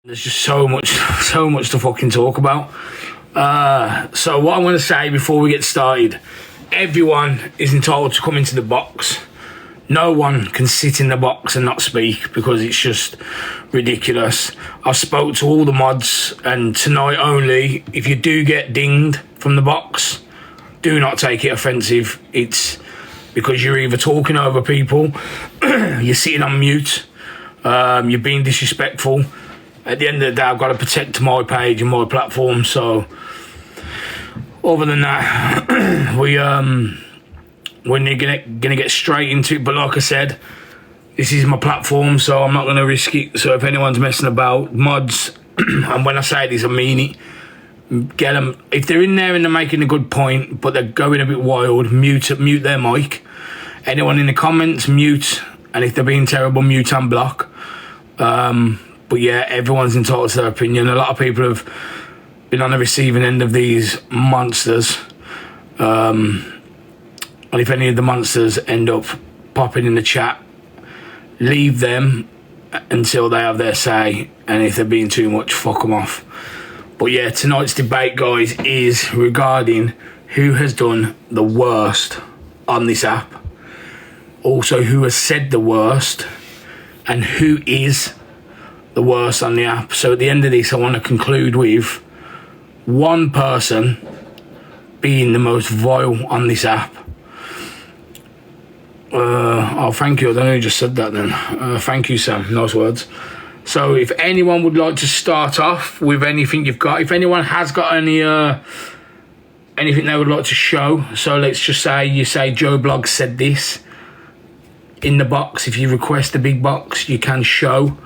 There's just so much to fucking talk about. So what I'm going to say before we get started, everyone is entitled to come into the box. No one can sit in the box and not speak because it's just ridiculous. I spoke to all the mods, and tonight only, if you do get dinged from the box, do not take it offensive. It's because you're either talking over people, you're sitting on mute, you're being disrespectful. At the end of the day, I've got to protect my page and my platform. So, other than that, we're gonna get straight into it. But like I said, this is my platform, so I'm not gonna risk it. So if anyone's messing about, mods, and when I say this, I mean it. Get them if they're in there and they're making a good point, but they're going a bit wild. Mute their mic. Anyone in the comments, mute. And if they're being terrible, mute and block. But yeah, everyone's entitled to their opinion. A lot of people have been on the receiving end of these monsters. And if any of the monsters end up popping in the chat, leave them until they have their say. And if they're being too much, fuck them off. But yeah, tonight's debate, guys, is regarding who has done the worst on this app. Also, who has said the worst and who is the worst on the app. So at the end of this, I want to conclude with one person being the most vile on this app. Thank you. I don't know who just said that then. Thank you, Sam. Nice words. So if anyone would like to start off with anything you've got, if anyone has got any anything they would like to show. So let's just say you say Joe Bloggs said this in the box. If you request the big box, you can show.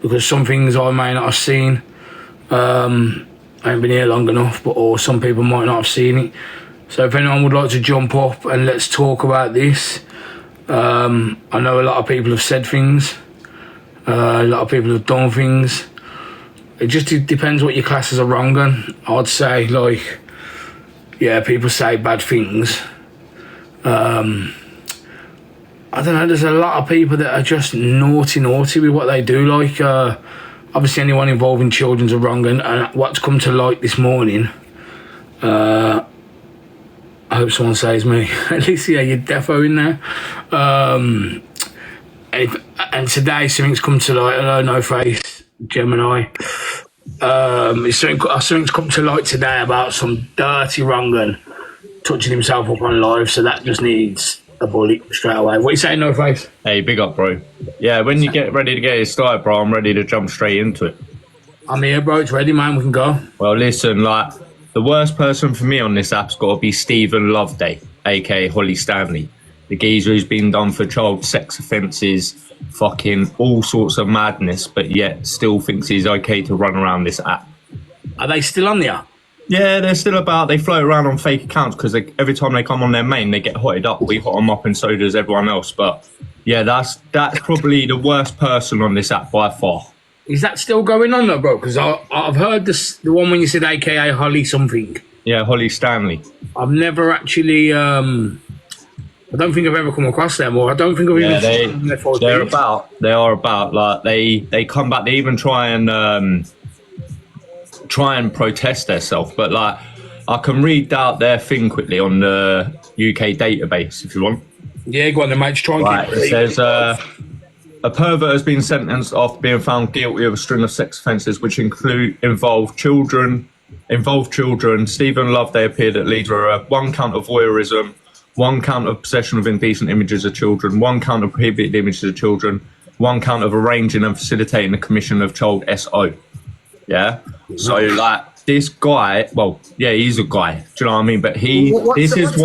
Because some things I may not have seen. I haven't been here long enough, or some people might not have seen it. So if anyone would like to jump up and let's talk about this. I know a lot of people have said things. A lot of people have done things. It just depends what your classes are wrong on. I'd say, like, yeah, people say bad things. I don't know, there's a lot of people that are just naughty with what they do. Like, obviously anyone involving children are wrong. And what's come to light this morning, I hope someone says me. At least, yeah, you're defo in there. And today something's come to light. Hello, No Face, Gemini. Something's come to light today about some dirty wrong'un touching himself up on live. So that just needs a bullet straight away. What are you saying, No Face? Hey, big up, bro. Yeah, when you get ready to get it started, bro, I'm ready to jump straight into it. I'm here, bro. It's ready, man. We can go. Well, listen, like, the worst person for me on this app's got to be Stephen Loveday, aka Holly Stanley. The geezer who's been done for child sex offences, fucking all sorts of madness, but yet still thinks he's okay to run around this app. Are they still on the app? Yeah, they're still about. They float around on fake accounts because every time they come on their main, they get hotted up. We hot them up, and so does everyone else. But yeah, that's probably the worst person on this app by far. Is that still going on though, bro? Because I've heard the one when you said AKA Holly something. Yeah, Holly Stanley. I've never actually. I don't think I've ever come across them, or I don't think I've even seen them. They are about like they come back. They even try and protest themselves, but like I can read out their thing quickly on the UK database if you want. Yeah, go on then, mate. Just try and right, it says a pervert has been sentenced after being found guilty of a string of sex offences which involve children. Stephen Loveday appeared at Leeds for 1 count of voyeurism, 1 count of possession of indecent images of children, 1 count of prohibited images of children, 1 count of arranging and facilitating the commission of child SO. Yeah. So like this guy, well, yeah, he's a guy. Do you know what I mean? But you just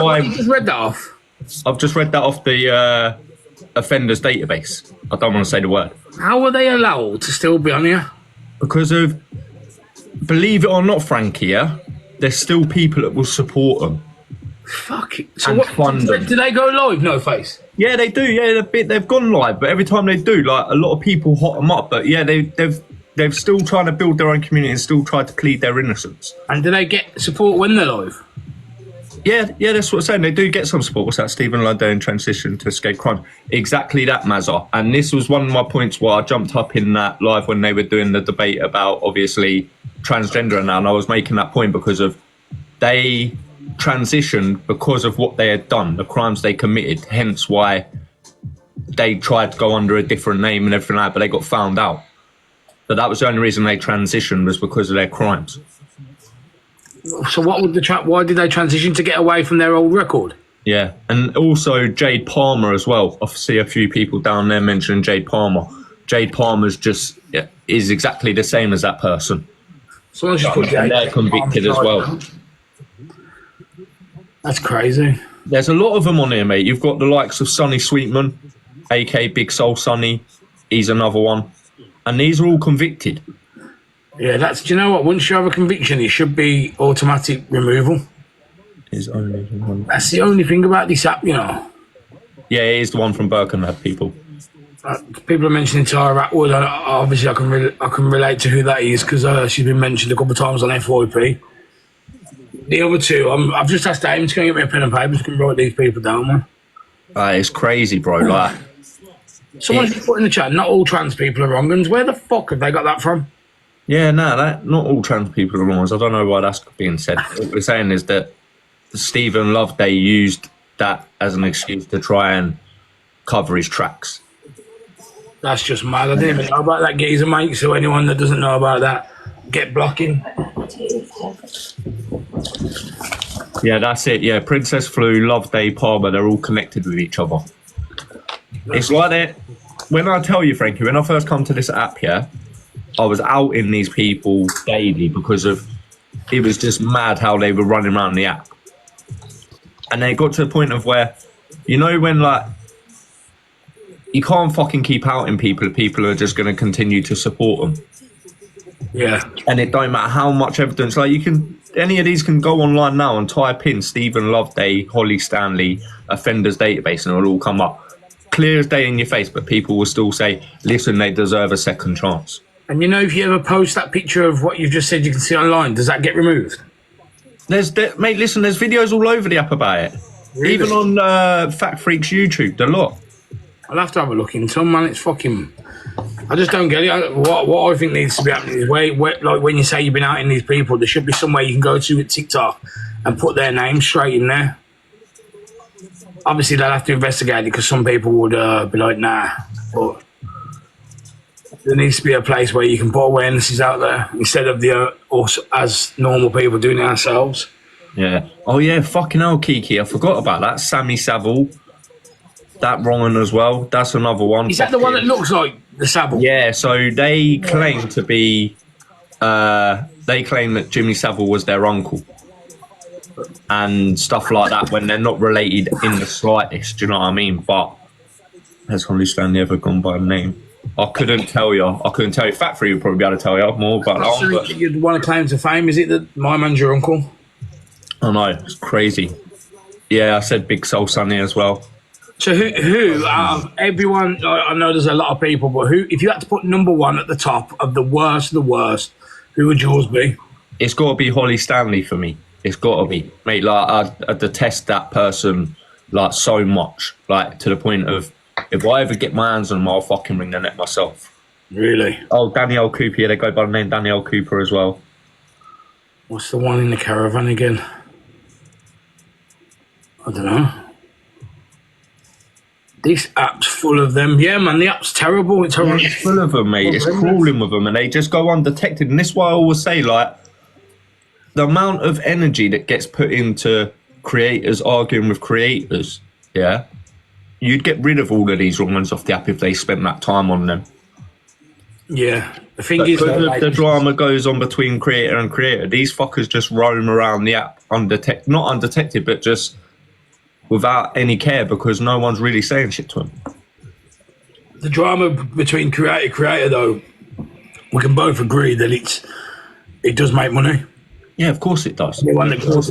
read that off. I've just read that off the offenders database. I don't want to say the word. How are they allowed to still be on here? Because of, believe it or not, Frankie, yeah, there's still people that will support them. Fuck it. So do they go live, No Face? Yeah, they do. Yeah, they've gone live, but every time they do, like a lot of people hot them up. But yeah, they've still trying to build their own community and still try to plead their innocence. And do they get support when they're live? Yeah, that's what I'm saying. They do get some support. What's that? Stephen Loveday in transition to escape crime. Exactly that, Mazza. And this was one of my points where I jumped up in that live when they were doing the debate about, obviously, transgender and that. And I was making that point because of they transitioned because of what they had done, the crimes they committed. Hence why they tried to go under a different name and everything like that, but they got found out. But that was the only reason they transitioned was because of their crimes. So what would why did they transition to get away from their old record? Yeah, and also Jade Palmer as well. I see a few people down there mentioning Jade Palmer. Jade Palmer's just is exactly the same as that person. So and they're convicted as well. That's crazy. There's a lot of them on here, mate. You've got the likes of Sonny Sweetman, aka Big Soul Sonny. He's another one, and these are all convicted. Yeah, do you know what? Once you have a conviction, it should be automatic removal. That's the only thing about this app, you know. Yeah, it is the one from Birkenhead, people. People are mentioning Tara Atwood. Obviously, I can relate to who that is because she's been mentioned a couple of times on FYP. The other two, I've just asked Aim to go get me a pen and paper so I can write these people down, man. It's crazy, bro. Like, someone just put in the chat, not all trans people are wrong. And where the fuck have they got that from? Yeah, not all trans people are wrong. I don't know why that's being said. What we're saying is that Stephen Loveday used that as an excuse to try and cover his tracks. That's just mad. I didn't even know about that geezer, mate. So anyone that doesn't know about that, get blocking. Yeah, that's it. Yeah, Princess Flu, Loveday, Palmer, they're all connected with each other. It's like that. When I tell you, Frankie, when I first come to this app, yeah, I was outing these people daily because of it was just mad how they were running around the app. And they got to the point of where, you know, when like you can't fucking keep outing people if people are just going to continue to support them. Yeah. And it don't matter how much evidence, like you can, any of these can go online now and type in Stephen Loveday, Holly Stanley, offenders database, and it'll all come up. Clear as day in your face, but people will still say, listen, they deserve a second chance. And you know, if you ever post that picture of what you've just said you can see online, does that get removed? Mate, listen, there's videos all over the app about it. Really? Even on Fact Freak's YouTube, the lot. I'll have to have a look into them, man. It's fucking... I just don't get it. What I think needs to be happening is where, like when you say you've been outing these people, there should be somewhere you can go to with TikTok and put their name straight in there. Obviously, they'll have to investigate it because some people would be like, nah. But there needs to be a place where you can put awarenesses out there instead of us as normal people doing it ourselves. Yeah. Oh, yeah, fucking hell, Kiki. I forgot about that. Sammy Savile. That wrong one as well. That's another one. Is that the one that looks like the Savile? Yeah, so they claim to be... they claim that Jimmy Savile was their uncle. And stuff like that when they're not related in the slightest, do you know what I mean? But has Holly Stanley ever gone by name? I couldn't tell you. Fat Free would probably be able to tell you more about that one. But you'd want to claim to fame, is it that my man's your uncle? I know, it's crazy. Yeah, I said Big Soul Sonny as well. So who out of everyone, I know there's a lot of people, but who, if you had to put number one at the top of the worst, who would yours be? It's got to be Holly Stanley for me. It's got to be. Mate, like, I detest that person, like, so much. Like, to the point of, if I ever get my hands on them, I'll fucking ring their neck myself. Really? Oh, Danielle Cooper, yeah, they go by the name Danielle Cooper as well. What's the one in the caravan again? I don't know. This app's full of them. Yeah, man, the app's terrible. It's horrible. It's full of them, mate. It's crawling with them, and they just go undetected. And this is why I always say, like, the amount of energy that gets put into creators arguing with creators, yeah, you'd get rid of all of these wrong ones off the app if they spent that time on them. Yeah, the thing is, the drama goes on between creator and creator. These fuckers just roam around the app not undetected, but just without any care because no one's really saying shit to them. The drama between creator, though, we can both agree that it does make money. Yeah, of course it does. The one that does.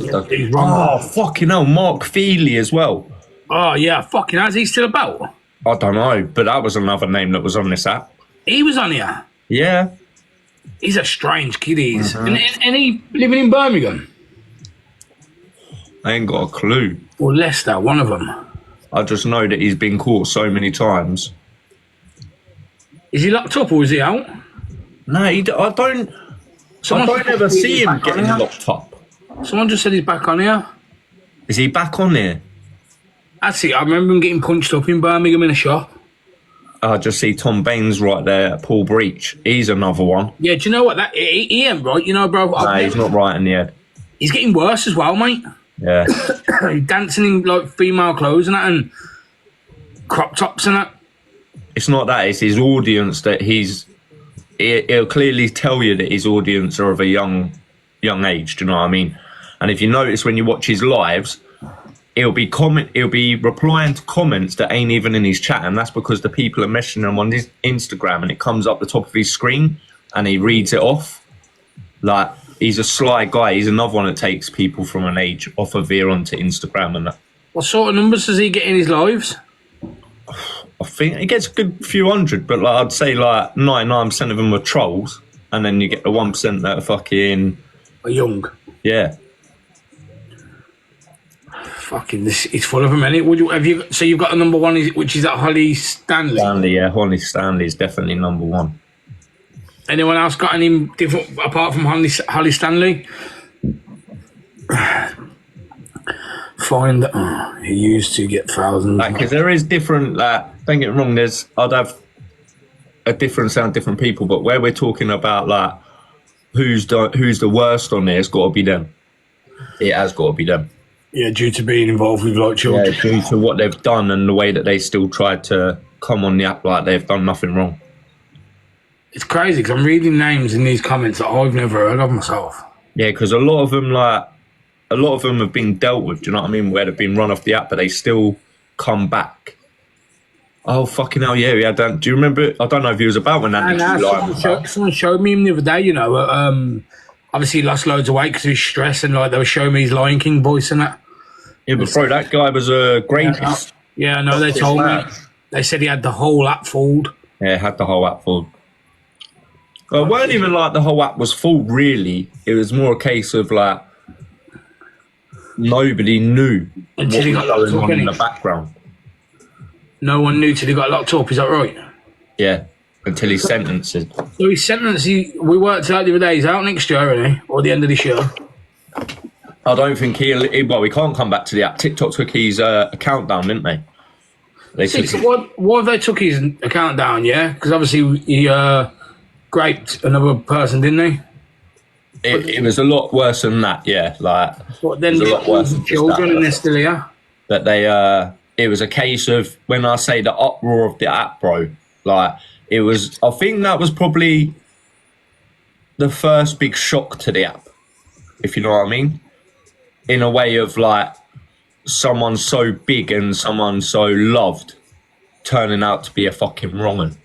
Oh, fucking hell, Mark Feely as well. Oh, yeah, fucking how's he still about? I don't know, but that was another name that was on this app. He was on here? Yeah. He's a strange kid, he is. And he living in Birmingham? I ain't got a clue. Or Leicester, one of them. I just know that he's been caught so many times. Is he locked up or is he out? No, I don't ever see him getting locked up. Someone just said he's back on here. Is he back on there? That's it. I remember him getting punched up in Birmingham in a shop. I just see Tom Baines right there at Paul Breach. He's another one. Yeah, do you know what? He ain't right, you know, bro. No, he's not right in the head. He's getting worse as well, mate. Yeah. He's dancing in, like, female clothes and that, and crop tops and that. It's not that. It's his audience that he'll clearly tell you that his audience are of a young age. Do you know what I mean? And if you notice when you watch his lives, he'll be replying to comments that ain't even in his chat, and that's because the people are messaging him on his Instagram, and it comes up the top of his screen, and he reads it off. Like, he's a sly guy. He's another one that takes people from an age off of here onto Instagram and that. What sort of numbers does he get in his lives? I think he gets a good few hundred, but like I'd say like 99% of them are trolls, and then you get the 1% that are fucking young. Yeah. Fucking this, it's full of them, innit? So you've got the number one, which is at Holly Stanley. Holly Stanley is definitely number one. Anyone else got any different apart from Holly Stanley? Find that he used to get thousands. Because there is different. Don't get me wrong. I'd have a different sound, different people, but where we're talking about like who's the worst on there, it's got to be them. It has got to be them. Yeah, due to being involved with like children. Yeah, due to what they've done and the way that they still tried to come on the app like they've done nothing wrong. It's crazy because I'm reading names in these comments that I've never heard of myself. Yeah, because a lot of them have been dealt with. Do you know what I mean? Where they've been run off the app, but they still come back. Oh fucking hell! Yeah, we had that. Do you remember? I don't know if he was about when that. Someone showed me him the other day. You know, obviously he lost loads of weight because of his stress, and like they were showing me his Lion King voice and that. Yeah, but bro, that guy was a greatest. Yeah, I know. They told me. They said he had the whole app fooled. Yeah, had the whole app fooled. Well, it weren't even like the whole app was full, really. It was more a case of like nobody knew until he got locked up in the background. No one knew till he got locked up. Is that right? Yeah, until he's sentenced. So his sentence, we worked out the other day. He's out next year, isn't he? Or the end of this year. I don't think well, he can't come back to the app. TikTok took his account down, didn't they? Why have they took his account down? Yeah, because obviously he raped another person, didn't he? It was a lot worse than that, yeah. Like, but then it was a lot worse than children, and they're still here. That they, it was a case of when I say the uproar of the app, bro. Like, it was. I think that was probably the first big shock to the app, if you know what I mean. In a way of like someone so big and someone so loved turning out to be a fucking wrong'un.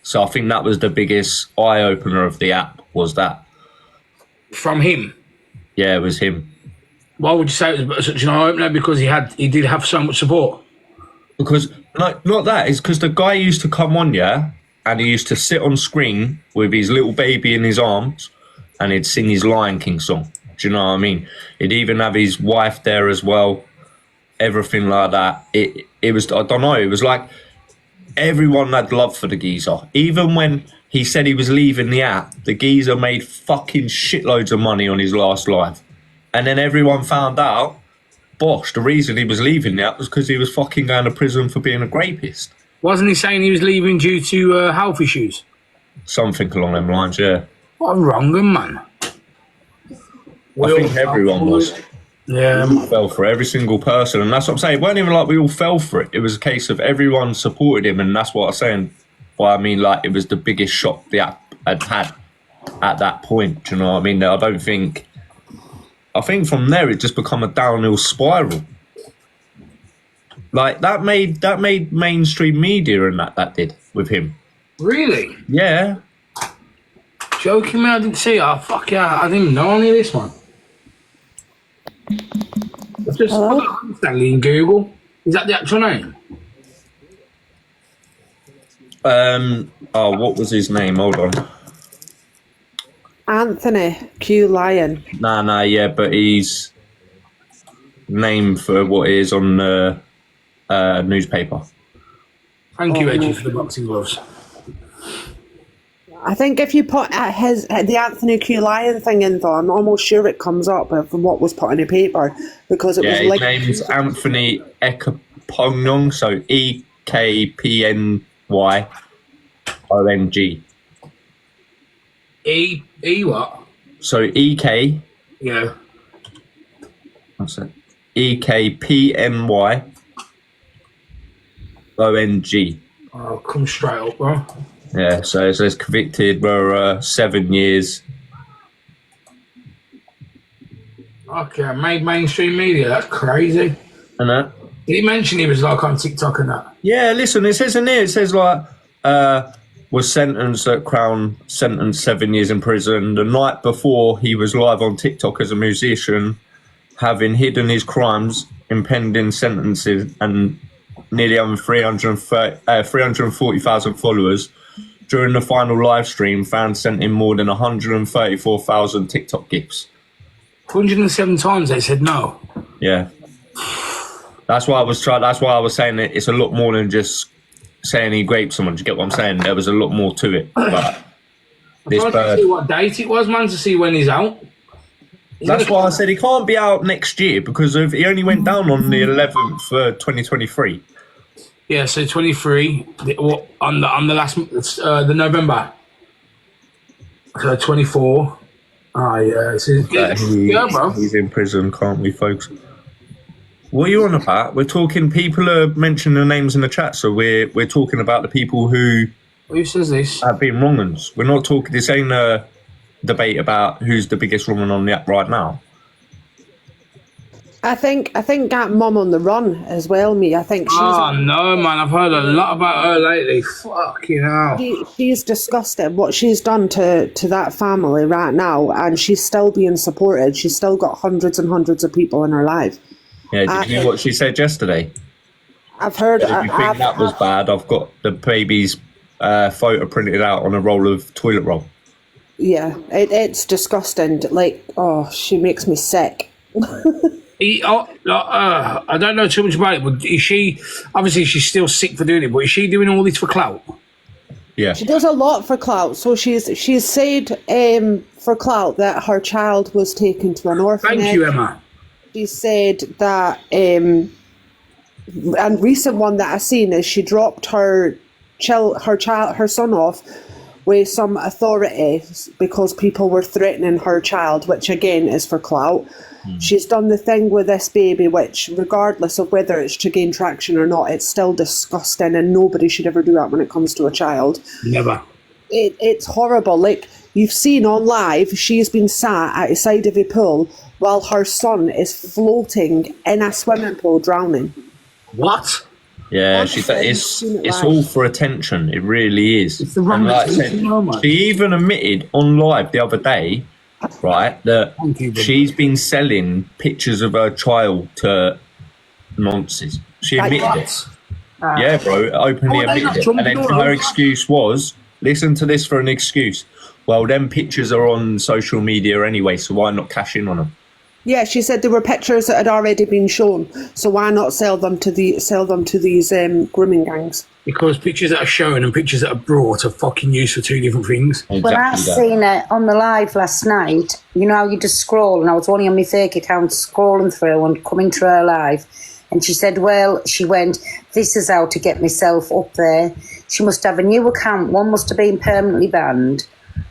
So I think that was the biggest eye opener of the app, was that. From him? Yeah, it was him. Why would you say it was such an eye opener? Because he did have so much support. Because not that, it's because the guy used to come on, yeah, and he used to sit on screen with his little baby in his arms and he'd sing his Lion King song. Do you know what I mean? He'd even have his wife there as well. Everything like that. It was, I don't know, it was like everyone had love for the geezer. Even when he said he was leaving the app, the geezer made fucking shitloads of money on his last live. And then everyone found out, bosh, the reason he was leaving the app was because he was fucking going to prison for being a rapist. Wasn't he saying he was leaving due to health issues? Something along them lines, yeah. What a wrong'un, man. I think everyone was. Yeah. We all fell for it, every single person. And that's what I'm saying. It wasn't even like we all fell for it. It was a case of everyone supported him. And that's what I'm saying. Well, I mean, like, it was the biggest shock the app had at that point. Do you know what I mean? I think from there, it just become a downhill spiral. Like, that made mainstream media and that did with him. Really? Yeah. Joking me, I didn't see it. Oh, fuck yeah, I didn't even know any of this one. Just Stanley in Google. Is that the actual name? What was his name? Hold on. Anthony Q Lyon. Nah, yeah, but he's name for what it is on the newspaper. Thank you, Edgy, for the boxing gloves. I think if you put the Anthony Q. Lyon thing in, though, I'm almost sure it comes up from what was put in the paper, because it was his like... name's Anthony Ekponong, so EKPNYONG. E what? So EK. Yeah. What's it? EKPNYONG. Oh, come straight up, bro. Yeah, so it says convicted for 7 years. Okay, made mainstream media. That's crazy. And that? Did he mention he was like on TikTok and that? Yeah, listen, it says in there, it says like, was sentenced at Crown, sentenced 7 years in prison. The night before, he was live on TikTok as a musician, having hidden his crimes, impending sentences, and nearly having 340,000 followers. During the final live stream, fans sent him more than 134,000 TikTok gifts. 107 times they said no. Yeah. That's why I was saying that it's a lot more than just saying he raped someone. Do you get what I'm saying? There was a lot more to it. But this I bird. to see what date it was, man, to see when he's out. That's why I said he can't be out next year, because he only went down on the 11th for 2023. Yeah, so 23 on the last the November. So 24. Oh yeah, bro. He's in prison, can't we, folks? What are you on about? We're talking. People are mentioning the names in the chat, so we're talking about the people who says this have been wrong-uns. We're not talking. This ain't a debate about who's the biggest wrong-un on the app right now. I think that mum on the run as well, me. I think she's... Oh, no, man. I've heard a lot about her lately. Fucking hell. She's disgusting what she's done to that family right now, and she's still being supported. She's still got hundreds and hundreds of people in her life. Yeah, did you hear what she said yesterday? I've heard... If you think that was bad, I've got the baby's photo printed out on a roll of toilet roll. Yeah, it's disgusting. Like, oh, she makes me sick. I don't know too much about it, but is she... Obviously, she's still sick for doing it, but is she doing all this for clout? Yeah. She does a lot for clout. So she's said for clout that her child was taken to an orphanage. Thank you, Emma. She said that... and recent one that I seen is she dropped her son off with some authorities because people were threatening her child, which again is for clout. She's done the thing with this baby, which regardless of whether it's to gain traction or not, it's still disgusting, and nobody should ever do that when it comes to a child. Never. It's horrible. Like you've seen on live, she's been sat at the side of a pool while her son is floating in a swimming pool drowning. What? Yeah, it's all for attention. It really is. It's the wrong she even admitted on live the other day, right, that she's been selling pictures of her child to nonces. She admitted it. Yeah, bro, openly admitted it. And then her excuse was, listen to this for an excuse. Well, them pictures are on social media anyway, so why not cash in on them? Yeah, she said there were pictures that had already been shown, so why not sell them to these grooming gangs? Because pictures that are shown and pictures that are brought are fucking used for two different things. Exactly. Well, I seen it on the live last night. You know how you just scroll, and I was only on my fake account scrolling through and coming to her live, and she said, well, she went, this is how to get myself up there. She must have a new account. One must have been permanently banned.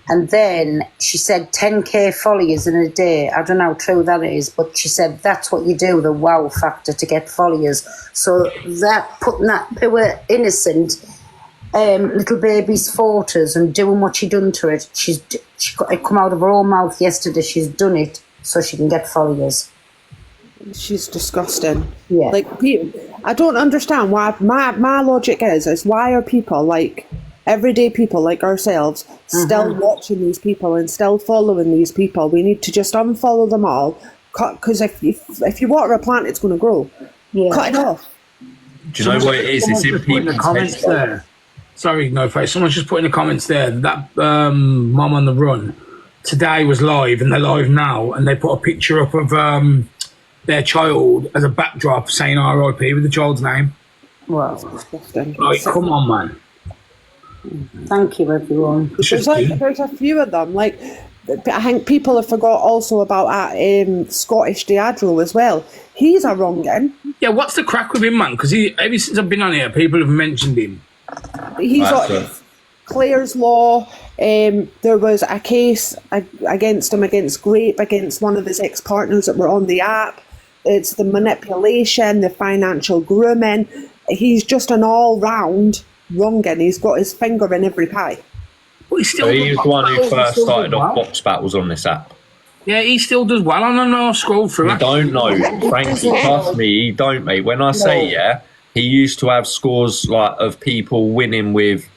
And then she said 10k followers in a day. I don't know how true that is, but she said that's what you do, the wow factor, to get followers. So that putting that poor innocent little baby's photos and doing what she done to it, she got it come out of her own mouth yesterday. She's done it so she can get followers. She's disgusting. Yeah. Like, I don't understand why. My logic is why are people like everyday people like ourselves still watching these people and still following these people? We need to just unfollow them all, because if you water a plant, it's going to grow. Yeah. Cut it off. Do you know what it is? It's in people's comments there. Sorry, no face. Someone's just put in the comments there that Mum on the Run today was live, and they're live now, and they put a picture up of their child as a backdrop saying RIP with the child's name. Well, Like, come on, man. thank you, everyone. There's a few of them. Like, I think people have forgot also about Scottish Diageo as well. He's a wrong'un. Yeah, what's the crack with him, man? Because ever since I've been on here, people have mentioned him. He's got Clare's Law. There was a case against him against Grape, against one of his ex-partners that were on the app. It's the manipulation, the financial grooming. He's just an all-round wrong'un. He's got his finger in every pie. But He's the one who first started off box battles on this app. Yeah, he still does well. I don't know. I scroll through. I don't know, Frankie. Trust me, he don't, mate. When I say he used to have scores like of people winning with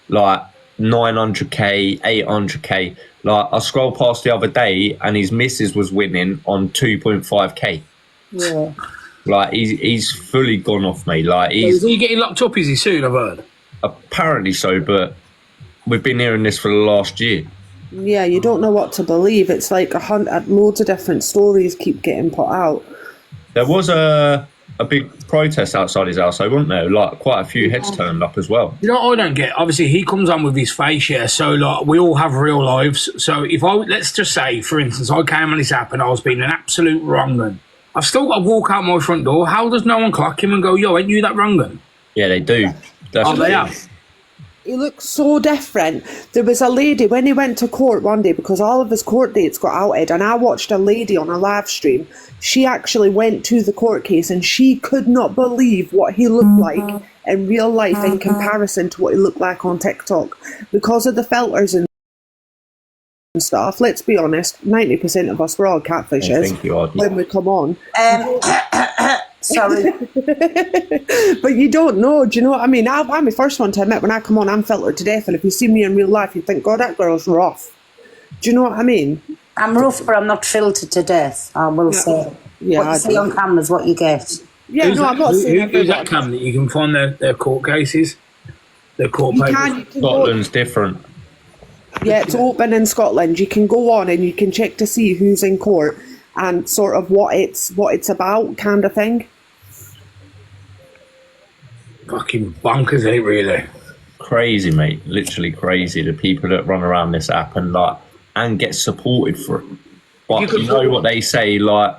like 900k, 800k. Like I scrolled past the other day, and his missus was winning on 2.5k. Yeah. Like he's fully gone off me. Like Is he getting locked up? Is he soon? I've heard. Apparently so, but we've been hearing this for the last year. Yeah, you don't know what to believe. It's like loads of different stories keep getting put out. There was a big protest outside his house, though, wasn't there? Like quite a few heads turned up as well. You know what I don't get? Obviously, he comes on with his face, yeah. So like, we all have real lives. So if let's just say, for instance, I came on this app and I was being an absolute wrong'un. I've still got to walk out my front door. How does no one clock him and go, yo, ain't you that wrong'un? Yeah, they do. They have. He looks so different. There was a lady, when he went to court one day, because all of his court dates got outed, and I watched a lady on a live stream. She actually went to the court case and she could not believe what he looked like in real life in comparison to what he looked like on TikTok. Because of the filters and stuff, let's be honest, 90% of us were all catfishes when we come on. Sorry. But you don't know, do you know what I mean? I'm the first one to admit, when I come on, I'm filtered to death, and if you see me in real life, you think, God, that girl's rough. Do you know what I mean? I'm rough, but I'm not filtered to death, I will say. Yeah, what you see on camera is what you get. Yeah, I'm not saying who's that Cam that you can find their court cases? Their court papers? Scotland's different. Yeah, it's open in Scotland. You can go on and you can check to see who's in court and sort of what it's about, kind of thing. Fucking bonkers, ain't really? Crazy, mate. Literally crazy. The people that run around this app and get supported for it. But you know what they say, like,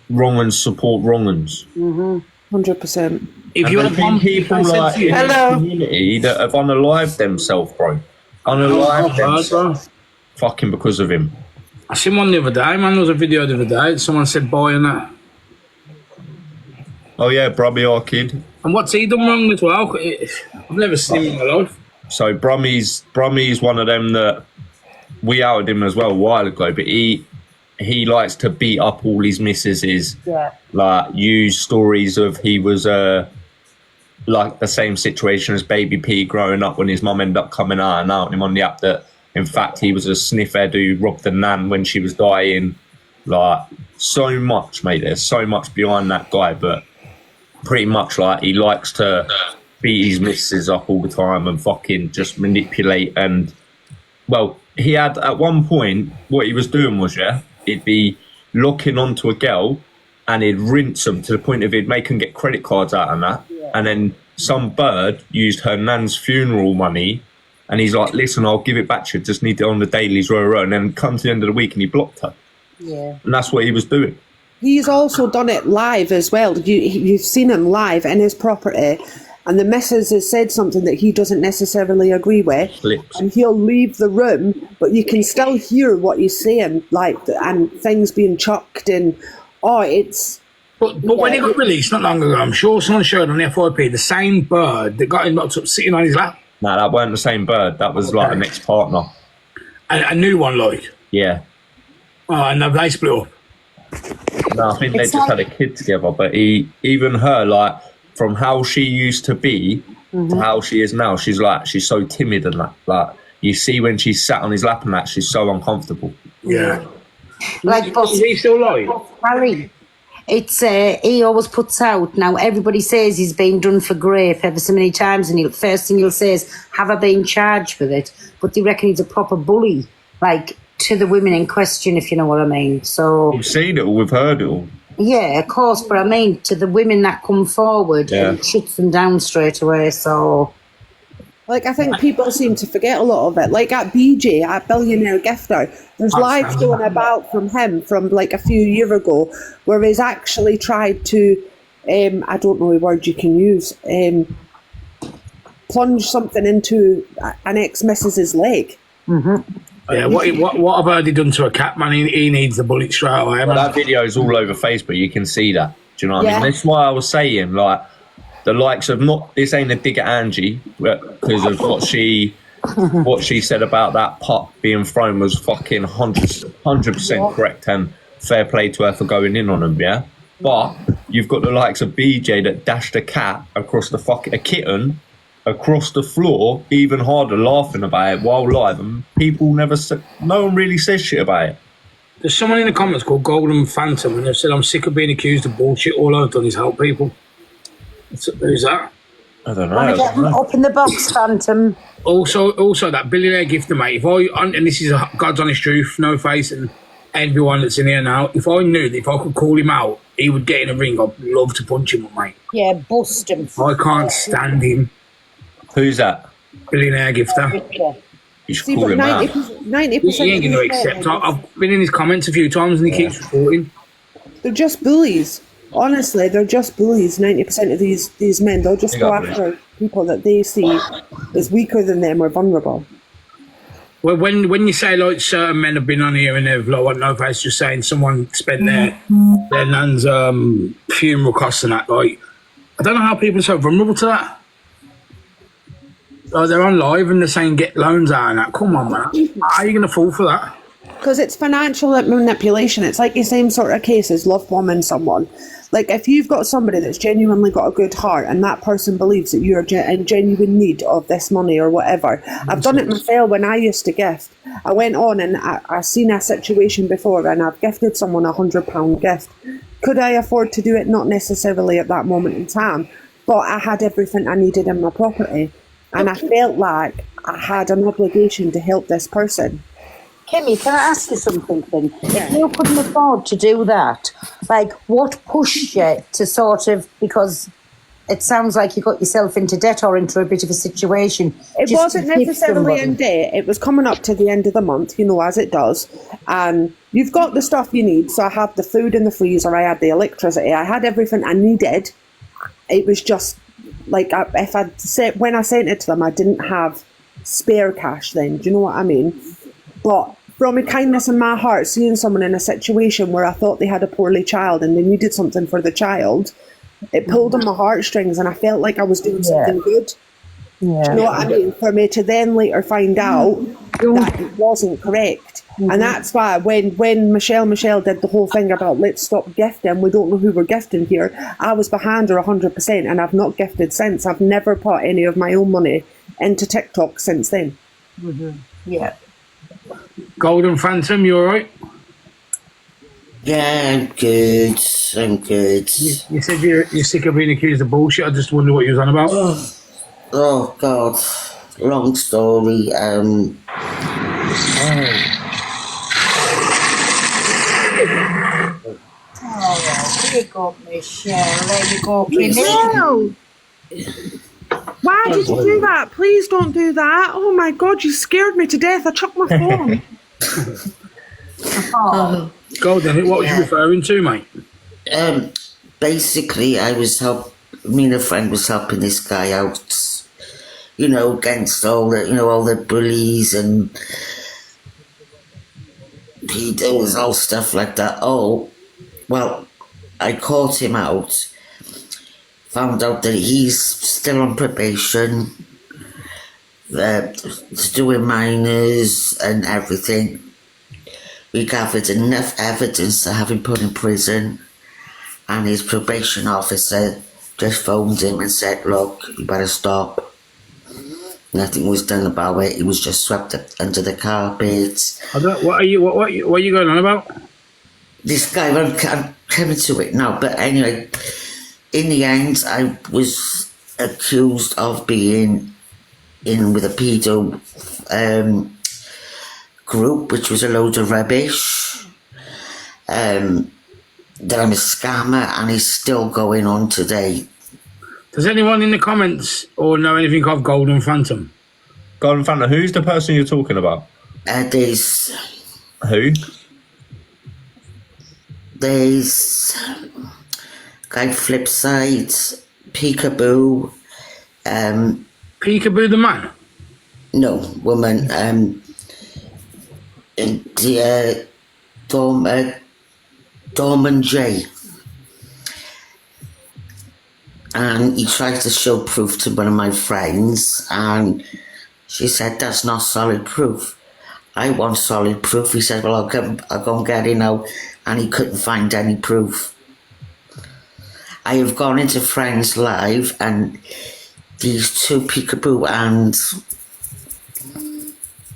wrong-uns support wrong-uns. 100%. If you have been people like in the community that have unalived themselves, bro. Unalived themselves. Fucking because of him. I seen one the other day, man. There was a video the other day. Someone said boy and that. Oh yeah, Brummy, our kid. And what's he done wrong as well? I've never seen him in my life. So Brummy's one of them that we outed him as well a while ago, but he likes to beat up all his missuses. Yeah. Like use stories of he was like the same situation as Baby P growing up when his mum ended up coming out and outing him on the app that in fact he was a sniffhead who robbed the nan when she was dying. Like so much, mate. There's so much behind that guy, but pretty much like he likes to beat his missus up all the time and fucking just manipulate. And well, he had at one point what he was doing was he'd be locking onto a girl and he'd rinse them to the point of he'd make them get credit cards out and that. Yeah. And then some bird used her nan's funeral money and he's like, listen, I'll give it back to you, just need it on the dailies, and then come to the end of the week and he blocked her. Yeah. And that's what he was doing. He's also done it live as well. You've seen him live in his property, and the missus has said something that he doesn't necessarily agree with, and he'll leave the room, but you can still hear what he's saying, like, and things being chucked, and it's. But when he got released not long ago, I'm sure someone showed on the FYP the same bird that got him locked up sitting on his lap. No, that weren't the same bird. That was like an ex-partner. A new one, like. Yeah. Oh, and they split up. No, I think they just had a kid together, but even her, like, from how she used to be to how she is now, she's so timid and that. Like, you see when she's sat on his lap and that, she's so uncomfortable. Yeah. Like, is he still alive? Harry, it's he always puts out, now everybody says he's been done for grape ever so many times, and first thing he'll say is, have I been charged with it? But they reckon he's a proper bully, like, to the women in question, if you know what I mean. So we've seen it all, we've heard it all. Yeah, of course, but I mean, to the women that come forward, it shuts them down straight away, so... Like, I think people seem to forget a lot of it. Like at BJ, at Billionaire Gifter, there's lives going about from him from like a few years ago where he's actually tried to, I don't know a word you can use, plunge something into an ex-missus's leg. Yeah, what have I already done to a cat, man? He needs the bullet straight away, man. That video is all over Facebook. You can see that. Do you know what I mean? That's why I was saying, like, the likes of this ain't a dig at Angie because of what she said about that pot being thrown was fucking 100% correct and fair play to her for going in on him, yeah. But you've got the likes of BJ that dashed a cat across a kitten across the floor, even harder, laughing about it while live, and no one really says shit about it. There's someone in the comments called Golden Phantom, and they've said, I'm sick of being accused of bullshit. All I've done is help people. Who's that? I don't know. Want to get them up in the box, Phantom. Also, that billionaire gifter, mate. And this is God's honest truth, no face, and everyone that's in here now. If I knew that if I could call him out, he would get in a ring. I'd love to punch him up, mate. Yeah, bust him. I can't stand him. Who's that? Billionaire gifter. You should call him out. 90%. He ain't going to accept. I've been in his comments a few times, and he keeps reporting. They're just bullies. Honestly, they're just bullies. 90% of these men, they'll just go after people that they see as weaker than them or vulnerable. Well, when you say like certain men have been on here and they've like no face, just saying someone spent their nan's funeral costs and that, like I don't know how people are so vulnerable to that. Like they're on live and they're saying get loans out and that. Come on, man, how are you going to fall for that? Because it's financial manipulation. It's like the same sort of case as love bombing someone. Like, if you've got somebody that's genuinely got a good heart and that person believes that you're in genuine need of this money or whatever. I've done it myself when I used to gift. I went on and I've seen a situation before and I've gifted someone £100 gift. Could I afford to do it? Not necessarily at that moment in time, but I had everything I needed in my property. And I felt like I had an obligation to help this person. Kimmy, can I ask you something then? If you couldn't afford to do that, like what pushed you to sort of, because it sounds like you got yourself into debt or into a bit of a situation. It wasn't necessarily in debt. It was coming up to the end of the month, you know, as it does. And you've got the stuff you need. So I had the food in the freezer, I had the electricity, I had everything I needed. It was just like when I sent it to them, I didn't have spare cash then. Do you know what I mean? But from a kindness in my heart, seeing someone in a situation where I thought they had a poorly child and they needed something for the child, it pulled on my heartstrings and I felt like I was doing something good. Yeah. Do you know what I mean? For me to then later find out that it wasn't correct. And that's why when Michelle did the whole thing about let's stop gifting, we don't know who we're gifting here, I was behind her 100% and I've not gifted since. I've never put any of my own money into TikTok since then. Yeah. Golden Phantom, you alright? Yeah, I'm good. I'm good. You said you're sick of being accused of bullshit. I just wonder what you was on about. Oh God, long story. Oh, there you go, Michelle. There you go, Michelle! Why did you do that? Please don't do that. Oh my God, you scared me to death. I chucked my phone. Golden, what was you referring to, mate? Basically, me and a friend was helping this guy out, you know, against all the bullies and pedos, all stuff like that. Oh, well, I caught him out. Found out that he's still on probation, doing minors and everything. We gathered enough evidence to have him put in prison, and his probation officer just phoned him and said, look, you better stop. Nothing was done about it. He was just swept up under the carpet. What are you going on about? This guy, I'm coming to it now, but anyway, in the end, I was accused of being in with a pedo group, which was a load of rubbish. that I'm a scammer, and it's still going on today. Does anyone in the comments or know anything of Golden Phantom? Golden Phantom, who's the person you're talking about? There's Who? guy Flipside, Peekaboo, Peekaboo the man? no, woman, the Dorman J. And he tried to show proof to one of my friends, and she said, that's not solid proof. I want solid proof. He said, well, I'll go and get it now. And he couldn't find any proof. I have gone into Friends Live, and these two, Peekaboo and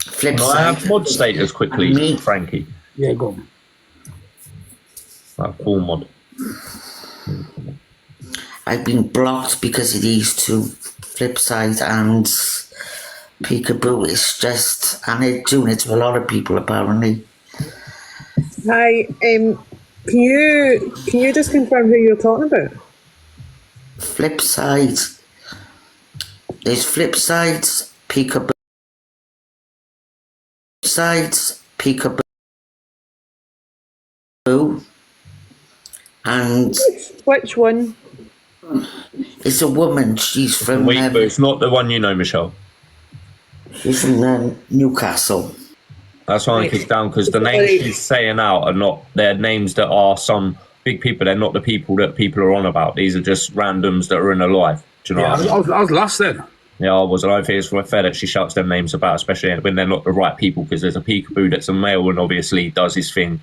Flipside. Can I have mod status quickly, Frankie? Yeah, go on. Full mod. I've been blocked because of these two, Flipside and Peekaboo. It's just, and they're doing it to a lot of people apparently. Hi, can you just confirm who you're talking about? Flipside. There's Flipsides, Peekaboo. Flipsides, Peekaboo. And Which one? it's a woman. She's from Wait, but it's not the one you know, Michelle. she's from Newcastle. That's why I kicked down, because the names she's saying out are not, they're names that are some big people. They're not the people that people are on about. These are just randoms that are in her life. Do you know what I mean? I was lost then. Yeah, I was. And I think it's fair that she shouts them names about, especially when they're not the right people, because there's a peekaboo that's a male and obviously does his thing.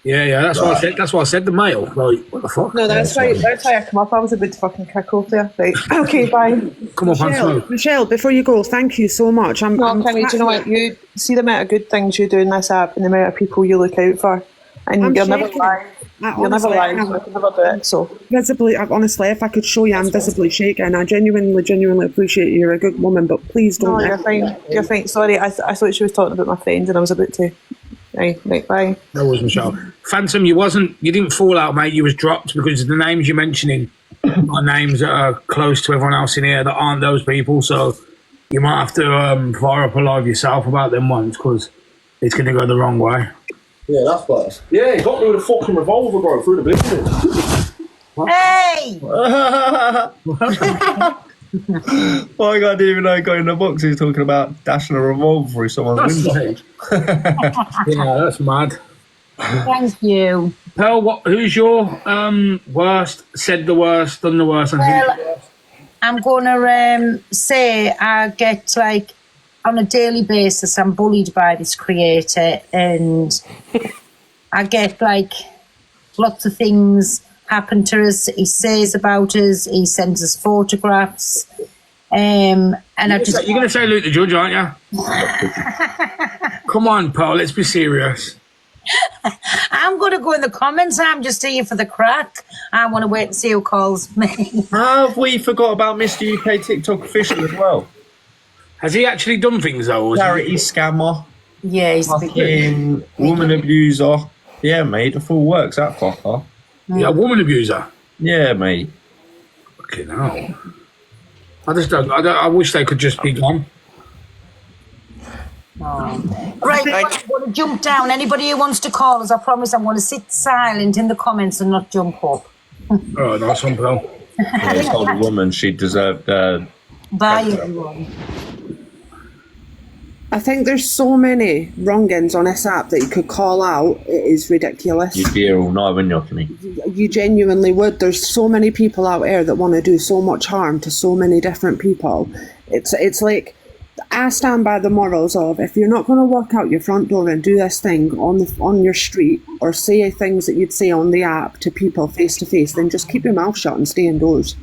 Yeah, that's what I said. That's why I said the male. Like, what the fuck? No, that's why I come up. I was about to fucking kick off there. Right. Okay, bye. Come up and smoke. Michelle, before you go, thank you so much. No, Kimmy, do you know what? You see the amount of good things you do in this app and the amount of people you look out for, and you're never live. You're never live, so I can never do it. So Visibly, honestly, if I could show you, I'm visibly shaking. I genuinely appreciate you. You're a good woman, but please don't. no, you're fine. You're fine. Sorry, I thought she was talking about my friend, and I was about to. Right, bye. That was Michelle. Phantom, you didn't fall out, mate. You was dropped because the names you're mentioning are names that are close to everyone else in here that aren't those people. So you might have to fire up a live yourself about them ones, because it's going to go the wrong way. Yeah, that's worse. Yeah, he got me with a fucking revolver, bro, through the building. Hey! My God, I didn't even know he got in the box. He was talking about dashing a revolver through someone's window. Yeah, that's mad. Thank you. Pearl, who's your worst, said the worst, done the worst? Well, I'm going to say I get, like, on a daily basis, I'm bullied by this creator, and I get, like, lots of things happen to us. He says about us, he sends us photographs, and I just... You're going to say Luke the Judge, aren't you? Come on, Pearl, let's be serious. I'm going to go in the comments. I'm just here for the crack. I want to wait and see who calls me. Have we forgot about Mr. UK TikTok official as well? Has he actually done things, though? Or Charity scammer, Yeah, he's a big... fucking woman abuser. Yeah, mate, the full works, that fucker. Yeah, a woman abuser? Yeah, mate. Fucking hell. I wish they could just be gone. Right, I'm going to jump down. Anybody who wants to call us, I promise I'm going to sit silent in the comments and not jump up. Oh, nice one, Pearl. Yeah, I told a woman she deserved... Bye, everyone. I think there's so many wrongings on this app that you could call out. It is ridiculous. You'd be here all night, wouldn't you, Kimmy? You genuinely would. There's so many people out there that want to do so much harm to so many different people. It's like, I stand by the morals of, if you're not going to walk out your front door and do this thing on your street, or say things that you'd say on the app to people face to face, then just keep your mouth shut and stay indoors.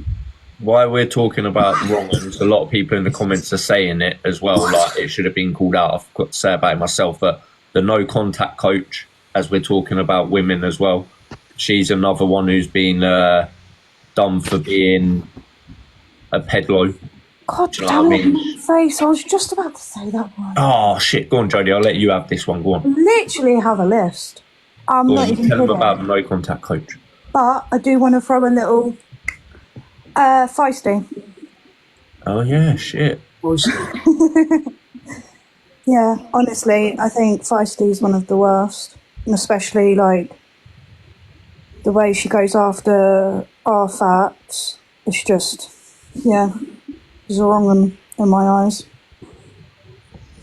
Why we're talking about wrongings, a lot of people in the comments are saying it as well, like it should have been called out. I've got to say about it myself, but the no contact coach, as we're talking about women as well, she's another one who's been done for being a pedlo. God Do you know damn what I it, mean? my face. I was just about to say that one. Oh shit, go on, Jodie, I'll let you have this one. Go on. Literally have a list. I'm Go not on, even tell them kidding. about the no contact coach. But I do want to throw a little feisty. Oh yeah, shit. Yeah, honestly, I think feisty is one of the worst, and especially like the way she goes after our facts. It's just, yeah, it's wrong in my eyes.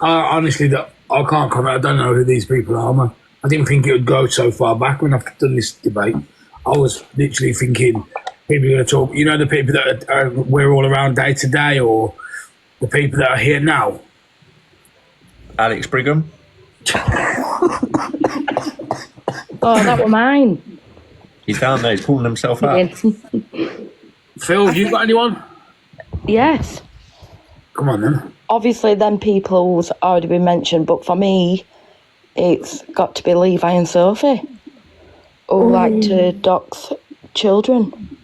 Honestly, I can't comment. I don't know who these people are, man. I didn't think it would go so far back when I've done this debate. I was literally thinking people are going to talk, you know, the people that we're all around day to day, or the people that are here now. Alex Brigham. Oh, that were mine. He's down there. He's pulling himself out. Phil, have you got anyone? Yes. Come on, then. Obviously, them people's already been mentioned, but for me, it's got to be Levi and Sophie, who like to dox children.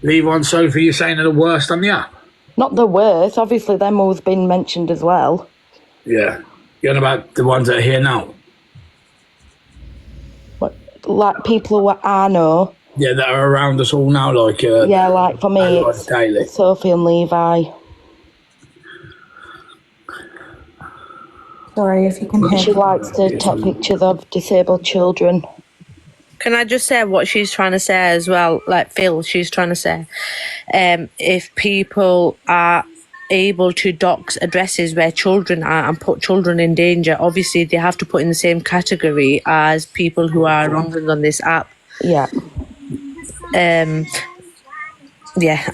Levi and Sophie, you're saying are the worst on the app? Not the worst. Obviously, them who's been mentioned as well. Yeah. You're on about the ones that are here now? What, like people who I know. Yeah, that are around us all now, like... yeah, like for me, it's daily. Sophie and Levi. Sorry if you can hear. She likes to take pictures of disabled children. Can I just say what she's trying to say as well? Like Phil, she's trying to say, if people are able to dox addresses where children are and put children in danger, obviously they have to put in the same category as people who are wronging on this app. Yeah. Yeah,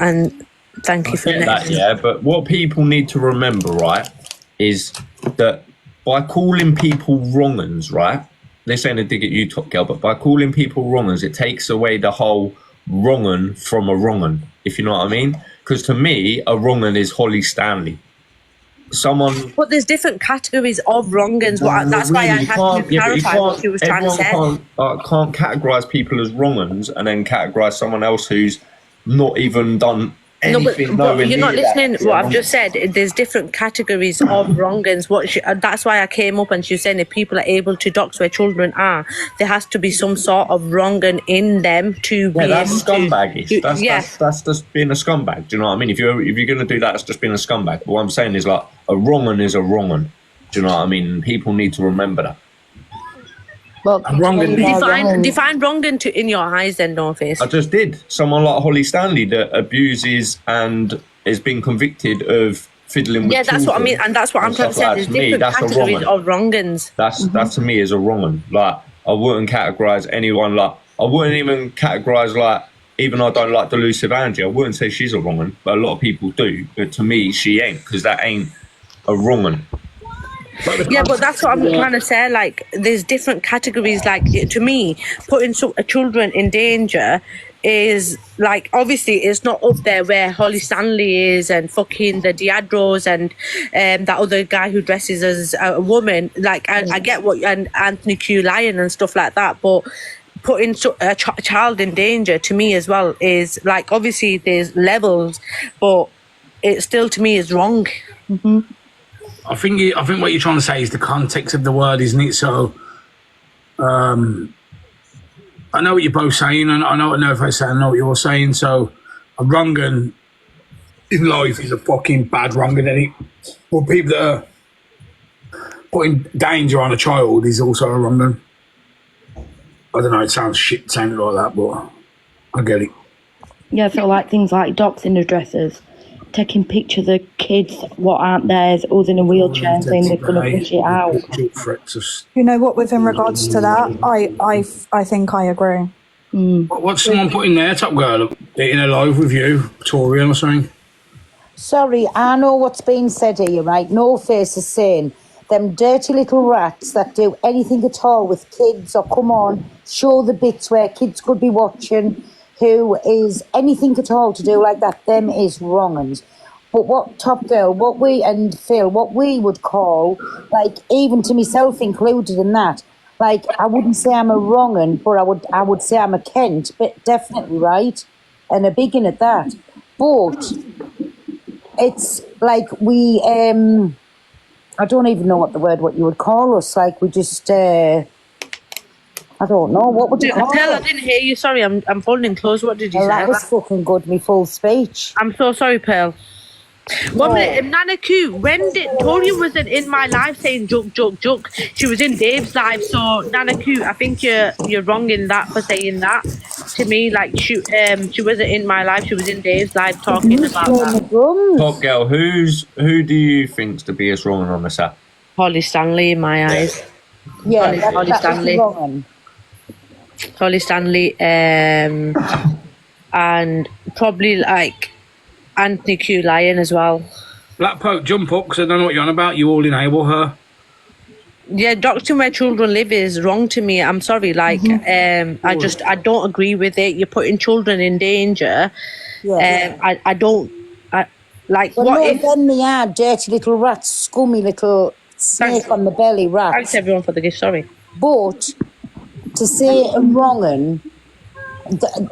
and thank you for that. Yeah, but what people need to remember, right, is that by calling people wrong-uns, right, they're saying a dig at you, Top Girl, but by calling people wrong-uns, it takes away the whole wrong-un from a wrong-un, if you know what I mean. Because to me, a wrong-un is Holly Stanley. Someone... But there's different categories of wrong-uns. That's why I had to clarify what she was trying to say. Can't categorise people as wrong-uns and then categorise someone else who's not even done anything. No, but you're not listening to what I've just said. There's different categories of wrong-uns. That's why I came up and she was saying if people are able to dox where children are, there has to be some sort of wrong-un in them to be that's scumbaggish. That's just being a scumbag. Do you know what I mean? If you're going to do that, it's just being a scumbag. But what I'm saying is, like, a wrong-un is a wrong-un. Do you know what I mean? People need to remember that. Well, define wrong-un in your eyes then, No Face. I just did. Someone like Holly Stanley that abuses and has been convicted of fiddling with children. Yeah, that's what I mean, and that's what I'm trying to say. There's different categories of wrong-uns. That to me is a wrong-un. Like, I wouldn't categorise anyone like... I wouldn't even categorise, like, even though I don't like Delusive Angie, I wouldn't say she's a wrong-un, but a lot of people do. But to me, she ain't, because that ain't a wrong-un. Yeah, but that's what I'm trying to say. Like, there's different categories. Like, to me, putting children in danger is, like, obviously it's not up there where Holly Stanley is and fucking the Diadros and that other guy who dresses as a woman. Like, I get what, and Anthony Q. Lyon and stuff like that, but putting a child in danger to me as well is, like, obviously there's levels, but it still to me is wrong. Mm-hmm. I think what you're trying to say is the context of the word, isn't it? So, I know what you're both saying, and I know what what you're saying. So, a wrong-un in life is a fucking bad wrong-un, isn't it? But people that are putting danger on a child is also a wrong-un. I don't know, it sounds shit saying it like that, but I get it. Yeah, so like things like doxing addresses, taking pictures of kids what aren't theirs, who's in a wheelchair, saying they're going to push it out. You know what, with in regards to that, I think I agree. What's someone put in there, Top Girl? Eating alive with you, Torian or something? Sorry, I know what's being said here, right? No Face is saying, them dirty little rats that do anything at all with kids, or come on, show the bits where kids could be watching, who is anything at all to do like that, them is wrong-uns. But what Top Girl, what we, and Phil, what we would call, like, even to myself included in that, like, I wouldn't say I'm a wrong-un, but I would say I'm a Kent, but definitely, right? And a big in at that. But it's like we, I don't even know what you would call us, like, we just, I don't know. What would you call Tell, I it? didn't hear you. Sorry, I'm folding close. What did you Well, say? that was fucking good, me full speech. I'm so sorry, Pearl. 1 minute, Nana Q, when did Toria wasn't in my live saying joke? She was in Dave's live, so Nana Q, I think you're wrong in that for saying that to me. Like she wasn't in my live, she was in Dave's live talking about that. Top girl, who do you think's the biggest wrong on this app? Holly Stanley in my eyes. Yeah, Holly Stanley. Holly Stanley, and probably like Anthony Q Lyon as well. Black Poke, jump up, because I don't know what you're on about. You all enable her. Yeah, doxing where children live is wrong to me. I'm sorry, like, I don't agree with it. You're putting children in danger. Yeah. I don't, like, Well, what no, if... then they are dirty little rats, scummy little snake on the belly rats. Thanks everyone for the gift, sorry. But to say a wrong'un,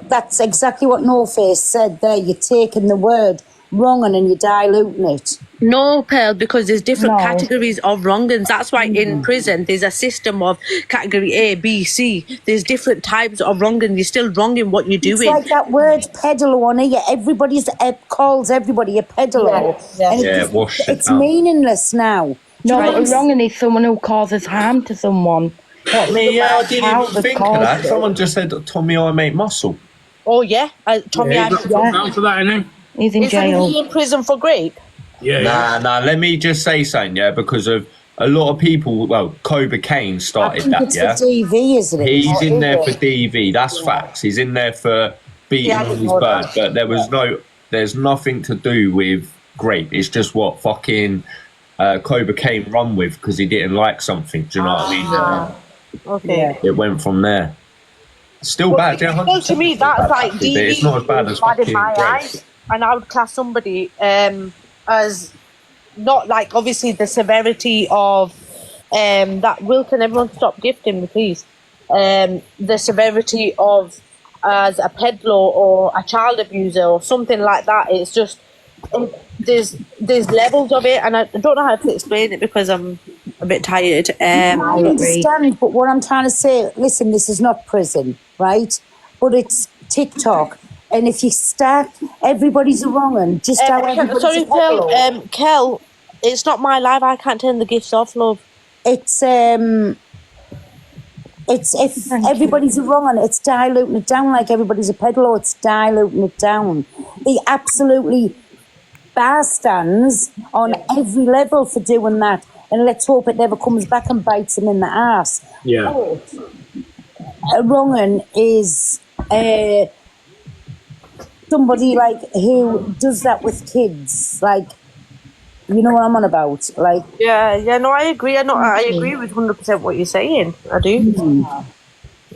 that's exactly what No Face said there. You're taking the word wrong'un and you're diluting it. No, Pearl, because there's different categories of wrong'uns. That's why in prison there's a system of category A, B, C. There's different types of wrong'un. You're still wronging what you're doing. It's like that word peddler on here. Everybody calls everybody a peddler. And it's meaningless now. No, but wrong'un is someone who causes harm to someone. I didn't even think of that. Someone just said, Tommy, I make muscle. Oh, yeah? Tommy, I make down for that, isn't he? He's in jail. Isn't he in prison for rape? Yeah. Nah, let me just say something, because of a lot of people, Cobra Kane started that, it's for DV, isn't it? He's in there for DV, that's facts. He's in there for beating on his bird, but there's nothing to do with rape. It's just what fucking Cobra Kane run with because he didn't like something, do you know what I mean? Okay. It went from there. Still bad, yeah. Well, to me, that's like DV. It's not as bad as bad in fucking my rape. eyes. And I would class somebody as not like obviously the severity of that. Will, can everyone stop gifting me, please? The severity of as a peddler or a child abuser or something like that. It's just there's levels of it, and I don't know how to explain it because I'm a bit tired. I understand, but what I'm trying to say, listen, this is not prison, right? But it's TikTok. And if you start, everybody's a wrong one. Just how everybody's sorry, a peddler. Kel, it's not my live. I can't turn the gifts off, love. It's if everybody's a wrong one, it's diluting it down like everybody's a peddler. It's diluting it down. They absolutely bar stands on every level for doing that. And let's hope it never comes back and bites them in the ass. Yeah. But a wrong one is somebody like who does that with kids, like, you know what I'm on about, like. Yeah, no, I agree. I agree with 100% what you're saying. I do.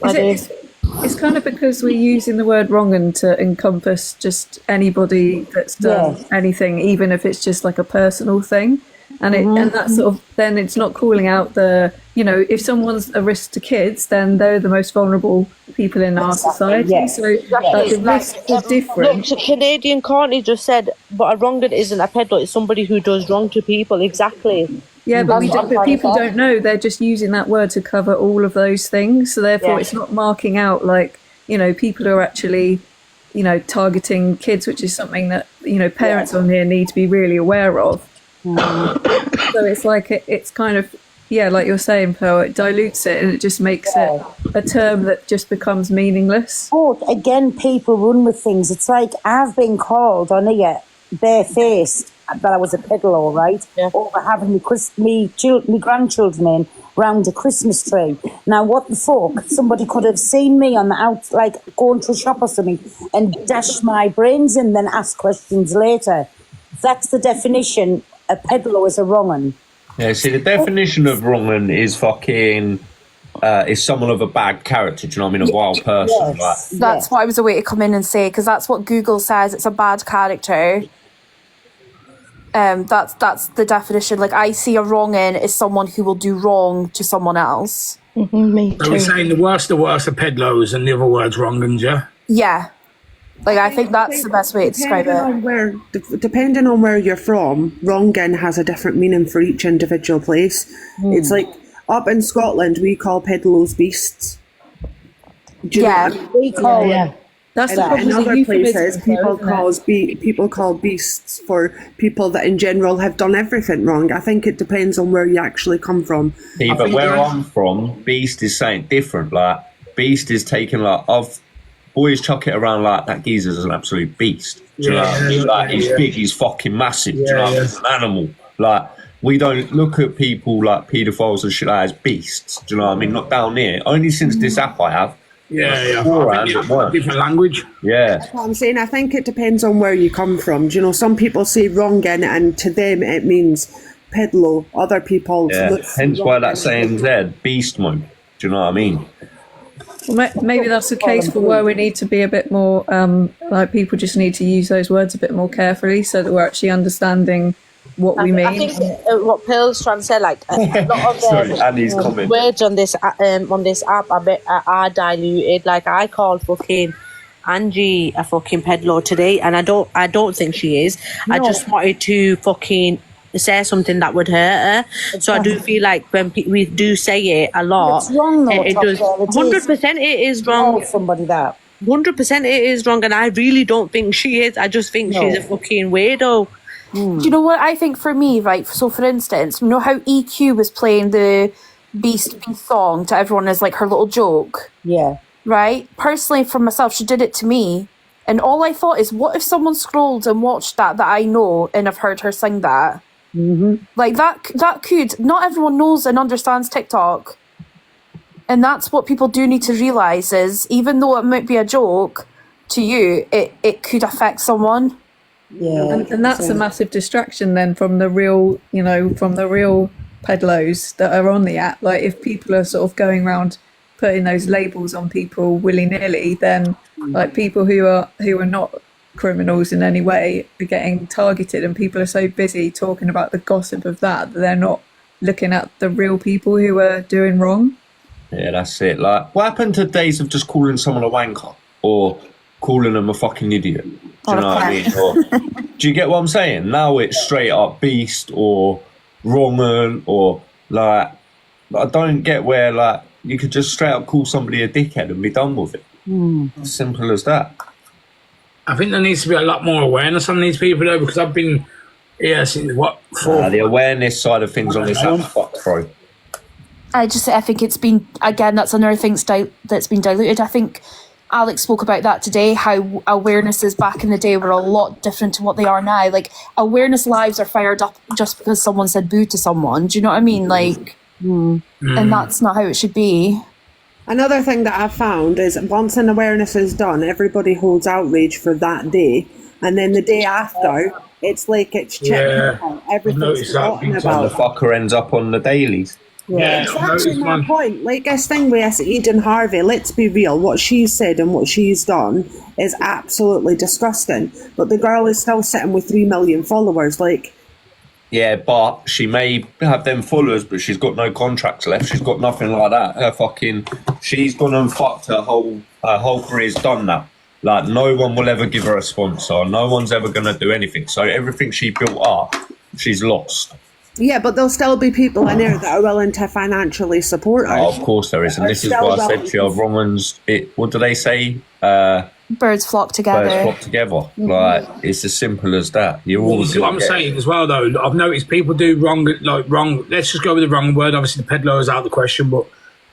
It's kind of because we're using the word wrong'un to encompass just anybody that's done anything, even if it's just like a personal thing. And and that's sort of, then it's not calling out the, if someone's a risk to kids, then they're the most vulnerable people in our society. So the risks are different. Look, Canadian Courtney just said, but a wrong'un isn't a peddler, it's somebody who does wrong to people. Exactly. Yeah, but people don't know. They're just using that word to cover all of those things. So therefore it's not marking out like, people who are actually, targeting kids, which is something that, parents on here need to be really aware of. So it's like it's kind of like you're saying, Pearl, it dilutes it and it just makes it a term that just becomes meaningless. But again, people run with things. It's like I've been called on here barefaced that I was a peddler, right? Over having me grandchildren in round a Christmas tree. Now, what the fuck? Somebody could have seen me on the out, like going to a shop or something, and dash my brains in, then ask questions later. That's the definition. A peddler is a wrong'un. Yeah, see, the definition of wrong'un is fucking is someone of a bad character. Do you know what I mean? A wild person. Yes. That's what I was a way to come in and say, because that's what Google says. It's a bad character. That's the definition. Like, I see a wrong'un as someone who will do wrong to someone else. Me too. So we're saying the worst are peddlers, and the other word's wrong'uns, yeah? Yeah. Like, I think that's the best way to describe it. Depending on where you're from, wrong'un has a different meaning for each individual place. It's like, up in Scotland, we call peddlers beasts. Do you know what I mean? We call them. That's In other places, people isn't people call beasts for people that in general have done everything wrong. I think it depends on where you actually come from. Yeah, but where I'm from, beast is something different. Like, beast is taking, like, I've boys chuck it around like that geezer's an absolute beast. Do you know what I mean? Like, he's big, he's fucking massive. Do you know what I mean? He's an animal. Like, we don't look at people like paedophiles and shit like as beasts. Do you know what I mean? Not down here. Only since this app I have. I think it's different language. Yeah. That's what I'm saying. I think it depends on where you come from. Do you know, some people say wronging and to them it means peddler. Other people... Hence why that saying's there, beast mode. Do you know what I mean? Well, maybe that's the case for where we need to be a bit more, like people just need to use those words a bit more carefully so that we're actually understanding what we mean. I think what Pearl's trying to say, like a lot of words on this app are diluted. Like I called fucking Angie a fucking peddler today, and I don't think she is. No. I just wanted to fucking say something that would hurt her. So I do feel like when we do say it a lot, it's wrong though. It does 100%. It is wrong. Somebody that 100% it is wrong, and I really don't think she is. I just think she's a fucking weirdo. Do you know what I think for me, right? So for instance, you know how EQ was playing the Beast song to everyone as like her little joke? Yeah. Right? Personally, for myself, she did it to me. And all I thought is, what if someone scrolled and watched that I know and I've heard her sing that? Mm-hmm. Like that could, not everyone knows and understands TikTok. And that's what people do need to realise is, even though it might be a joke to you, it could affect someone. Yeah, and that's a massive distraction then from the real, from the real peddlers that are on the app. Like if people are sort of going around putting those labels on people willy-nilly, then like people who are not criminals in any way are getting targeted, and people are so busy talking about the gossip of that they're not looking at the real people who are doing wrong. Yeah, that's it. Like, what happened to days of just calling someone a wanker or calling them a fucking idiot? Do you know what I mean? Or, do you get what I'm saying? Now it's straight up beast or wrong'un, or like, I don't get where like you could just straight up call somebody a dickhead and be done with it. As simple as that. I think there needs to be a lot more awareness on these people though, because I've been here since the awareness side of things on this app fucked through. I think it's been, again, that's another thing that's been diluted. I think Alex spoke about that today, how awarenesses back in the day were a lot different to what they are now. Like, awareness lives are fired up just because someone said boo to someone. Do you know what I mean? Like, and that's not how it should be. Another thing that I've found is once an awareness is done, everybody holds outrage for that day. And then the day after, it's like it's checked out. Everything's forgotten about. And the fucker ends up on the dailies. Yeah, it's actually my point. Like this thing with Eden Harvey, let's be real, what she's said and what she's done is absolutely disgusting. But the girl is still sitting with 3 million followers. Like, yeah, but she may have them followers, but she's got no contracts left. She's got nothing like that. She's gone and fucked her whole career's done now. Like, no one will ever give her a sponsor. No one's ever going to do anything. So everything she built up, she's lost. Yeah, but there'll still be people in there that are willing to financially support her. Oh, of course there is. And this is why I said to you, wrong'uns, what do they say? Birds flock together. Birds flock together. Like, it's as simple as that. You're always what I'm saying as well, though. I've noticed people do wrong. Let's just go with the wrong word. Obviously, the peddler is out of the question, but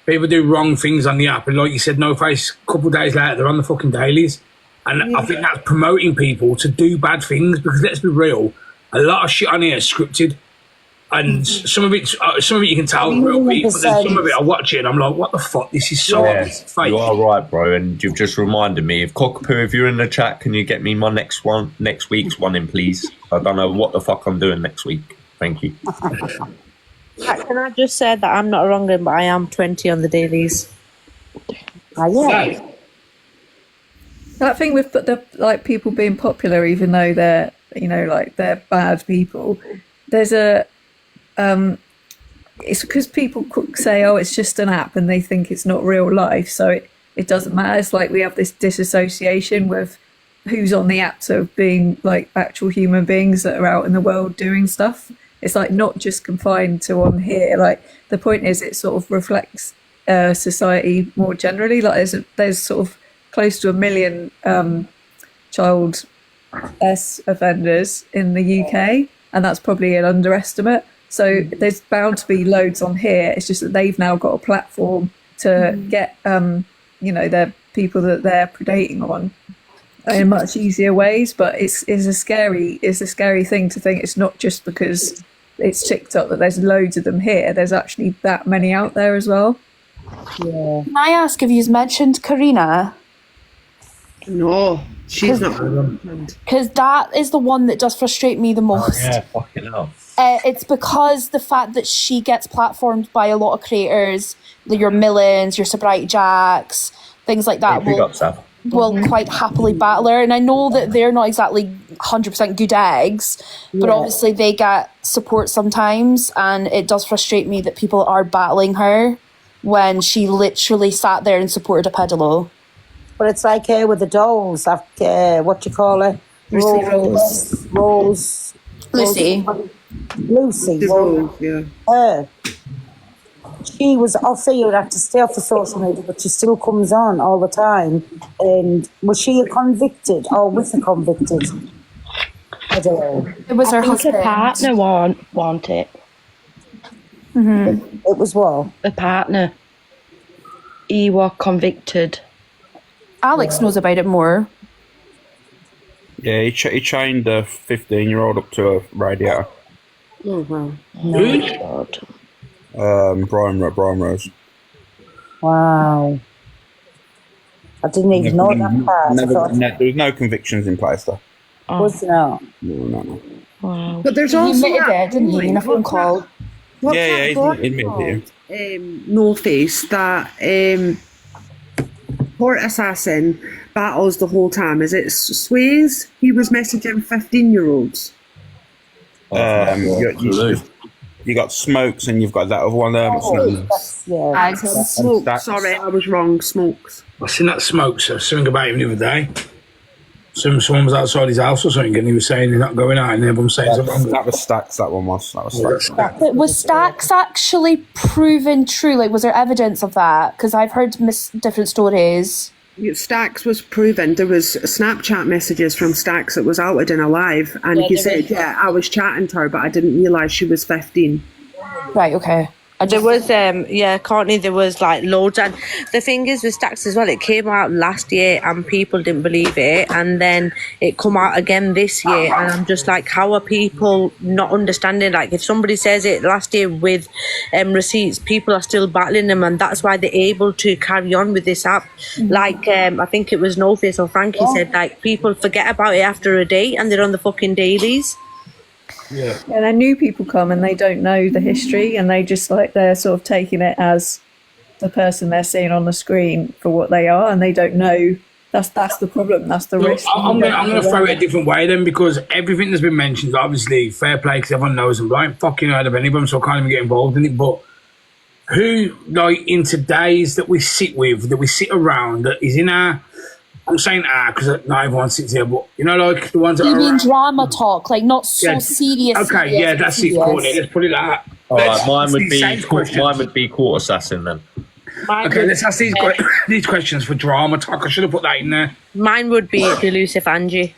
people do wrong things on the app. And like you said, no face. A couple of days later, they're on the fucking dailies, and I think that's promoting people to do bad things. Because let's be real, a lot of shit on here is scripted. And some of it you can tell real people, but then some of it I watch it and I'm like, what the fuck? This is so fake. You are right, bro, and you've just reminded me. If Cockapoo, if you're in the chat, can you get me my next week's one in, please? I don't know what the fuck I'm doing next week. Thank you. Can I just say that I'm not wrong, but I am 20 on the dailies. That thing with the like people being popular, even though they're they're bad people. There's it's because people say, oh, it's just an app, and they think it's not real life, so it doesn't matter. It's like we have this disassociation with who's on the apps of being like actual human beings that are out in the world doing stuff. It's like not just confined to on here. Like the point is, it sort of reflects society more generally. Like there's sort of close to 1 million child offenders in the UK, and that's probably an underestimate. So there's bound to be loads on here. It's just that they've now got a platform to get their people that they're predating on in much easier ways. But it's a scary thing to think it's not just because it's TikTok that there's loads of them here. There's actually that many out there as well. Yeah. Can I ask if you've mentioned Karina? No, she's not. Because that is the one that does frustrate me the most. Yeah, fucking hell. It's because the fact that she gets platformed by a lot of creators, your Millens, your Sobriety Jacks, things like that, will quite happily battle her. And I know that they're not exactly 100% good eggs, but obviously they get support sometimes, and it does frustrate me that people are battling her when she literally sat there and supported a pedophile. But it's like her with the dolls. What do you call her? Rose. Lucy. Yeah. Her. She was off here. You had to stay off the social media, but she still comes on all the time. And was she a convicted or with a convicted? I don't know. It was her husband. husband. Partner want it. Mm-hmm. It was what? The partner. He was convicted. Alex knows about it more. Yeah, he chained a 15-year-old up to a radiator. Oh, wow. No, God. Brian Rose. Wow. I didn't even know that part. There was no convictions in place, though. Was there not? No. Wow. But there's He also admitted it, didn't he, in a phone call? Yeah, he's admitted it. No Face, that court assassin battles the whole time. Is it Sways? He was messaging 15-year-olds. You got Smokes, and you've got that other one there. Smokes. Sorry, I was wrong. Smokes. I seen that Smokes. Something about him the other day. Someone was outside his house or something, and he was saying he's not going out, and everyone saying something. That was Stacks. That one was. That was Stacks. But was Stacks actually proven true? Like, was there evidence of that? Because I've heard different stories. Stacks was proven. There was Snapchat messages from Stacks that was outed in a live, and he said, I was chatting to her, but I didn't realise she was 15. Right, okay. There was, Courtney, there was like loads. And the thing is with Stacks as well, it came out last year and people didn't believe it. And then it come out again this year. And I'm just like, how are people not understanding? Like, if somebody says it last year with receipts, people are still battling them. And that's why they're able to carry on with this app. Mm-hmm. Like, I think it was No Face or Frankie said, like, people forget about it after a day and they're on the fucking dailies. Yeah, and then new people come and they don't know the history, and they just they're sort of taking it as the person they're seeing on the screen for what they are, and they don't know. That's the problem. That's the risk. I'm going to throw it a different way then, because everything that's been mentioned, obviously, fair play, because everyone knows them. But I ain't fucking heard of any of them, so I can't even get involved in it. But who, in today's that we sit with, that we sit around, that is in our... I'm saying because not everyone sits here, but the ones that you are mean around. drama talk, like not so serious. Okay, serious, that's it, Courtney. Let's put it like that. All right, mine would be court assassin then. Let's ask these questions for drama talk. I should have put that in there. Mine would be Delusive Angie.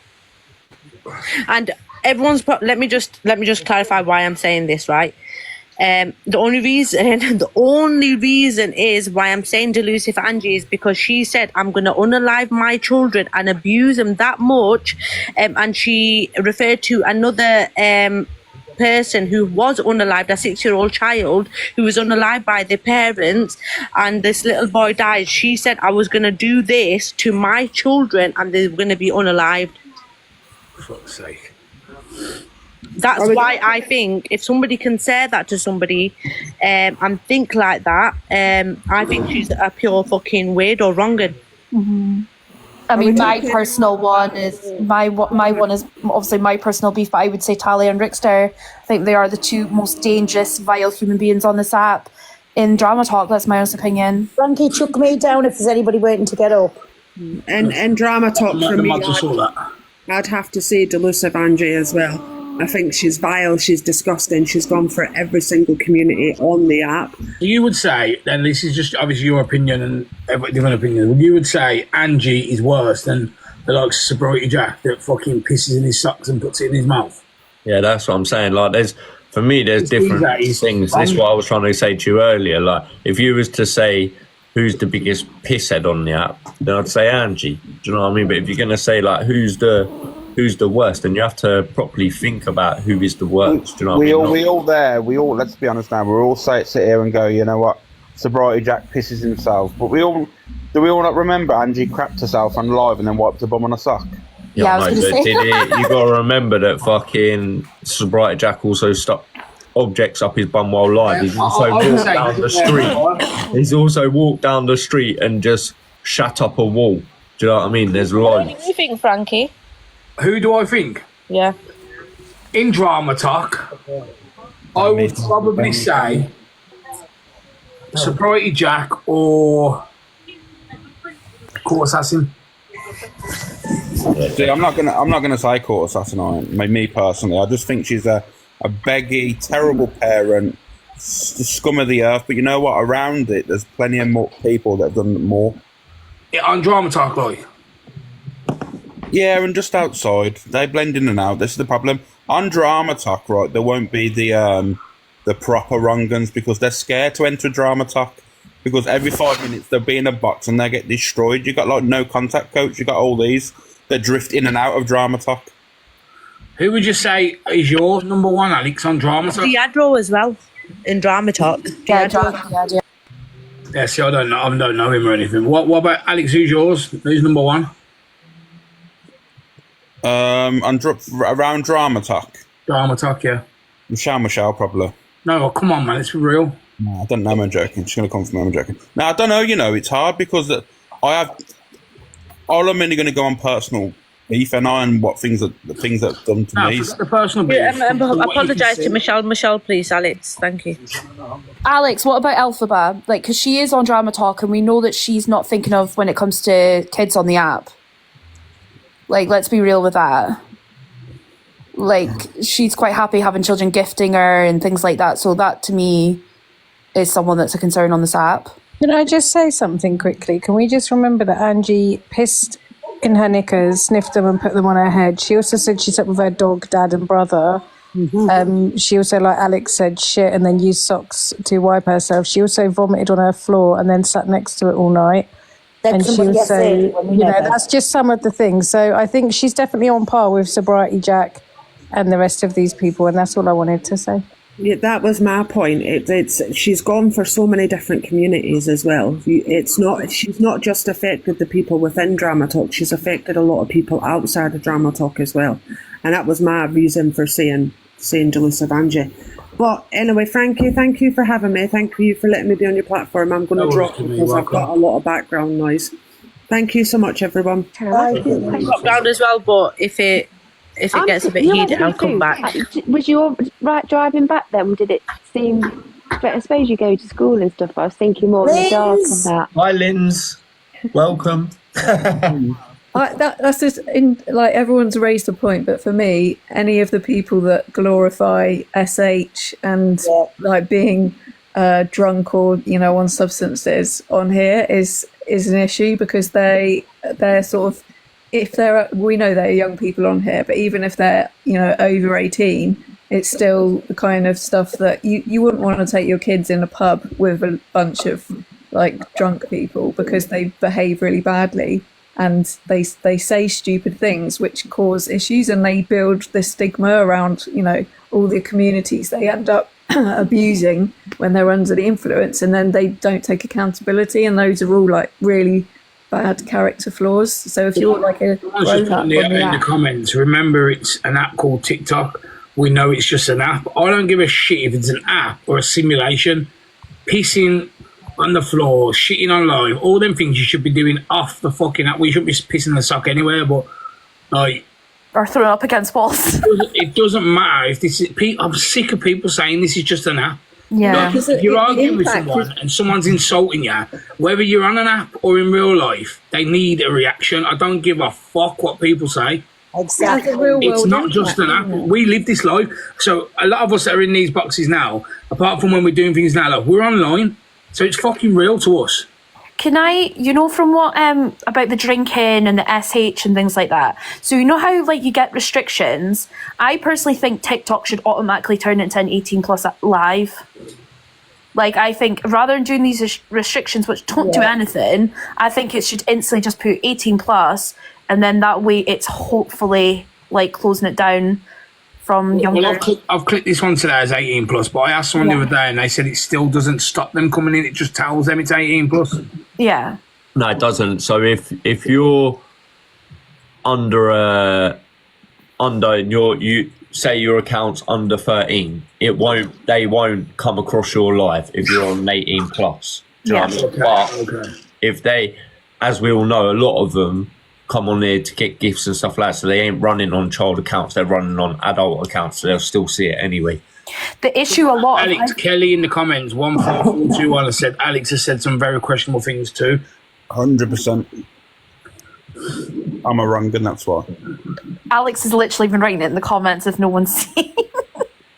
And everyone's let me just clarify why I'm saying this, right? The only reason is why I'm saying Delusive Angie is because she said, I'm going to unalive my children and abuse them that much. And she referred to another person who was unalived, a 6-year-old child who was unalived by their parents, and this little boy died. She said, I was going to do this to my children and they're going to be unalived. For fuck's sake. That's why I think if somebody can say that to somebody and think like that, I think she's a pure fucking weird or wronged. Mm-hmm. I mean, my personal one is my one is obviously my personal beef, but I would say Talia and Rickster. I think they are the two most dangerous, vile human beings on this app. In drama talk, that's my honest opinion. Frankie, chuck me down if there's anybody waiting to get up. And drama talk from me, I'd have to say Delusive Angie as well. I think she's vile, she's disgusting, she's gone for every single community on the app. You would say, and this is just obviously your opinion and everybody's different opinion, you would say Angie is worse than the likes of Sobriety Jack that fucking pisses in his socks and puts it in his mouth. Yeah, that's what I'm saying. Like, there's different things. This is what I was trying to say to you earlier. Like, if you was to say who's the biggest pisshead on the app, then I'd say Angie. Do you know what I mean? But if you're gonna say like who's the worst, then you have to properly think about who is the worst. Do you know what I mean? We all, let's be honest now, we're all sit here and go, you know what, Sobriety Jack pisses himself. But do we all not remember Angie crapped herself on live and then wiped her bum on a sock? Yeah, I was going to say. You got to remember that fucking Sobriety Jack also stuck objects up his bum while live. He's also walked down the street. He's also walked down the street and just shut up a wall. Do you know what I mean? There's loads. What do you think, Frankie? Who do I think? Yeah. In drama talk, I would probably say Sobriety Jack or Court Assassin. See, I'm not gonna say Court Assassin on me personally. I just think she's a beggy, terrible parent, the scum of the earth. But you know what? Around it, there's plenty of more people that have done more. Yeah, on drama talk, like. Yeah, and just outside, they blend in and out. This is the problem. On drama talk, right, there won't be the proper wrong-uns because they're scared to enter drama talk because every 5 minutes they'll be in a box and they get destroyed. You got like no contact coach. You got all these that drift in and out of drama talk. Who would you say is your number one, Alex, on drama talk? Diadro as well in drama talk. Yeah, see, I don't know him or anything. What about Alex? Who's yours? Who's number one? Around drama talk. Drama talk, yeah. Michelle, probably. No, come on, man, let's be real. No, I don't know. I'm joking. She's gonna come from me. I'm joking. No, I don't know. You know, it's hard because I'm only going to go on personal beef and on what things that have done to me. The personal beef. Apologise to Michelle. Michelle, please, Alex. Thank you. Alex, what about Elphaba? Like, because she is on drama talk, and we know that she's not thinking of when it comes to kids on the app. Like, let's be real with that. Like, she's quite happy having children gifting her and things like that. So that, to me, is someone that's a concern on this app. Can I just say something quickly? Can we just remember that Angie pissed in her knickers, sniffed them and put them on her head. She also said she slept with her dog, dad and brother. Mm-hmm. She also, like Alex said, shit and then used socks to wipe herself. She also vomited on her floor and then sat next to it all night. And she also, that's just some of the things. So I think she's definitely on par with Sobriety Jack and the rest of these people, and that's all I wanted to say. Yeah, that was my point. She's gone for so many different communities as well. She's not just affected the people within Drama Talk. She's affected a lot of people outside of Drama Talk as well, and that was my reason for saying Delusive Angie. But anyway, Frankie, thank you for having me. Thank you for letting me be on your platform. I'm going to drop because I've got a lot of background noise. Thank you so much, everyone. Drop down as well, but if it gets a bit heated, I'll come back. Was you all right driving back then? Did it seem... But I suppose you go to school and stuff. I was thinking more in the dark on that. Hi, Linz. Welcome. That's just like everyone's raised a point, but for me, any of the people that glorify SH and like being drunk or on substances on here is an issue because they're sort of, we know they're young people on here, but even if they're over 18, it's still the kind of stuff that you wouldn't want to take your kids in a pub with a bunch of like drunk people because they behave really badly. And they say stupid things which cause issues, and they build this stigma around, all the communities they end up abusing when they're under the influence, and then they don't take accountability, and those are all like really bad character flaws. So if you're like a grown-up in the comments, remember it's an app called TikTok. We know it's just an app. I don't give a shit if it's an app or a simulation. Pissing on the floor, shitting on live, all them things you should be doing off the fucking app. We should be pissing the sock anywhere, but like, or throwing up against walls. It doesn't matter if this is. I'm sick of people saying this is just an app. Yeah, if you're arguing with someone and someone's insulting you, whether you're on an app or in real life, they need a reaction. I don't give a fuck what people say. Exactly. It's not just an app. We live this life. So a lot of us that are in these boxes now, apart from when we're doing things now, like, we're online. So it's fucking real to us. Can I, from what, about the drinking and the SH and things like that. So how, like, you get restrictions? I personally think TikTok should automatically turn it into an 18 plus live. Like, I think rather than doing these restrictions, which don't do anything, I think it should instantly just put 18 plus, and then that way it's hopefully, like, closing it down from younger. Well, I've clicked this one today as 18 plus, but I asked someone the other day and they said it still doesn't stop them coming in, it just tells them it's 18 plus. Yeah. No, it doesn't. So if you're under you say your account's under 13, they won't come across your live if you're on 18 plus. Do you know what I mean? But if they, as we all know, a lot of them come on there to get gifts and stuff like that, so they ain't running on child accounts, they're running on adult accounts, so they'll still see it anyway. The issue a lot Alex Kelly in the comments 14421 has said Alex has said some very questionable things too. 100%. I'm a wrong, and that's why. Alex has literally been writing it in the comments if no one's seen.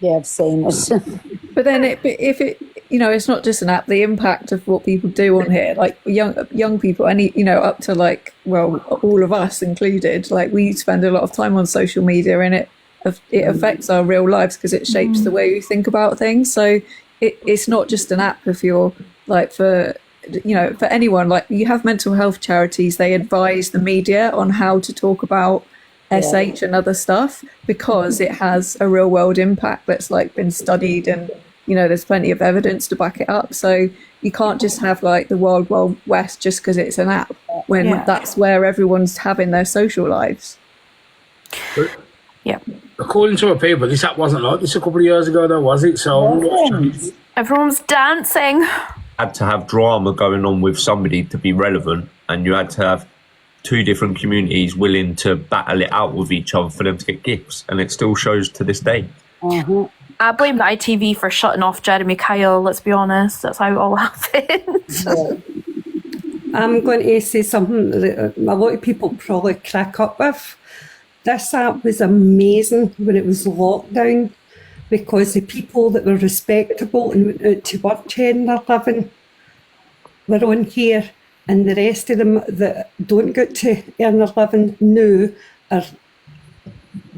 Yeah, I've seen it. But then if it it's not just an app, the impact of what people do on here, like young people, and up to, like, well, all of us included, like, we spend a lot of time on social media, and it affects our real lives because it shapes the way we think about things. So it's not just an app. If you're, like, for anyone, like, you have mental health charities, they advise the media on how to talk about SH and other stuff because it has a real world impact that's, like, been studied, and there's plenty of evidence to back it up. So you can't just have, like, the wild west just because it's an app when that's where everyone's having their social lives. Yeah. According to our people, this app wasn't like this a couple of years ago, though, was it? So everyone's dancing. Had to have drama going on with somebody to be relevant, and you had to have two different communities willing to battle it out with each other for them to get gifts, and it still shows to this day. I blame the ITV for shutting off Jeremy Kyle, let's be honest. That's how it all happened. I'm going to say something that a lot of people probably crack up with. This app was amazing when it was lockdown, because the people that were respectable and went out to work 10 or 11 were on here, and the rest of them that don't get to earn their living now are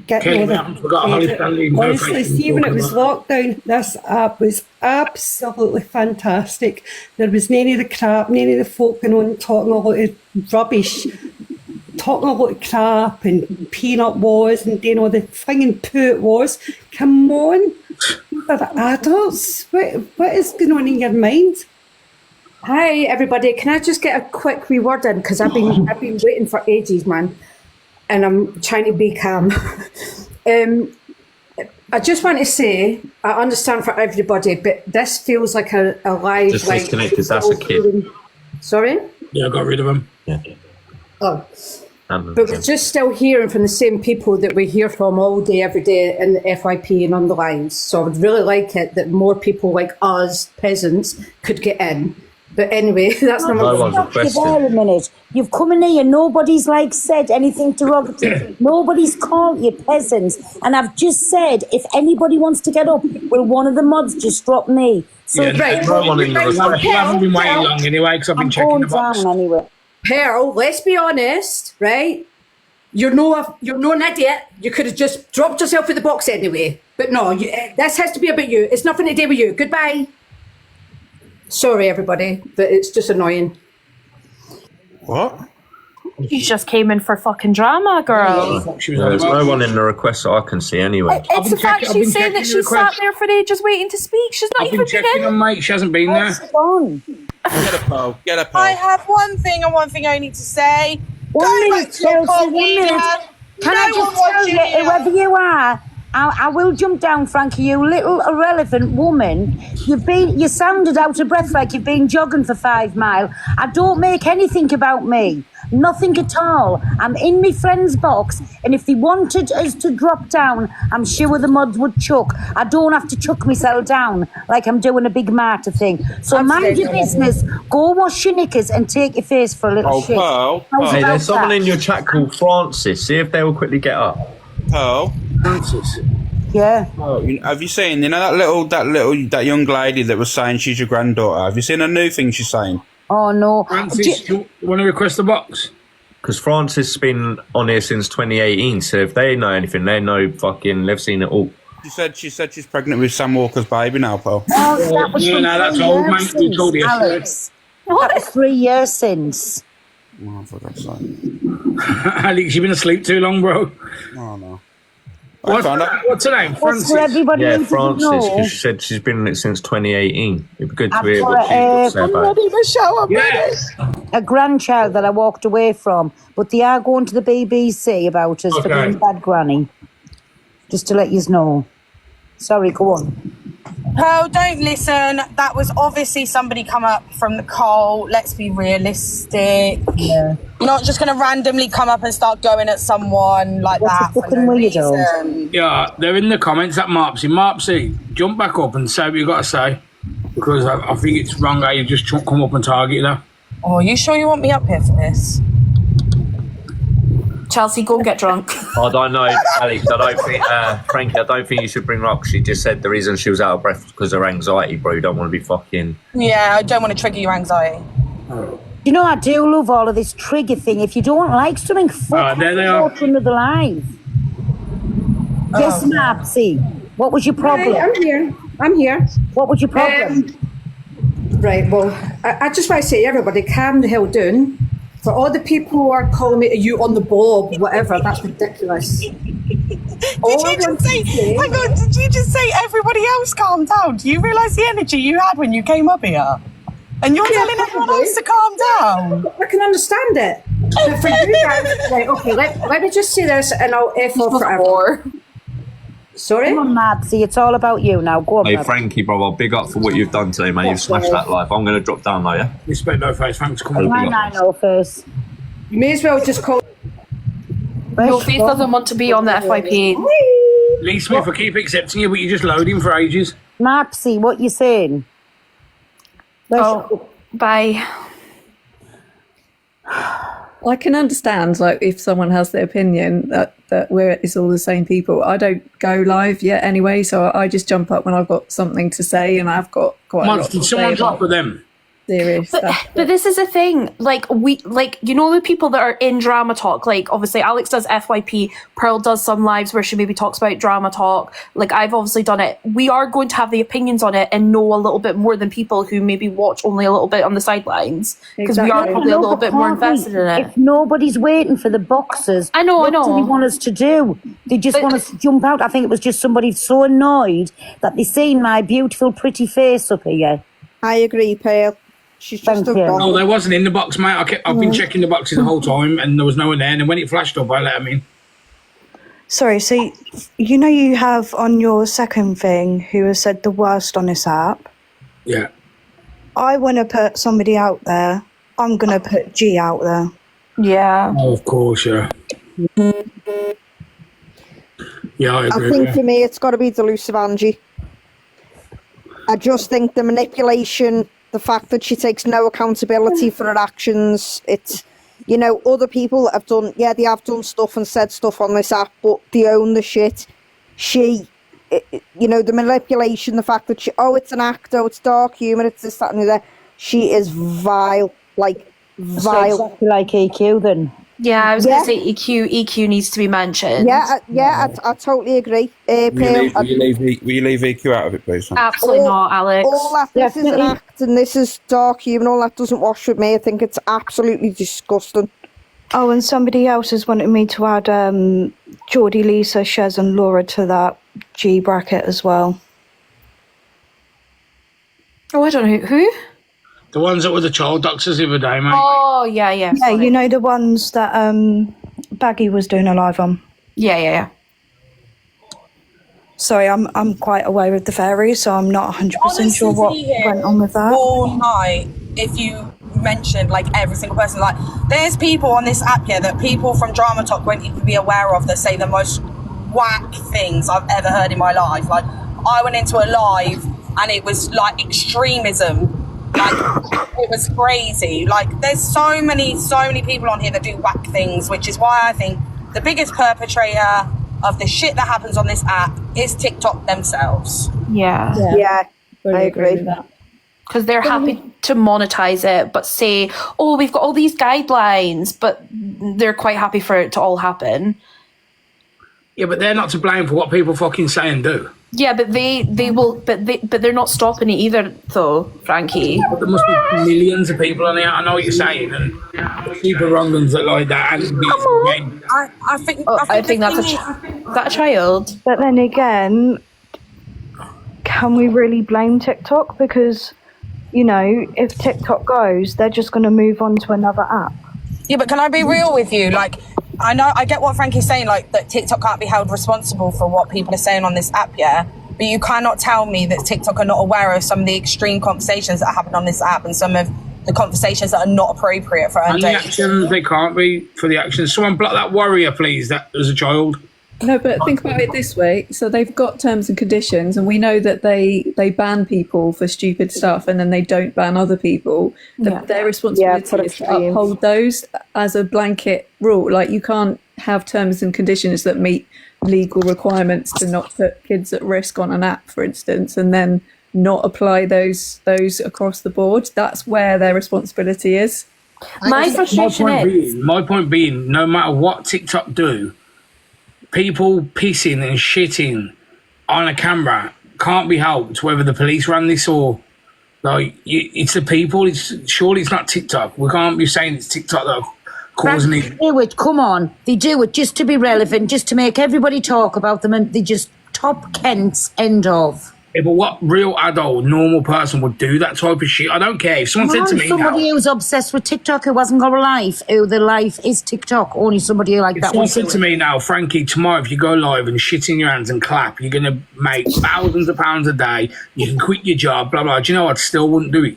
getting honestly, see, when it was lockdown, this app was absolutely fantastic. There was none of the crap, none of the folk going on talking a lot of rubbish, talking a lot of crap and peanut was and doing all the flinging poo it was. Come on, they're adults. What is going on in your mind? Hi everybody, can I just get a quick wee word in, because I've been waiting for ages, man, and I'm trying to be calm. I just want to say, I understand for everybody, but this feels like a live. Just disconnected. That's a kid. Sorry. Yeah, I got rid of him. Yeah. Oh. But we're just still hearing from the same people that we hear from all day, every day in the FYP and on the lines. So I would really like it that more people like us, peasants, could get in. But anyway, that's not there a minute. You've come in here, nobody's said anything derogatory. Nobody's called you peasants. And I've just said, if anybody wants to get up, will one of the mods just drop me? So You haven't been waiting long anyway, because I've been checking the box. Anyway. Pearl, let's be honest, right? You're no an idiot. You could have just dropped yourself in the box anyway. But no, this has to be about you. It's nothing to do with you. Goodbye. Sorry, everybody, but it's just annoying. What? You just came in for fucking drama, girl. There's no one in the request that I can see anyway. It's the fact she's saying that she sat there for ages waiting to speak. She's not even checking on mate. She hasn't been there. Get a poll. Get a poll. I have one thing I need to say. 1 minute, Chelsea, 1 minute. Can I just tell you, whoever you are, I will jump down, Frankie, you little irrelevant woman. You sounded out of breath like you've been jogging for 5 miles. I don't make anything about me. Nothing at all. I'm in my friend's box, and if they wanted us to drop down, I'm sure the mods would chuck. I don't have to chuck myself down like I'm doing a big martyr thing. So mind your business, go wash your knickers and take your face for a little shit. Hey, there's someone in your chat called Francis. See if they will quickly get up. Pearl? Francis. Yeah. Oh, have you seen, that young lady that was saying she's your granddaughter? Have you seen a new thing she's saying? Oh, no. Francis, do you want to request a box? Because Francis has been on here since 2018, so if they know anything, they know they've seen it all. She said she's pregnant with Sam Walker's baby now, Pearl. Oh, that's old, mate. You told us. Alex. That was 3 years since. Oh, for God's sake. Alex, you've been asleep too long, bro. Oh, no. What's her name? Francis? Yeah, Francis, because she said she's been in it since 2018. It'd be good to hear what she would say about it. A grandchild that I walked away from, but they are going to the BBC about us for being bad granny. Just to let you know. Sorry, go on. Pearl, don't listen. That was obviously somebody come up from the coal. Let's be realistic. Yeah. You're not just going to randomly come up and start going at someone like that. For no reason. Yeah, they're in the comments at Marpsy. Marpsy, jump back up and say what you got to say. Because I think it's wrong how you just come up and target her. Oh, you sure you want me up here for this? Chelsea, go and get drunk. I don't know, Alex. I don't think, Frankie, I don't think you should bring her up. She just said the reason she was out of breath was because of her anxiety, bro. You don't want to be fucking. Yeah, I don't want to trigger your anxiety. You know, I do love all of this trigger thing. If you don't like something, fuck there they are. to another live. Yes, Mapsy. What was your problem? Hi, I'm here. What was your problem? Right, well, I just want to say to everybody, calm the hell down. For all the people who are calling me you on the ball, whatever, that's ridiculous. Did you just say everybody else calm down? Do you realise the energy you had when you came up here? And you're telling everyone else to calm down? I can understand it. But for you guys, right, okay, let me just say this and I'll F off forever. Sorry? Come on, Mapsy, it's all about you now. Go on, Hey, Mapsy. Frankie, bro, I'll big up for what you've done today, man. You've smashed that live. I'm going to drop down now, yeah? Respect no face. Thanks for coming. No face. You may as well just call. No, Faith doesn't want to be on the FYP. Lee Smith, I keep accepting you, but you're just loading for ages. Mapsy, what you saying? Bye. I can understand, like, if someone has the opinion that it's all the same people. I don't go live yet anyway, so I just jump up when I've got something to say, and I've got quite a lot to Did someone say drop with them? Serious stuff. But this is the thing, you know, the people that are in drama talk, like obviously Alex does FYP, Pearl does some lives where she maybe talks about drama talk, like I've obviously done it. We are going to have the opinions on it and know a little bit more than people who maybe watch only a little bit on the sidelines, because we are probably a little bit more invested in it. If nobody's waiting for the boxes, I know. What do they want us to do? They just want us to jump out. I think it was just somebody so annoyed that they seen my beautiful, pretty face up here. I agree, Pearl. She's just No, they wasn't in the box, mate. I've been checking the boxes the whole time, and there was no one there. And when it flashed up, I let them in. Sorry, so you know you have on your second thing who has said the worst on this app? Yeah. I want to put somebody out there. I'm going to put G out there. Yeah. Oh, of course, yeah. Yeah, I agree. I think for me, it's got to be Delusive Angie. I just think the manipulation, the fact that she takes no accountability for her actions, it's, you know, other people have done, they have done stuff and said stuff on this app, but they own the shit. She, you know, the manipulation, the fact that it's an act, it's dark humour, it's this, that and the other. She is vile, like, vile. So exactly like EQ then. Yeah, I was going to say EQ needs to be mentioned. I totally agree. Will you leave EQ out of it, please? Absolutely not, Alex. All that, this is an act and this is dark humour, all that doesn't wash with me. I think it's absolutely disgusting. Oh, and somebody else has wanted me to add Geordie, Lisa, Shez and Laura to that G bracket as well. Oh, I don't know. Who? The ones that were the child doctors the other day, mate. Oh, yeah. Yeah, you know the ones that Baggy was doing a live on? Yeah. Sorry, I'm quite aware of the fairies, so I'm not 100% sure what went on with that. All night, if you mentioned like every single person. Like, there's people on this app here that people from Drama Talk won't even be aware of that say the most whack things I've ever heard in my life. Like, I went into a live and it was like extremism. Like, it was crazy. Like, there's so many people on here that do whack things, which is why I think the biggest perpetrator of the shit that happens on this app is TikTok themselves. Yeah. I agree with that. Because they're happy to monetize it, but say, oh, we've got all these guidelines, but they're quite happy for it to all happen. Yeah, but they're not to blame for what people fucking say and do. Yeah, but they will, but they're not stopping it either, though, Frankie. But there must be millions of people on here. I know what you're saying, and people wrong ones that like that. And I think that's a child. But then again, can we really blame TikTok? Because, you know, if TikTok goes, they're just going to move on to another app. Yeah, but can I be real with you? Like, I know, I get what Frankie's saying, like, that TikTok can't be held responsible for what people are saying on this app, yeah? But you cannot tell me that TikTok are not aware of some of the extreme conversations that happen on this app and some of the conversations that are not appropriate for and the underage. actions, they can't be for the actions. Someone block that warrior, please, that was a child. No, but think about it this way. So they've got terms and conditions, and we know that they ban people for stupid stuff, and then they don't ban other people. Their responsibility is to uphold those as a blanket rule. Like, you can't have terms and conditions that meet legal requirements to not put kids at risk on an app, for instance, and then not apply those across the board. That's where their responsibility is. My point being, no matter what TikTok do, people pissing and shitting on a camera can't be helped, whether the police ran this or like it's the people. Surely it's not TikTok. We can't be saying it's TikTok that are causing it. They do it. Come on, they do it just to be relevant, just to make everybody talk about them, and they just top Kent's end of. Yeah, but what real adult, normal person would do that type of shit? I don't care. If someone said to me somebody who's obsessed with TikTok who hasn't got a life, who their life is TikTok, only somebody like that. Someone said to me now, Frankie, tomorrow if you go live and shit in your hands and clap, you're going to make thousands of pounds a day, you can quit your job, blah, blah. Do you know what? I still wouldn't do it.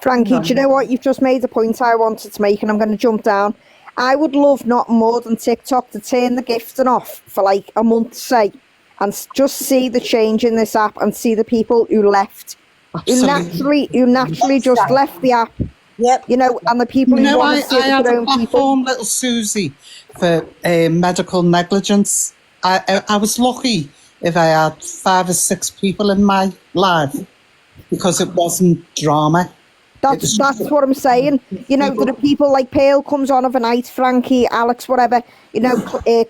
Frankie, do you know what? You've just made a point I wanted to make, and I'm going to jump down. I would love not more than TikTok to turn the gifting off for like a month, say, and just see the change in this app and see the people who left, who naturally just left the app. Yep. You know, and the people who want to see their own people. Little Susie for medical negligence. I was lucky if I had 5 or 6 people in my life because it wasn't drama. That's what I'm saying. You know, there are people like Pearl comes on overnight, Frankie, Alex, whatever, you know,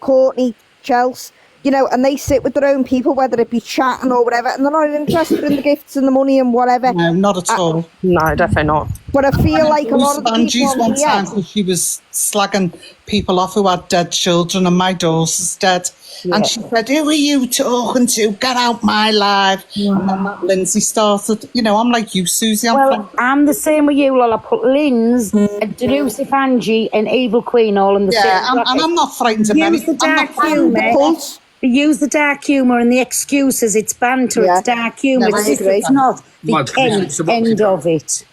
Courtney, Chelsea. You know, and they sit with their own people, whether it be chatting or whatever, and they're not interested in the gifts and the money and whatever. No, not at all. No, definitely not. But I feel like a lot of the people one time she was slagging people off who had dead children, and my daughter's dead. Yeah. And she said, "Who are you talking to? Get out my life." Yeah. And then that Lindsay started. You know, I'm like you, Susie. I'm the same with you, Lola. Put Lynn's, Delusive Angie, and Evil Queen all in the same bracket. And I'm not frightened of Use the dark humour. They use the dark humour and the excuses. It's banter. It's dark humour. It's not the end of it.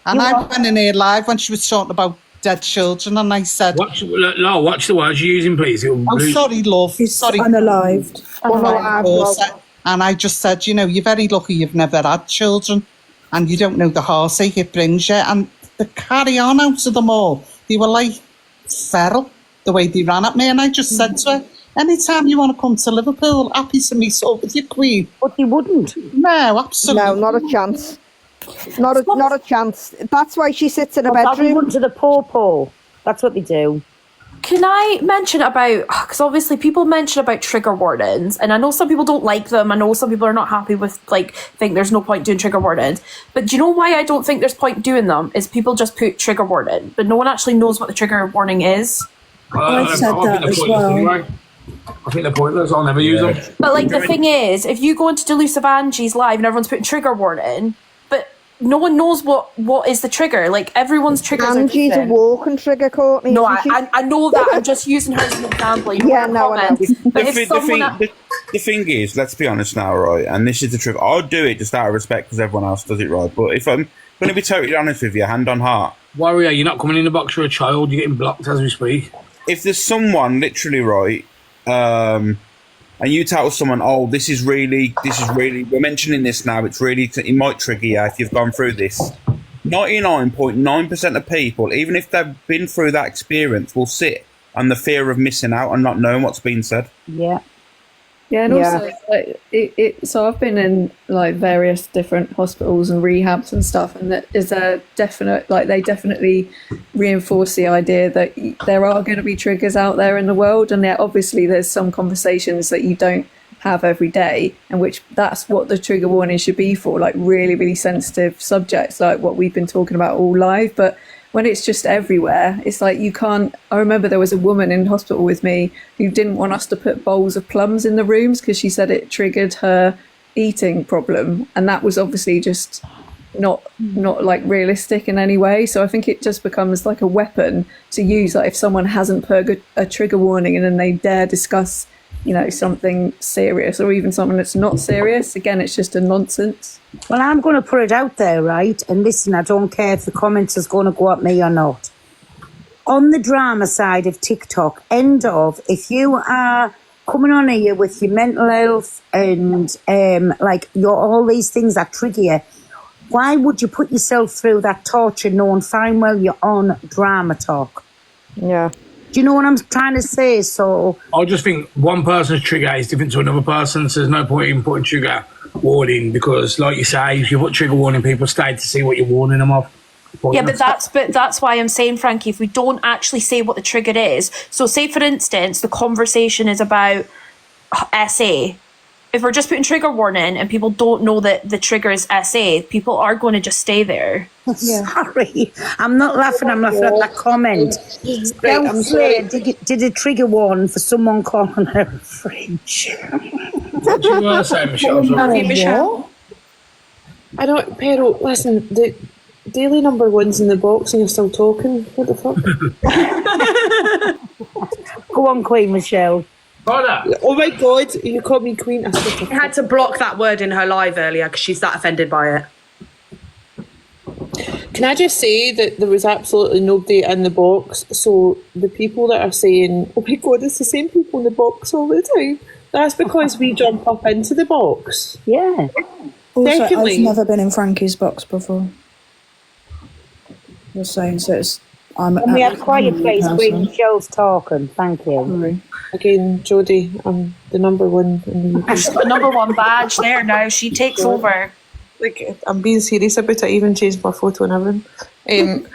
And I went in here live when she was talking about dead children, and I said, watch the words you're using, please. Sorry, love. Sorry. Unalived. And I just said, you know, you're very lucky you've never had children, and you don't know the heartache it brings you. And the carry on out of them all, they were like feral, the way they ran at me. And I just said to her, anytime you want to come to Liverpool, happy to meet up with your queen. But you wouldn't. No, absolutely. No, not a chance. Not a chance. That's why she sits in a bedroom. Run to the paw. That's what they do. Can I mention about, because obviously people mention about trigger warnings, and I know some people don't like them. I know some people are not happy with, like, think there's no point doing trigger warnings. But do you know why I don't think there's point doing them? Is people just put trigger warning, but no one actually knows what the trigger warning is. I've said that as well. Anyway. I think they're pointless. I'll never use them. But like the thing is, if you go into Delusive Angie's live and everyone's putting trigger warning, but no one knows what is the trigger. Like everyone's triggers. Angie's a walking trigger, Courtney. No, I know that. I'm just using her as an example. The thing is, let's be honest now, right? And this is the truth. I'll do it just out of respect because everyone else does it right. But if I'm going to be totally honest with you, hand on heart, Warrior, you're not coming in the box. You're a child. You're getting blocked as we speak. If there's someone literally right, and you tell someone, "Oh, this is really, we're mentioning this now. It's really, it might trigger you if you've gone through this." 99.9% of people, even if they've been through that experience, will sit on the fear of missing out and not knowing what's been said. Yeah. Yeah, and also like, so I've been in like various different hospitals and rehabs and stuff, and that is a definite, like they definitely reinforce the idea that there are going to be triggers out there in the world, and obviously there's some conversations that you don't have every day, and which that's what the trigger warning should be for, like really, really sensitive subjects like what we've been talking about all live. But when it's just everywhere, it's like you can't. I remember there was a woman in hospital with me who didn't want us to put bowls of plums in the rooms because she said it triggered her eating problem, and that was obviously just not like realistic in any way. So I think it just becomes like a weapon to use. Like if someone hasn't put a trigger warning and then they dare discuss, you know, something serious or even something that's not serious, again, it's just a nonsense. Well, I'm going to put it out there, right? And listen, I don't care if the comments is going to go at me or not. On the drama side of TikTok, if you are coming on here with your mental health and like your all these things that trigger you, why would you put yourself through that torture knowing fine well you're on drama talk? Yeah. Do you know what I'm trying to say? So I just think one person's trigger is different to another person, so there's no point in putting trigger warning because, like you say, if you put trigger warning, people stay to see what you're warning them of. Yeah, but that's why I'm saying, Frankie, if we don't actually say what the trigger is, so say for instance the conversation is about SA. If we're just putting trigger warning and people don't know that the trigger is SA, people are going to just stay there. Sorry, I'm not laughing. I'm laughing at that comment. I'm sorry. Did a trigger warning for someone calling her a French. What do you want to say, Michelle? Michelle? I don't, Pero, listen, the daily number one's in the box and you're still talking. What the fuck? Go on, Queen Michelle. Oh my God, you called me Queen. I had to block that word in her live earlier because she's that offended by it. Can I just say that there was absolutely nobody in the box, so the people that are saying, oh my God, it's the same people in the box all the time, that's because we jump up into the box. Yeah. Also, Secondly, I've never been in Frankie's box before. Just saying, so it's... Can we have quiet, please? Queen Michelle's talking. Thank you. Sorry. Again, Jodie, I'm the number one in the UK. She's got a number one badge there now. She takes over. Like, I'm being serious about it. I even changed my photo and everything.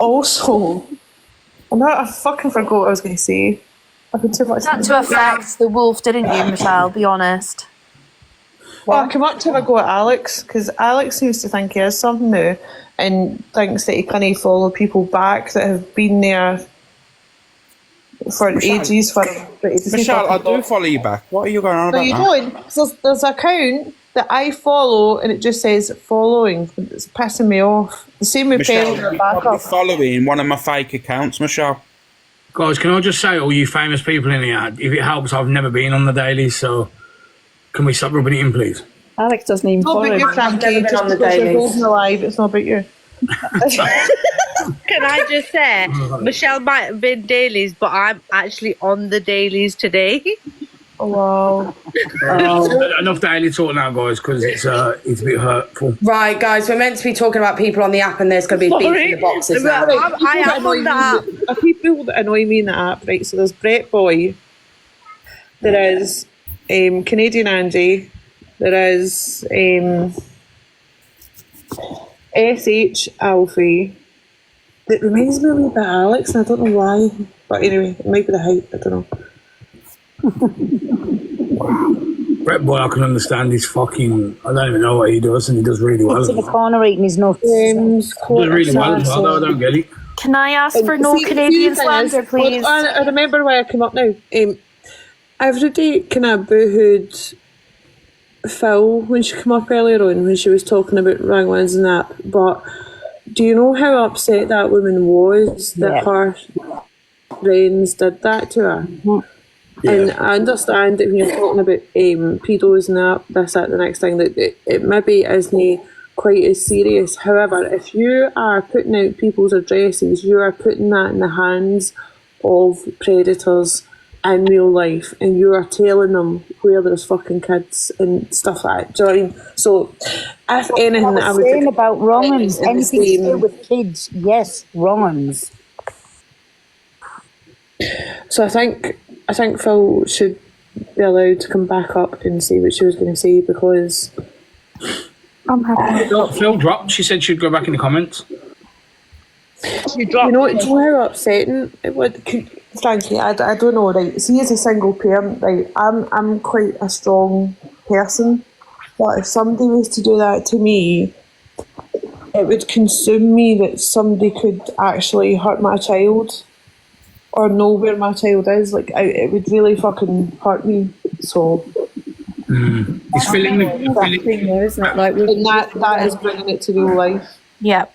Also, I fucking forgot what I was going to say. I've been too much. That to affect the wolf, didn't you, Michelle? Be honest. Well, I come up to have a go at Alex because Alex seems to think he has something new and thinks that he can't follow people back that have been there for ages. Michelle, I do follow you back. What are you going on No, about you now? don't. There's an account that I follow and it just says following. It's pissing me off. The same with Michelle, Bell you're back probably up. following one of my fake accounts, Michelle. Guys, can I just say, all you famous people in here, if it helps, I've never been on the dailies, so can we stop rubbing it in, please? Alex doesn't even follow. It's not about you, Frankie. Just on the because you're dailies. holding alive, it's not about you. Can I just say, Michelle might have been dailies, but I'm actually on the dailies today. Oh, wow. Enough daily talk now, guys, because it's a bit hurtful. Right, guys, we're meant to be talking about people on the app and there's going to be beef in the boxes now. I am on that. People that annoy me in the app, right? So there's Brett Boy, there is Canadian Andy, there is SH Alfie. It reminds me a little bit of Alex, and I don't know why. But anyway, it might be the height, I don't know. Brett Boy, I can understand his fucking... I don't even know what he does, and he does really well. He's in the corner eating his nuts. He does really well as well, though, I don't get it. Can I ask for no Canadian slander, please? I remember why I came up now. Everybody kind of boohooed Phil when she came up earlier on, when she was talking about wranglings and that, but do you know how upset that woman was that her friends did that to her? Yeah. And I understand that when you're talking about pedos and that, this, that, the next thing, that it maybe isn't quite as serious. However, if you are putting out people's addresses, you are putting that in the hands of predators in real life, and you are telling them where there's fucking kids and stuff like that. Do you know what I mean? So, if anything, I was would saying about wrong-uns. in the Anything to do same. with kids, yes, wrong-uns. So I think Phil should be allowed to come back up and say what she was going to say, because I'm happy. Phil dropped. She said she'd go back in the comments. You know how upsetting it would, Frankie? I don't know. Right, see, as a single parent, right, I'm quite a strong person, but if somebody was to do that to me, it would consume me that somebody could actually hurt my child or know where my child is. Like, it would really fucking hurt me. So. It's filling the thing though, isn't it? Like, and that is bringing it to real life. Yeah.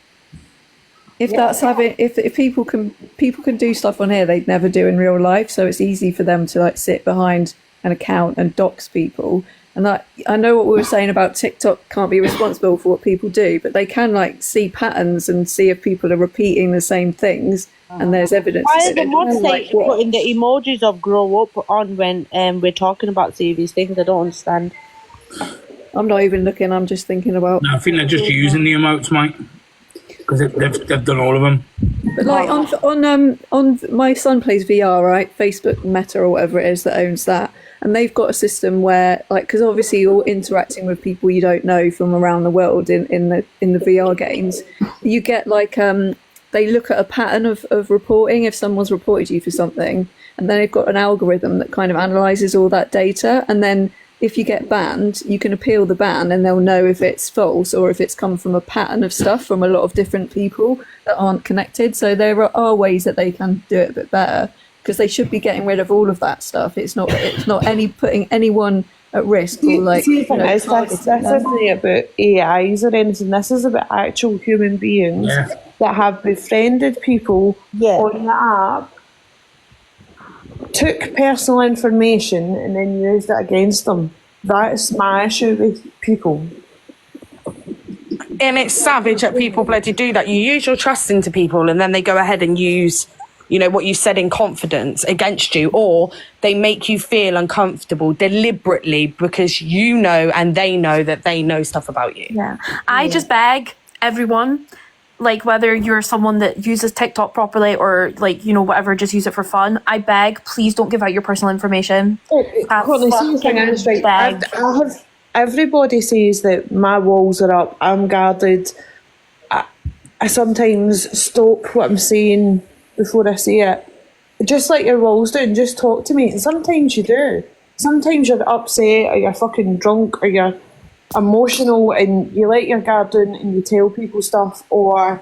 If that's having, if people can do stuff on here they'd never do in real life, so it's easy for them to like sit behind an account and dox people. And that, I know what we were saying about TikTok can't be responsible for what people do, but they can like see patterns and see if people are repeating the same things, and there's evidence. Why are the mods putting the emojis of grow up on when we're talking about serious things? I don't understand. I'm not even looking. I'm just thinking about. No, I think they're just using the emotes, mate, because they've done all of them. But like on my son plays VR, right? Facebook Meta or whatever it is that owns that, and they've got a system where, like, because obviously you're interacting with people you don't know from around the world in the VR games, you get like they look at a pattern of reporting if someone's reported you for something, and then they've got an algorithm that kind of analyzes all that data, and then if you get banned, you can appeal the ban and they'll know if it's false or if it's come from a pattern of stuff from a lot of different people that aren't connected. So there are ways that they can do it a bit better, because they should be getting rid of all of that stuff. It's not putting anyone at risk or like. This isn't about AIs or anything. This is about actual human beings that have befriended people on the app, took personal information and then used it against them. That's my issue with people. And it's savage that people bloody do that. You use your trust into people and then they go ahead and use, you know, what you said in confidence against you, or they make you feel uncomfortable deliberately because you know and they know that they know stuff about you. Yeah. I just beg everyone, like, whether you're someone that uses TikTok properly or, like, you know, whatever, just use it for fun. I beg, please don't give out your personal information. Everybody says that my walls are up, I'm guarded. I sometimes stop what I'm saying before I say it. Just like your walls down, just talk to me. And sometimes you do. Sometimes you're upset or you're fucking drunk or you're emotional and you let your guard down and you tell people stuff, or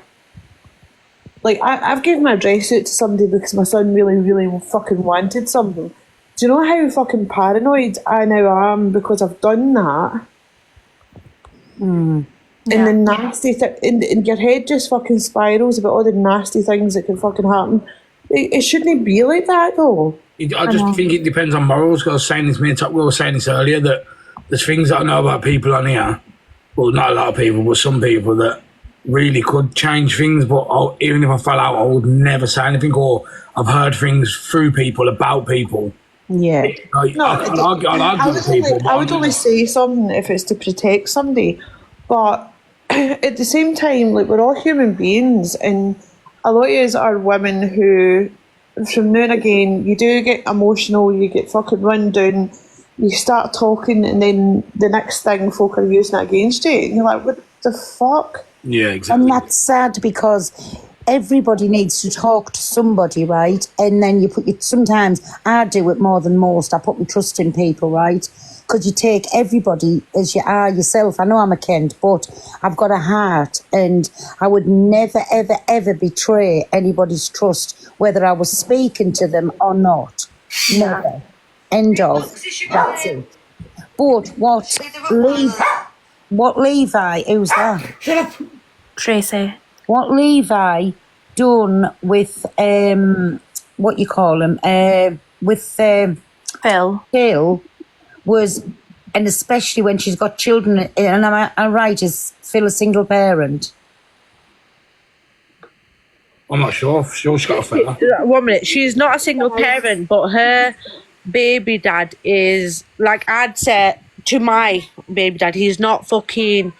like I've given my address out to somebody because my son really, really fucking wanted something. Do you know how fucking paranoid I now am because I've done that? And the nasty and your head just fucking spirals about all the nasty things that can fucking happen. It shouldn't be like that though. I just think it depends on morals. Because I was saying this, me and Top were saying this earlier, that there's things that I know about people on here, well, not a lot of people, but some people that really could change things, but even if I fell out, I would never say anything, or I've heard things through people, about people. Yeah. I'll argue with people. I would only say something if it's to protect somebody, but at the same time, like, we're all human beings, and a lot of us are women who, from now and again, you do get emotional, you get fucking run down, you start talking, and then the next thing folk are using it against you, and you're like, what the fuck? Yeah, exactly. And that's sad because everybody needs to talk to somebody, right? And then sometimes I do it more than most. I put my trust in people, right? Because you take everybody as you are yourself. I know I'm a Kent, but I've got a heart, and I would never, ever, ever betray anybody's trust, whether I was speaking to them or not. Never. End of. That's it. But what Levi, who's that? Shut up. Tracy. What Levi done with, what you call him, with Phil was and especially when she's got children. And I'm right, is Phil a single parent? I'm not sure. She's got a fella. 1 minute. She's not a single parent, but her baby dad is, like, I'd say to my baby dad, he's not fucking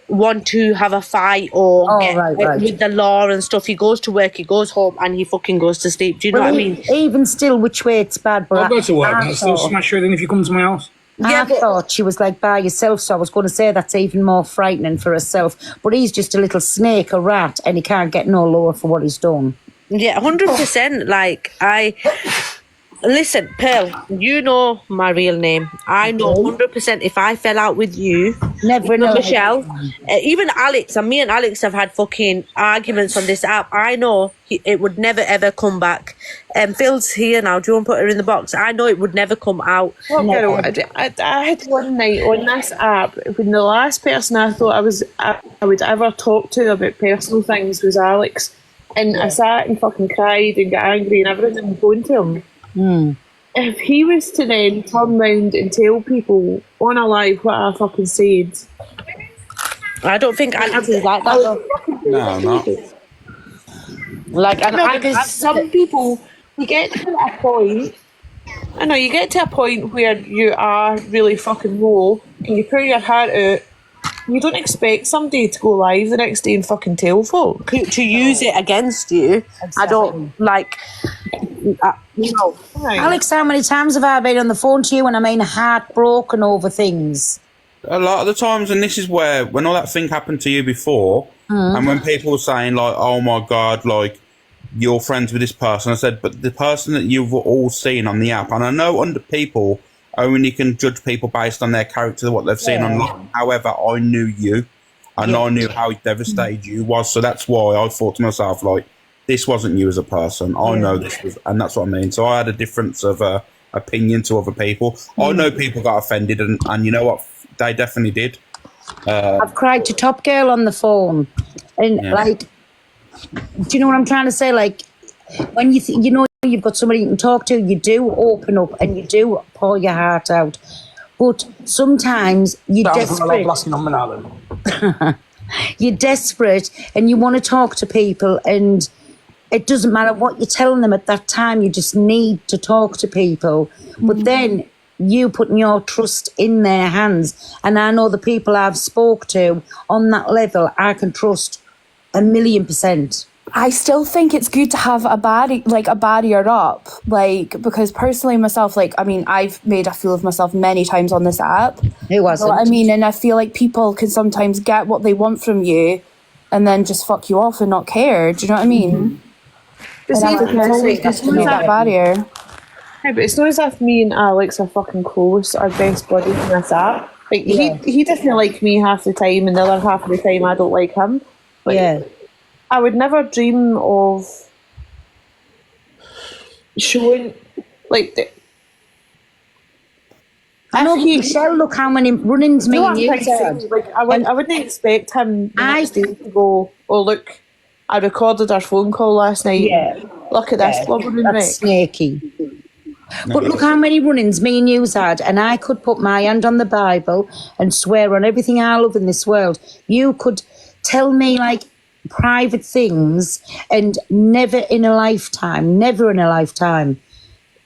want to have a fight or with the law and stuff. He goes to work, he goes home, and he fucking goes to sleep. Do you know what I mean? Even still, which way it's bad, but I'll go to work and I'll still smash you then if you come to my house. I thought she was like by herself, so I was going to say that's even more frightening for herself. But he's just a little snake, a rat, and he can't get no lower for what he's done. Yeah, 100%. Like, listen, Pearl, you know my real name. I know 100% if I fell out with you, Michelle, even Alex, and me and Alex have had fucking arguments on this app. I know it would never ever come back. Phil's here now. Do you want to put her in the box? I know it would never come out. Well, girl, I had one night on this app when the last person I thought I would ever talk to about personal things was Alex, and I sat and fucking cried and got angry and everything on the phone to him. If he was to then turn round and tell people on a live what I fucking said, I don't think Alex is like that though. No, not. Like, because some people, you get to a point. I know you get to a point where you are really fucking low and you pour your heart out. You don't expect somebody to go live the next day and fucking tell folk to use it against you. Exactly. I don't like. You know, Alex, how many times have I been on the phone to you and I mean heartbroken over things? A lot of the times, and this is where, when all that thing happened to you before, and when people were saying, like, oh my God, like, you're friends with this person, I said, but the person that you've all seen on the app, and I know under people only can judge people based on their character, what they've seen online. However, I knew you, and I knew how devastated you was, so that's why I thought to myself, like, this wasn't you as a person. I know this was, and that's what I mean. So I had a difference of opinion to other people. I know people got offended, and you know what? They definitely did. I've cried to Top Girl on the phone, and like, do you know what I'm trying to say? Like, when you know you've got somebody you can talk to, you do open up and you do pour your heart out. But sometimes you're desperate. You're desperate and you want to talk to people, and it doesn't matter what you're telling them at that time. You just need to talk to people. But then you putting your trust in their hands. And I know the people I've spoke to on that level, I can trust 1,000,000%. I still think it's good to have a barrier up, like, because personally myself, like, I mean, I've made a fool of myself many times on this app. Who wasn't? I mean, and I feel like people can sometimes get what they want from you and then just fuck you off and not care. Do you know what I mean? It's always good to make that barrier. Hey, but it's not as if me and Alex are fucking close, our best buddies in this app. Like, he doesn't like me half the time, and the other half of the time I don't like him. Like, I would never dream of showing, like, I know, Michelle, look how many run-ins me and you had. Like, I wouldn't expect him the next day to go, oh, look, I recorded our phone call last night. Yeah. Look at this. That's snaky. But look how many run-ins me and you had, and I could put my hand on the Bible and swear on everything I love in this world. You could tell me, like, private things, and never in a lifetime,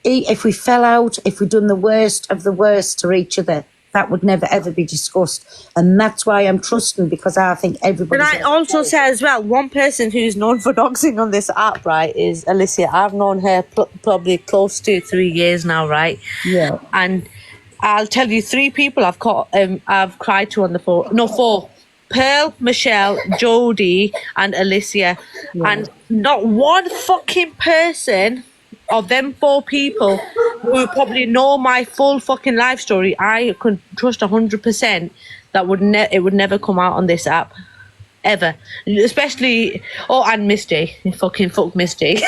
if we fell out, if we'd done the worst of the worst to each other, that would never ever be discussed. And that's why I'm trusting, because I think everybody. But I also say as well, one person who's known for doxing on this app, right, is Alicia. I've known her probably close to 3 years now, right? Yeah. And I'll tell you, 3 people I've cried to on the phone. No, 4. Pearl, Michelle, Jodie, and Alicia. Yeah. And not one fucking person of them 4 people who probably know my full fucking life story, I could trust 100% that it would never come out on this app. Ever. Especially, and Miss J. Fucking fuck Miss J.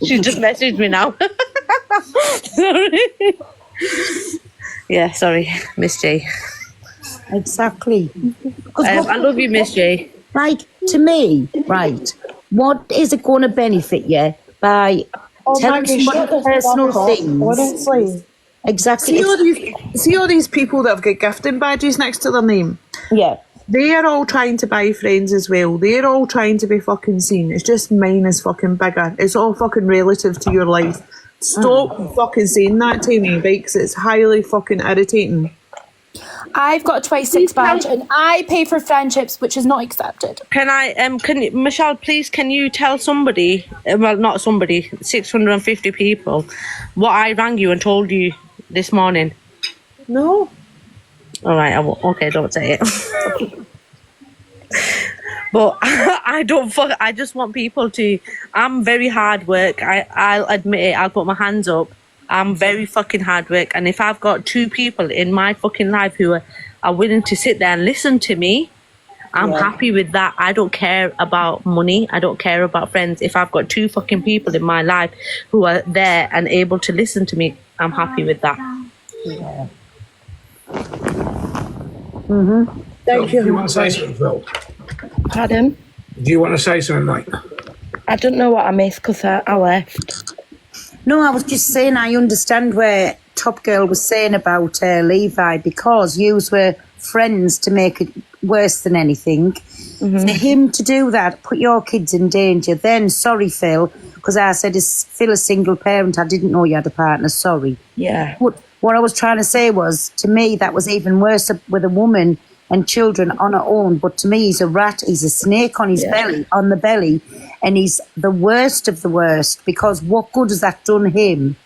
She just messaged me now. Sorry. Yeah, sorry, Miss J. Exactly. I love you, Miss J. Like, to me, right, what is it going to benefit you by telling somebody personal things? Honestly, Exactly. See all these people that have got gifting badges next to their name? Yeah. They're all trying to buy friends as well. They're all trying to be fucking seen. It's just mine is fucking bigger. It's all fucking relative to your life. Stop fucking saying that to me, because it's highly fucking irritating. I've got a 26 badge and I pay for friendships, which is not accepted. Can I, Michelle, please, can you tell somebody, well, not somebody, 650 people, what I rang you and told you this morning? No. All right, okay, don't say it. But I just want people to, I'm very hard work. I'll admit it, I'll put my hands up. I'm very fucking hard work. And if I've got 2 people in my fucking life who are willing to sit there and listen to me, I'm happy with that. I don't care about money. I don't care about friends. If I've got 2 fucking people in my life who are there and able to listen to me, I'm happy with that. Yeah. Thank you. Do you want to say something, Phil? Pardon? Do you want to say something, mate? I don't know what I missed because I left. No, I was just saying I understand where Top Girl was saying about Levi, because yous were friends to make it worse than anything. For him to do that, put your kids in danger, then sorry, Phil, because I said, is Phil a single parent? I didn't know you had a partner, sorry. Yeah. What I was trying to say was, to me, that was even worse with a woman and children on her own. But to me, he's a rat, he's a snake on his belly, on the belly, and he's the worst of the worst, because what good has that done him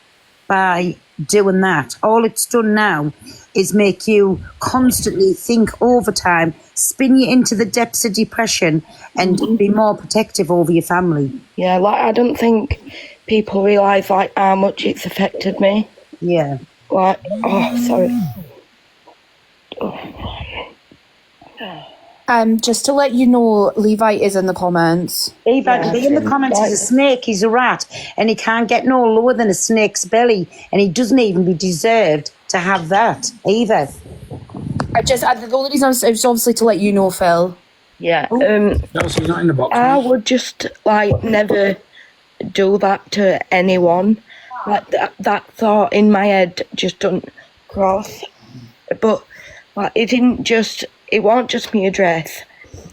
by doing that? All it's done now is make you constantly think overtime, spin you into the depths of depression, and be more protective over your family. Yeah, like, I don't think people realise, like, how much it's affected me. Yeah. Like, oh, sorry. Just to let you know, Levi is in the comments. Levi, be in the comments, he's a snake, he's a rat, and he can't get no lower than a snake's belly, and he doesn't even be deserved to have that either. The only reason is obviously to let you know, Phil. Yeah. Elsie, not in the box. I would just, like, never do that to anyone. Like, that thought in my head just don't cross. But, like, it wasn't just my address.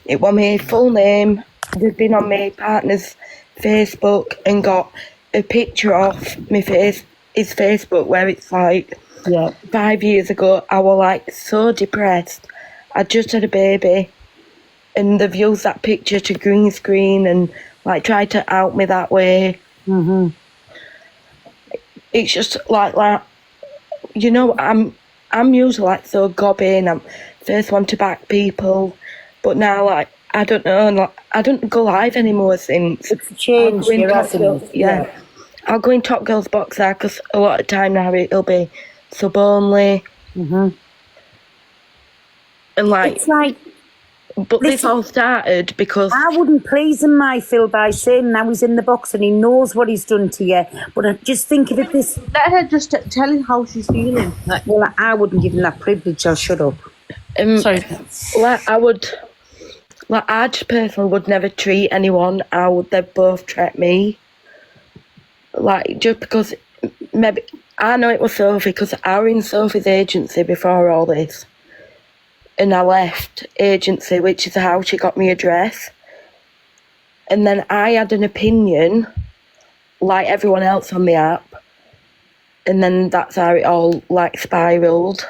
It was my full name. They've been on my partner's Facebook and got a picture of his Facebook where it's like, 5 years ago, I was like so depressed. I just had a baby, and they've used that picture to green screen and like try to out me that way. It's just like that. You know, I'm usually like so gobby, and I'm first one to back people, but now, like, I don't know, like, I don't go live anymore since. It's changed. I'll go in Top Girl's box there, because a lot of time now it'll be sub only. And like, it's like, but this all started because I wouldn't please him, my Phil, by saying now he's in the box and he knows what he's done to you. But I just think of it this. Let her just tell him how she's feeling. Well, I wouldn't give him that privilege. I'll shut up. Sorry. Like, I just personally would never treat anyone how they both treat me. Like, just because maybe I know it was Sophie, because I was in Sophie's agency before all this, and I left agency, which is how she got me address, and then I had an opinion like everyone else on the app, and then that's how it all like spiraled.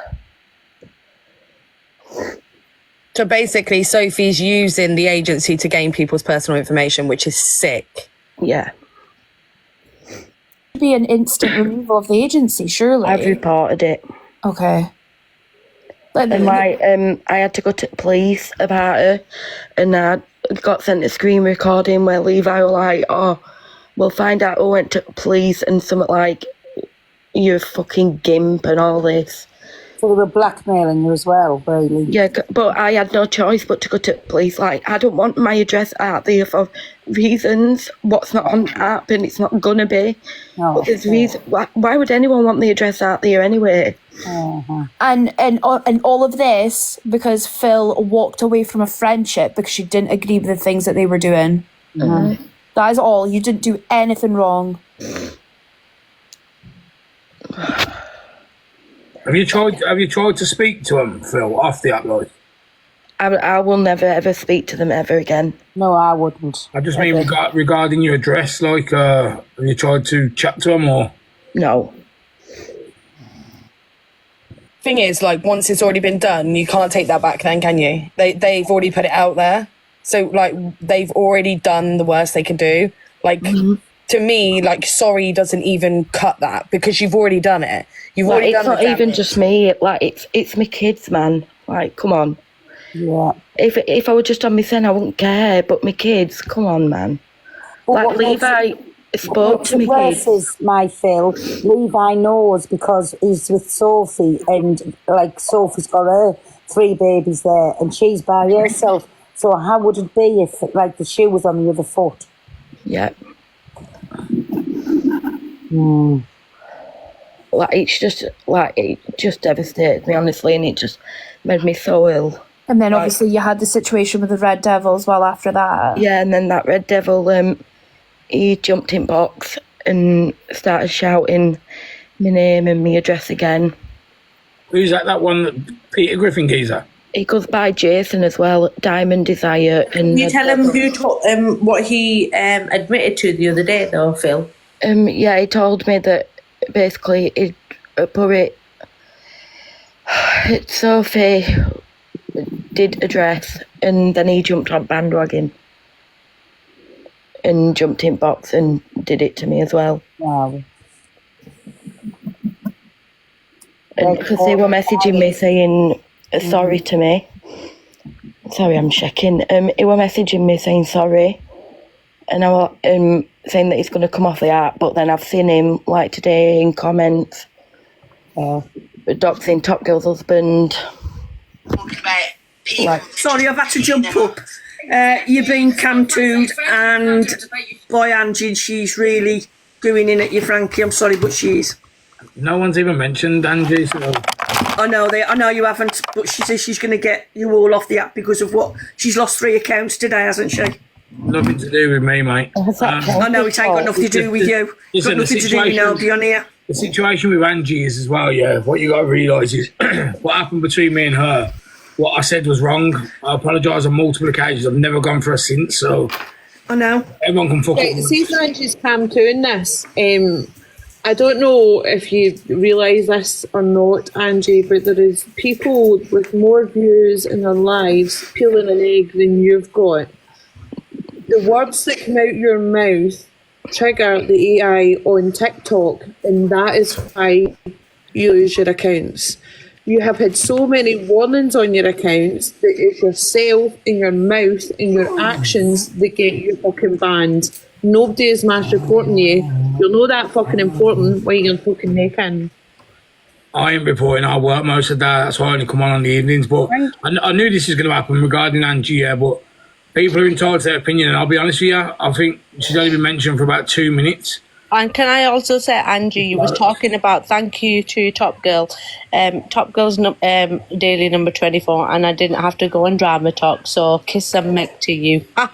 So basically, Sophie's using the agency to gain people's personal information, which is sick. Yeah. Be an instant removal of the agency, surely. I've reported it. Okay. And I had to go to the police about her, and I got sent a screen recording where Levi were like, "Oh, we'll find out who went to the police," and something like, "You're a fucking gimp," and all this. So they were blackmailing you as well, really. Yeah, but I had no choice but to go to the police. Like, I don't want my address out there for reasons what's not on the app, and it's not gonna be. But there's reason. Why would anyone want the address out there anyway? And all of this because Phil walked away from a friendship because she didn't agree with the things that they were doing. That is all. You didn't do anything wrong. Have you tried to speak to him, Phil, off the app, like? I will never ever speak to them ever again. No, I wouldn't. I just mean regarding your address, like, have you tried to chat to him or? No. Thing is, like, once it's already been done, you can't take that back then, can you? They've already put it out there. So, like, they've already done the worst they can do. Like, to me, like, sorry doesn't even cut that because you've already done it. You've Like, already it's done not even just me. Like, it's my kids, man. Like, come on. Yeah. If I were just on my son, I wouldn't care. But my kids, come on, man. But Like, what makes Levi spoke to me worse kids. is, my Phil, Levi knows because he's with Sophie, and like Sophie's got her 3 babies there, and she's by herself. So how would it be if like the shoe was on the other foot? Yeah. Mm. Like, it just devastated me, honestly, and it just made me so ill. And then obviously you had the situation with the Red Devil as well after that. Yeah, and then that Red Devil, he jumped in box and started shouting my name and my address again. Who's that one, Peter Griffin geezer? He goes by Jason as well, Diamond Desire. And Can you tell him what he admitted to the other day, though, Phil? Yeah, he told me that basically he'd put it. Sophie did address, and then he jumped on bandwagon and jumped in box and did it to me as well. Wow. And because they were messaging me saying sorry to me. Sorry, I'm checking. He were messaging me saying sorry, and I was saying that he's going to come off the app. But then I've seen him like today in comments, doxing Top Girl's husband. Like, sorry, I've had to jump up. You've been cam-tooed, and boy, Angie, she's really doing in at you, Frankie. I'm sorry, but she is. No one's even mentioned Angie, so... I know you haven't, but she says she's going to get you all off the app because of what she's lost 3 accounts today, hasn't she? Nothing to do with me, mate. I know it ain't got nothing to do with you. It's got nothing to do with nobody on here. The situation with Angie is as well, yeah. What you got to realise is what happened between me and her. What I said was wrong. I apologise on multiple occasions. I've never gone for her since, so... I know. Everyone can fuck it. See if Angie's cam-tooing this. I don't know if you realise this or not, Angie, but there is people with more views in their lives peeling an egg than you've got. The words that come out your mouth trigger the AI on TikTok, and that is why you lose your accounts. You have had so many warnings on your accounts that it's yourself and your mouth and your actions that get you fucking banned. Nobody is mass reporting you. You'll know that fucking important when you're fucking naked. I ain't reporting. I work most of the day. That's why I only come on the evenings. But I knew this was going to happen regarding Angie, yeah, but people are entitled to their opinion, and I'll be honest with you, I think she's only been mentioned for about 2 minutes. And can I also say, Angie, you was talking about, thank you to Top Girl. Top Girl's daily number 24, and I didn't have to go on drama talk, so kiss and make to you. And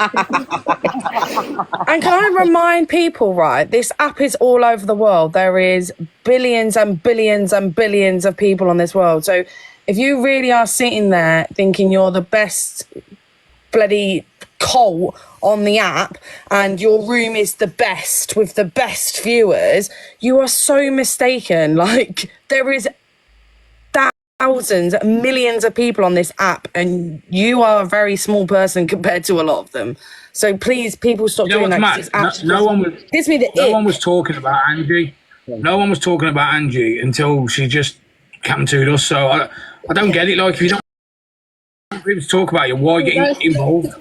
can I remind people, right, this app is all over the world. There is billions and billions and billions of people on this world. So if you really are sitting there thinking you're the best bloody cult on the app and your room is the best with the best viewers, you are so mistaken. Like, there is thousands, millions of people on this app, and you are a very small person compared to a lot of them. So please, people, stop doing that. No one was talking about Angie. Yeah. No one was talking about Angie until she just came to us. So I don't get it. Like, if you don't want people to talk about you, why get involved?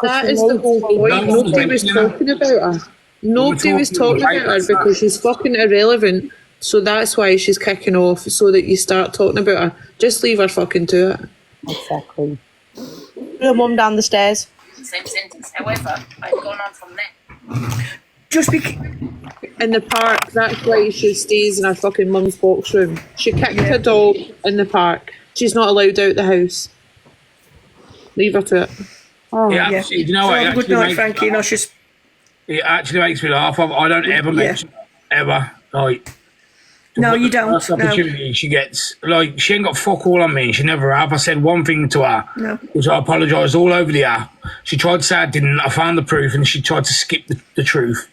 That is the whole point. Nobody was talking about her. Nobody was talking about her because she's fucking irrelevant. So that's why she's kicking off, so that you start talking about her. Just leave her fucking to it. Exactly. Your mum down the stairs. Same sentence. However, I've gone on from there. Just in the park, that's why she stays in her fucking mum's box room. She kicked her dog in the park. She's not allowed out the house. Leave her to it. Oh, yeah. You know what? Good night, Frankie. No, she's... It actually makes me laugh. I don't ever mention her, ever. Like, No, you don't. First opportunity she gets, like, she ain't got fuck all on me. She never have. I said one thing to her, which I apologised all over the app. She tried to say I didn't. I found the proof, and she tried to skip the truth.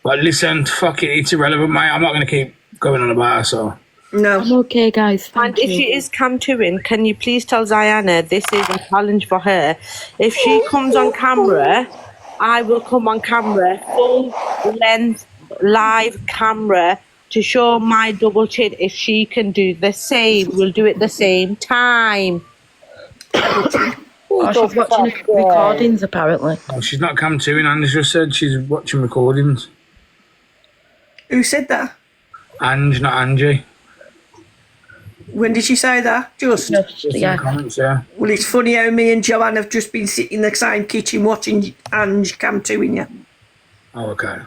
But listen, fuck it, it's irrelevant, mate. I'm not going to keep going on about her, so. No. I'm okay, guys. And if she is cam-2ing, can you please tell Ziana this is a challenge for her? If she comes on camera, I will come on camera, full length, live camera, to show my double chin. If she can do the same, we'll do it the same time. Oh, she's watching recordings, apparently. Oh, she's not come to, and Ange just said she's watching recordings. Who said that? Ange, not Angie. When did she say that? Just in the comments, yeah. Well, it's funny how me and Joanne have just been sitting in the same kitchen watching Ange cam to in you. Oh, okay.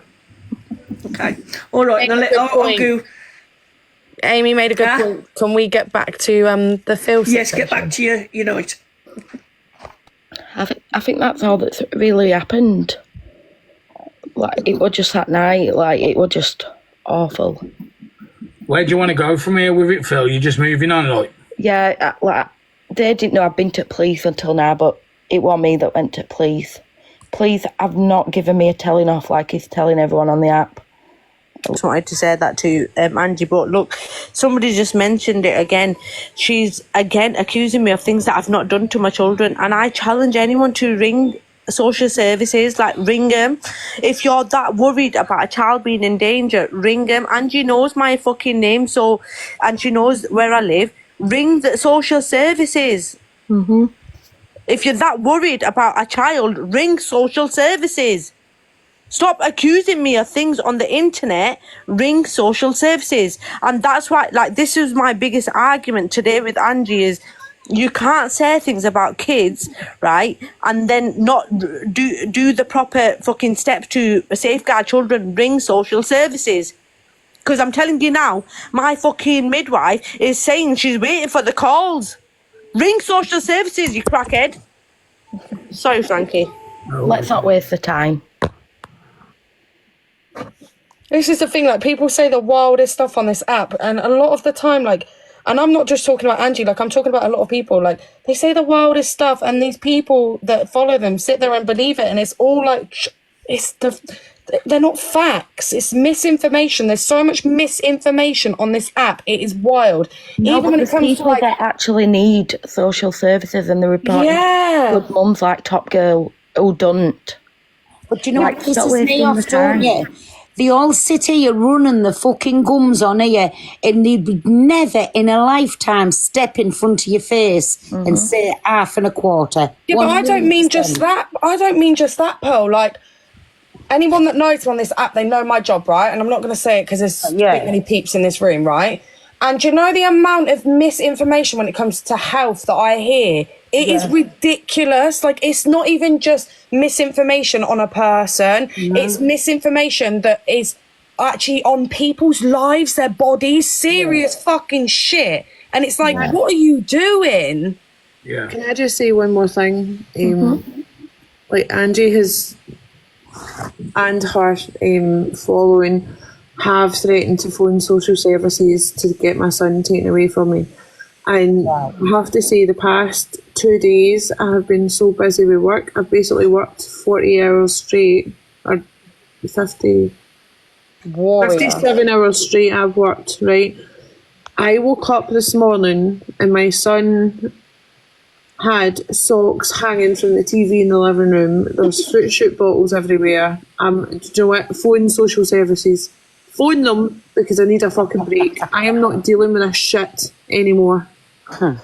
Okay. All right. Now I'll go. Amy made a good point. Can we get back to the Phil situation? Yes, get back to you. You know it. I think that's all that's really happened. Like, it was just that night. Like, it was just awful. Where do you want to go from here with it, Phil? You're just moving on, like? Yeah, like, they didn't know I'd been to police until now, but it was me that went to police. Police have not given me a telling off like he's telling everyone on the app. I just wanted to say that to Angie, but look, somebody just mentioned it again. She's again accusing me of things that I've not done to my children, and I challenge anyone to ring social services, like ring them. If you're that worried about a child being in danger, ring them. Angie knows my fucking name, so, and she knows where I live. Ring the social services. Mm-hmm. If you're that worried about a child, ring social services. Stop accusing me of things on the internet. Ring social services. And that's why, like, this is my biggest argument today with Angie is you can't say things about kids, right, and then not do the proper fucking steps to safeguard children. Ring social services. Because I'm telling you now, my fucking midwife is saying she's waiting for the calls. Ring social services, you crackhead. Sorry, Frankie. Let's not waste the time. This is the thing, like, people say the wildest stuff on this app, and a lot of the time, like, and I'm not just talking about Angie, like, I'm talking about a lot of people, like, they say the wildest stuff, and these people that follow them sit there and believe it, and it's all, like, they're not facts, it's misinformation. There's so much misinformation on this app, it is wild. No, even but when it there's comes people to, like, that actually need social services, and they're reporting good mums like Top Girl who don't. But do you know Like, what pisses stop me wasting off, the don't time. you? They all sit here running the fucking gums on here, and they would never in a lifetime step in front of your face and say half and a quarter. Yeah, but I don't mean just that. I don't mean just that, Pearl. Like, anyone that knows on this app, they know my job, right? And I'm not going to say it because there's a bit many peeps in this room, right? And you know the amount of misinformation when it comes to health that I hear? It is ridiculous. Like, it's not even just misinformation on a person. It's misinformation that is actually on people's lives, their bodies, serious fucking shit. And it's like, what are you doing? Yeah. Can I just say one more thing? Like, Angie has, and her following, have threatened to phone social services to get my son taken away from me. And I have to say, the past 2 days I have been so busy with work. I've basically worked 40 hours straight, or 57 hours straight I've worked, right? I woke up this morning and my son had socks hanging from the TV in the living room. There's fruit shoot bottles everywhere. Do you know what? Phone social services. Phone them, because I need a fucking break. I am not dealing with this shit anymore. Do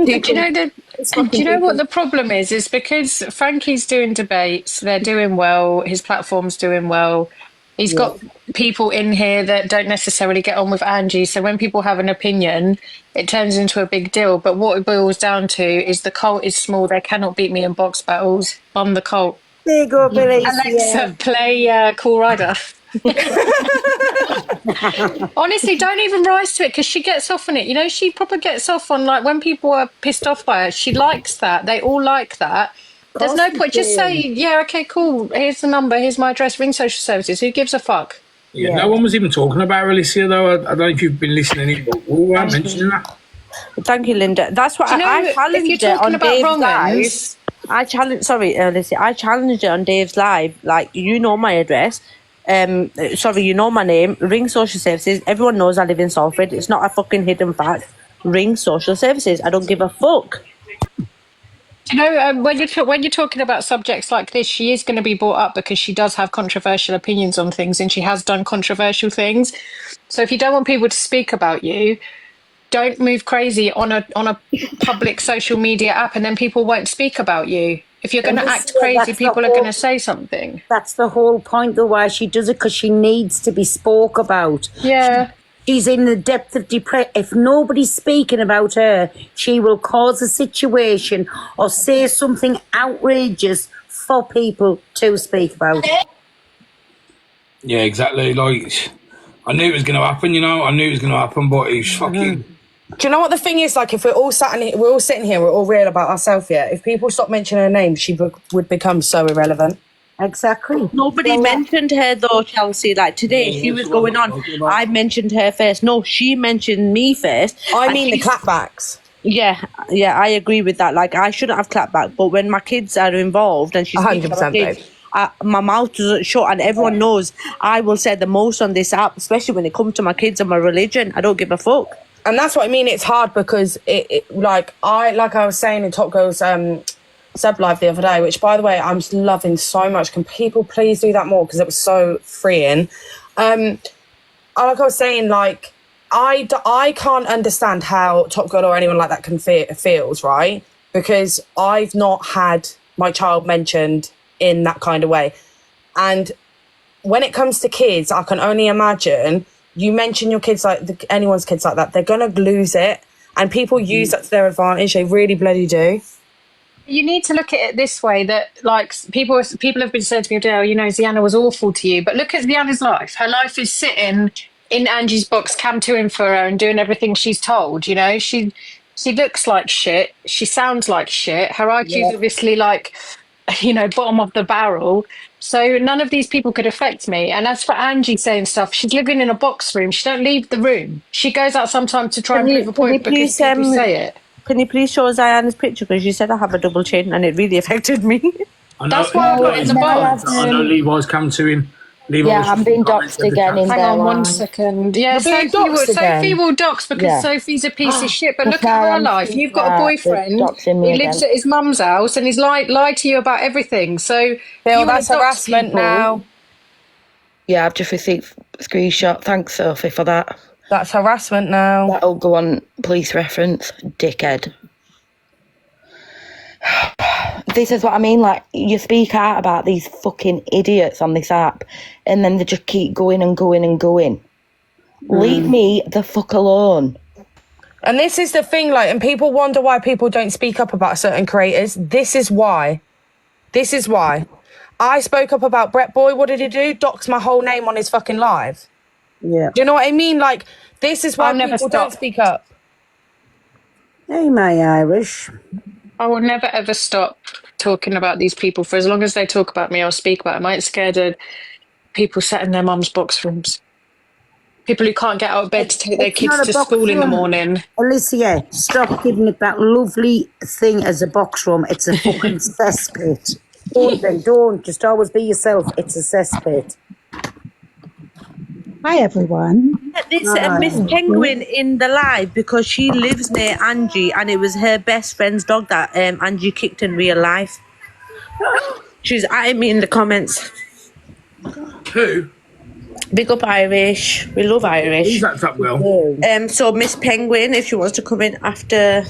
you know what the problem is? It's because Frankie's doing debates, they're doing well, his platform's doing well. He's got people in here that don't necessarily get on with Angie, so when people have an opinion, it turns into a big deal. But what it boils down to is the cult is small, they cannot beat me in box battles. I'm the cult. There you go, Billy. Alexa, play Cool Rider. Honestly, don't even rise to it, because she gets off on it. You know, she probably gets off on, like, when people are pissed off by her, she likes that. They all like that. There's no point. Just say, yeah, okay, cool. Here's the number. Here's my address. Ring social services. Who gives a fuck? Yeah, no one was even talking about her, Alicia, though. I don't know if you've been listening in, but we weren't mentioning that. Thank you, Linda. That's what Do you know, I if challenged you're it talking on about Dave's wrong live. uns, I challenged it on Dave's live. Like, you know my address. You know my name. Ring Social Services. Everyone knows I live in Salford. It's not a fucking hidden fact. Ring Social Services. I don't give a fuck. do you know, when you're talking about subjects like this, she is going to be brought up because she does have controversial opinions on things, and she has done controversial things. So if you don't want people to speak about you, don't move crazy on a public social media app, and then people won't speak about you. If you're going to act crazy, people are going to say something. That's the whole point, though, why she does it, because she needs to be spoke about. Yeah. She's in the depth of depression. If nobody's speaking about her, she will cause a situation or say something outrageous for people to speak about. Yeah, exactly. Like, I knew it was going to happen, you know. I knew it was going to happen, but it's fucking... Do you know what the thing is? Like, if we're all sitting here, we're all real about ourselves. Yeah. If people stop mentioning her name, she would become so irrelevant. Exactly. Nobody mentioned her though, Chelsea. Like today, she was going on. I mentioned her first. No, she mentioned me first. I mean the clapbacks. Yeah, I agree with that. Like, I shouldn't have clapped back, but when my kids are involved and she's 100%, babe. My mouth doesn't shut, and everyone knows I will say the most on this app, especially when it comes to my kids and my religion. I don't give a fuck. And that's what I mean. It's hard because like I was saying in Top Girl's sub live the other day, which by the way I'm loving so much. Can people please do that more, because it was so freeing. Like I was saying, like I can't understand how Top Girl or anyone like that can feels, right? Because I've not had my child mentioned in that kind of way. And when it comes to kids, I can only imagine, you mention your kids like anyone's kids like that, they're gonna lose it, and people use that to their advantage. They really bloody do. You need to look at it this way, that like people have been saying to me, Dale, you know, Ziana was awful to you, but look at Ziana's life. Her life is sitting in Angie's box, cam to in for her and doing everything she's told. You know, she looks like shit, she sounds like shit, her IQ's obviously like, you know, bottom of the barrel. So none of these people could affect me. And as for Angie saying stuff, she's living in a box room. She don't leave the room. She goes out sometimes to try and prove a point because people say it. Can you please show Ziana's picture, because you said I have a double chin and it really affected me. I know, that's why I put in the box. I know Levi's come to him. I'm being doxed again in there. Hang on 1 second. Yeah, Sophie will dox because Sophie's a piece of shit. But look at her life. You've got a boyfriend who lives at his mum's house and he's lied to you about everything. So Bill, that's harassment now. Yeah, I've just received a screenshot. Thanks, Sophie, for that. That's harassment now. That'll go on police reference, dickhead. This is what I mean, like, you speak out about these fucking idiots on this app and then they just keep going and going and going. Leave me the fuck alone. And this is the thing, like, and people wonder why people don't speak up about certain creators. This is why. I spoke up about Brett Boy. What did he do? Dox my whole name on his fucking live. Yeah. Do you know what I mean? Like, this is why people don't speak up. Hey, my Irish. I will never ever stop talking about these people. For as long as they talk about me, I'll speak about them. I ain't scared of people sat in their mum's box rooms. People who can't get out of bed to take their kids to school in the morning. Alicia, stop giving it that lovely thing as a box room. It's a fucking cesspit. Don't. Just always be yourself. It's a cesspit. Hi, everyone. This Miss Penguin in the live, because she lives near Angie and it was her best friend's dog that Angie kicked in real life. She's at me in the comments. Who? Big up Irish. We love Irish. Who's that Top Girl? So Miss Penguin, if she wants to come in after.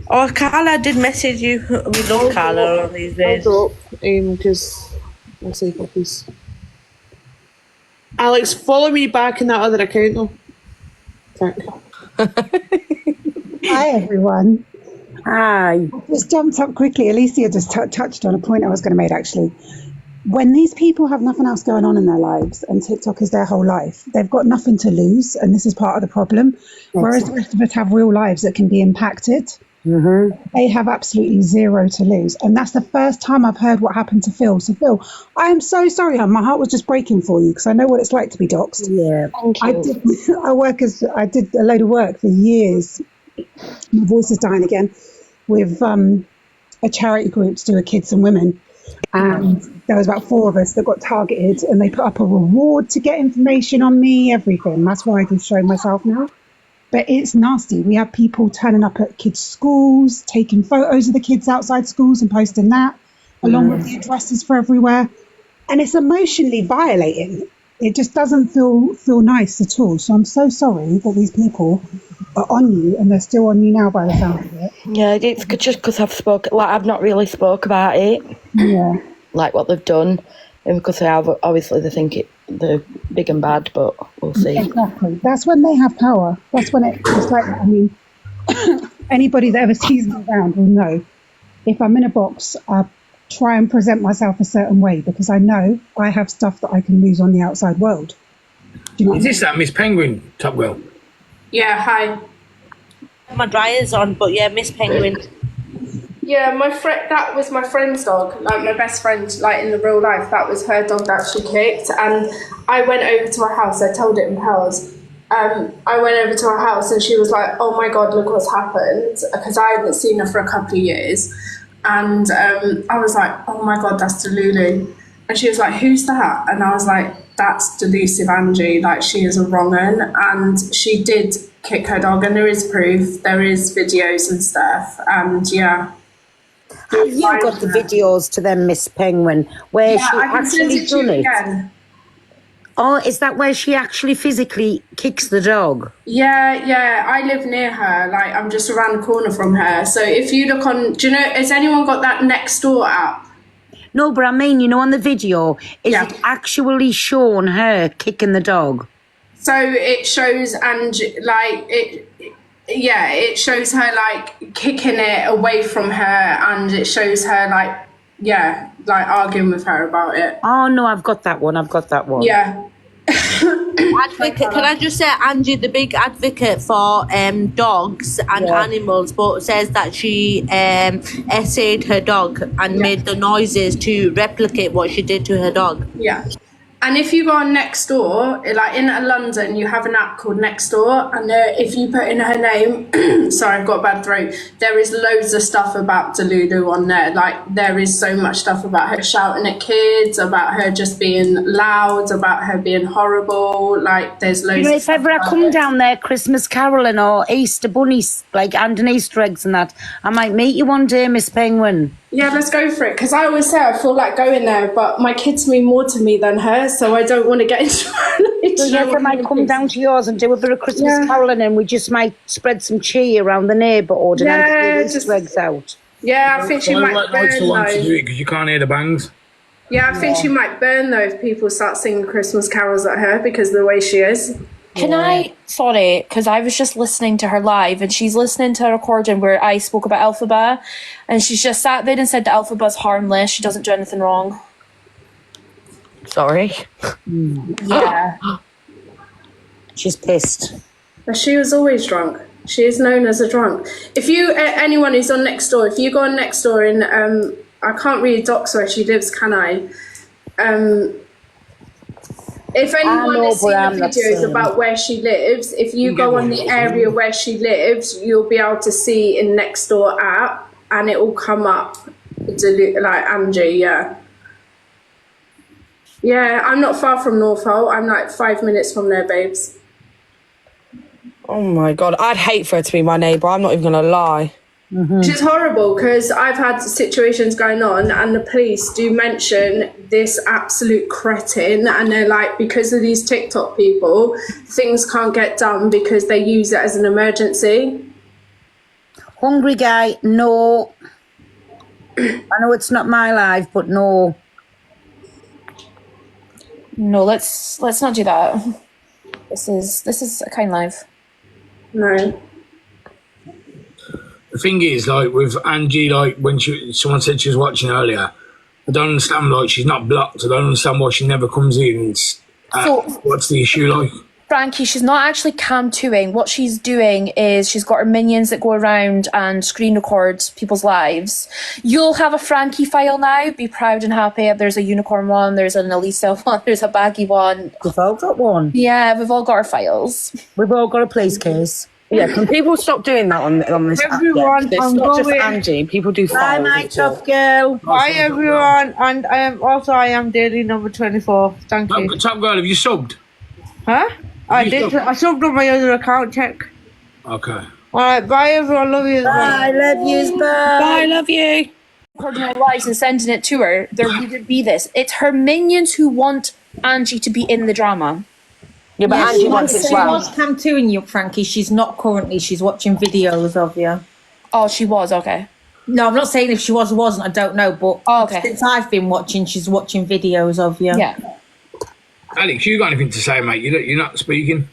Oh, Carla did message you. We love Carla on these days. Because I'll say copies. Alex, follow me back in that other account though. Hi, everyone. Hi. Just jumped up quickly. Alicia just touched on a point I was going to make, actually. When these people have nothing else going on in their lives and TikTok is their whole life, they've got nothing to lose, and this is part of the problem. Whereas the rest of us have real lives that can be impacted. They have absolutely zero to lose. And that's the first time I've heard what happened to Phil. So, Phil, I am so sorry, hon. My heart was just breaking for you because I know what it's like to be doxxed. Yeah. Thank you. I did a load of work for years. My voice is dying again with a charity group to do with kids and women. And there was about 4 of us that got targeted and they put up a reward to get information on me, everything. That's why I can show myself now. But it's nasty. We have people turning up at kids' schools, taking photos of the kids outside schools and posting that, along with the addresses for everywhere. And it's emotionally violating. It just doesn't feel nice at all. So I'm so sorry that these people are on you, and they're still on you now by the sound of it. Yeah, it's just because I've not really spoke about it. Yeah. Like what they've done, and because obviously they think they're big and bad, but we'll see. Exactly. That's when they have power. That's when it's like that. I mean, anybody that ever sees me around will know. If I'm in a box, I try and present myself a certain way because I know I have stuff that I can lose on the outside world. Do you know Is this that Miss Penguin, Top Girl? Yeah, hi. My dryer's on, but yeah, Miss Penguin. Yeah, that was my friend's dog, like my best friend, like in the real life. That was her dog that she kicked, and I went over to her house. I told it in Pals. I went over to her house, and she was like, "Oh my God, look what's happened!" Because I hadn't seen her for a couple of years, and I was like, "Oh my God, that's Delulu," and she was like, "Who's that?" And I was like, "That's Delusive Angie. Like she is a wrong 'un," and she did kick her dog, and there is proof, there is videos and stuff, and yeah. Have you got the videos to them, Miss Penguin, where she actually done it? Again. Oh, is that where she actually physically kicks the dog? Yeah, I live near her, like I'm just around the corner from her. So if you look on, do you know, has anyone got that Nextdoor app? No, but I mean, you know, on the video, is it actually showing her kicking the dog? So it shows Angie, like it shows her like kicking it away from her, and it shows her like arguing with her about it. Oh no, I've got that one. Yeah. Advocate, can I just say, Angie, the big advocate for dogs and animals, but says that she essayed her dog and made the noises to replicate what she did to her dog. Yeah. And if you go on Nextdoor, like in London, you have an app called Nextdoor, and if you put in her name, sorry, I've got a bad throat, there is loads of stuff about Delulu on there. Like, there is so much stuff about her shouting at kids, about her just being loud, about her being horrible. Like, there's loads of if stuff ever I about come it. down there Christmas caroling or Easter bunnies, like, and an Easter eggs and that, I might meet you one day, Miss Penguin. Yeah, let's go for it. Because I always say I feel like going there, but my kids mean more to me than her, so I don't want to get into it. So yeah, I might come down to yours and do a bit of Christmas caroling, and we just might spread some cheer around the neighbourhood and then Easter eggs out. Yeah, I think she might burn to do though. it because you can't hear the bangs. Yeah, I think she might burn though if people start singing Christmas carols at her because of the way she is. Sorry, because I was just listening to her live and she's listening to a recording where I spoke about Alphaba, and she's just sat there and said that Alphaba's harmless, she doesn't do anything wrong. Sorry. Yeah. She's pissed. But she was always drunk. She is known as a drunk. If you, anyone who's on Nextdoor, if you go on Nextdoor and I can't really dox where she lives, can I? If anyone has seen the videos about where she lives, if you go on the area where she lives, you'll be able to see in Nextdoor app, and it will come up like Angie. Yeah, I'm not far from Northolt. I'm like 5 minutes from there, babes. Oh my God, I'd hate for her to be my neighbour. I'm not even going to lie. Which is horrible because I've had situations going on and the police do mention this absolute cretin, and they're like, because of these TikTok people, things can't get done because they use it as an emergency. Hungry guy, no. I know it's not my life, but no. No, let's not do that. This is a kind life. No. The thing is, like with Angie, like when someone said she was watching earlier, I don't understand. Like she's not blocked. I don't understand why she never comes in. What's the issue like? Frankie, she's not actually cam-2ing. What she's doing is she's got her minions that go around and screen record people's lives. You'll have a Frankie file now. Be proud and happy. There's a unicorn one, there's an Elisa one, there's a baggy one. We've all got one. Yeah, we've all got our files. We've all got a police case. Yeah, can people stop doing that on this Everyone, app? It's I'm not just going. Angie. People do Bye, files. my as well. tough girl. Bye, everyone. And I am daily number 24. Thank you. Top girl, have you subbed? Huh? I You did. subbed? I subbed on my other account. Check. Okay. All right. Bye, everyone. Love you. Bye. Love you. Bye. Bye. Love you. Recording her lives and sending it to her. There wouldn't be this. It's her minions who want Angie to be in the drama. Yeah, but Angie wants it as She well. was cam-2ing you, Frankie. She's not currently. She's watching videos of you. Oh, she was, okay. No, I'm not saying if she was or wasn't. I don't know. But okay. Since I've been watching, she's watching videos of you. Yeah. Alex, you got anything to say, mate? You're not speaking?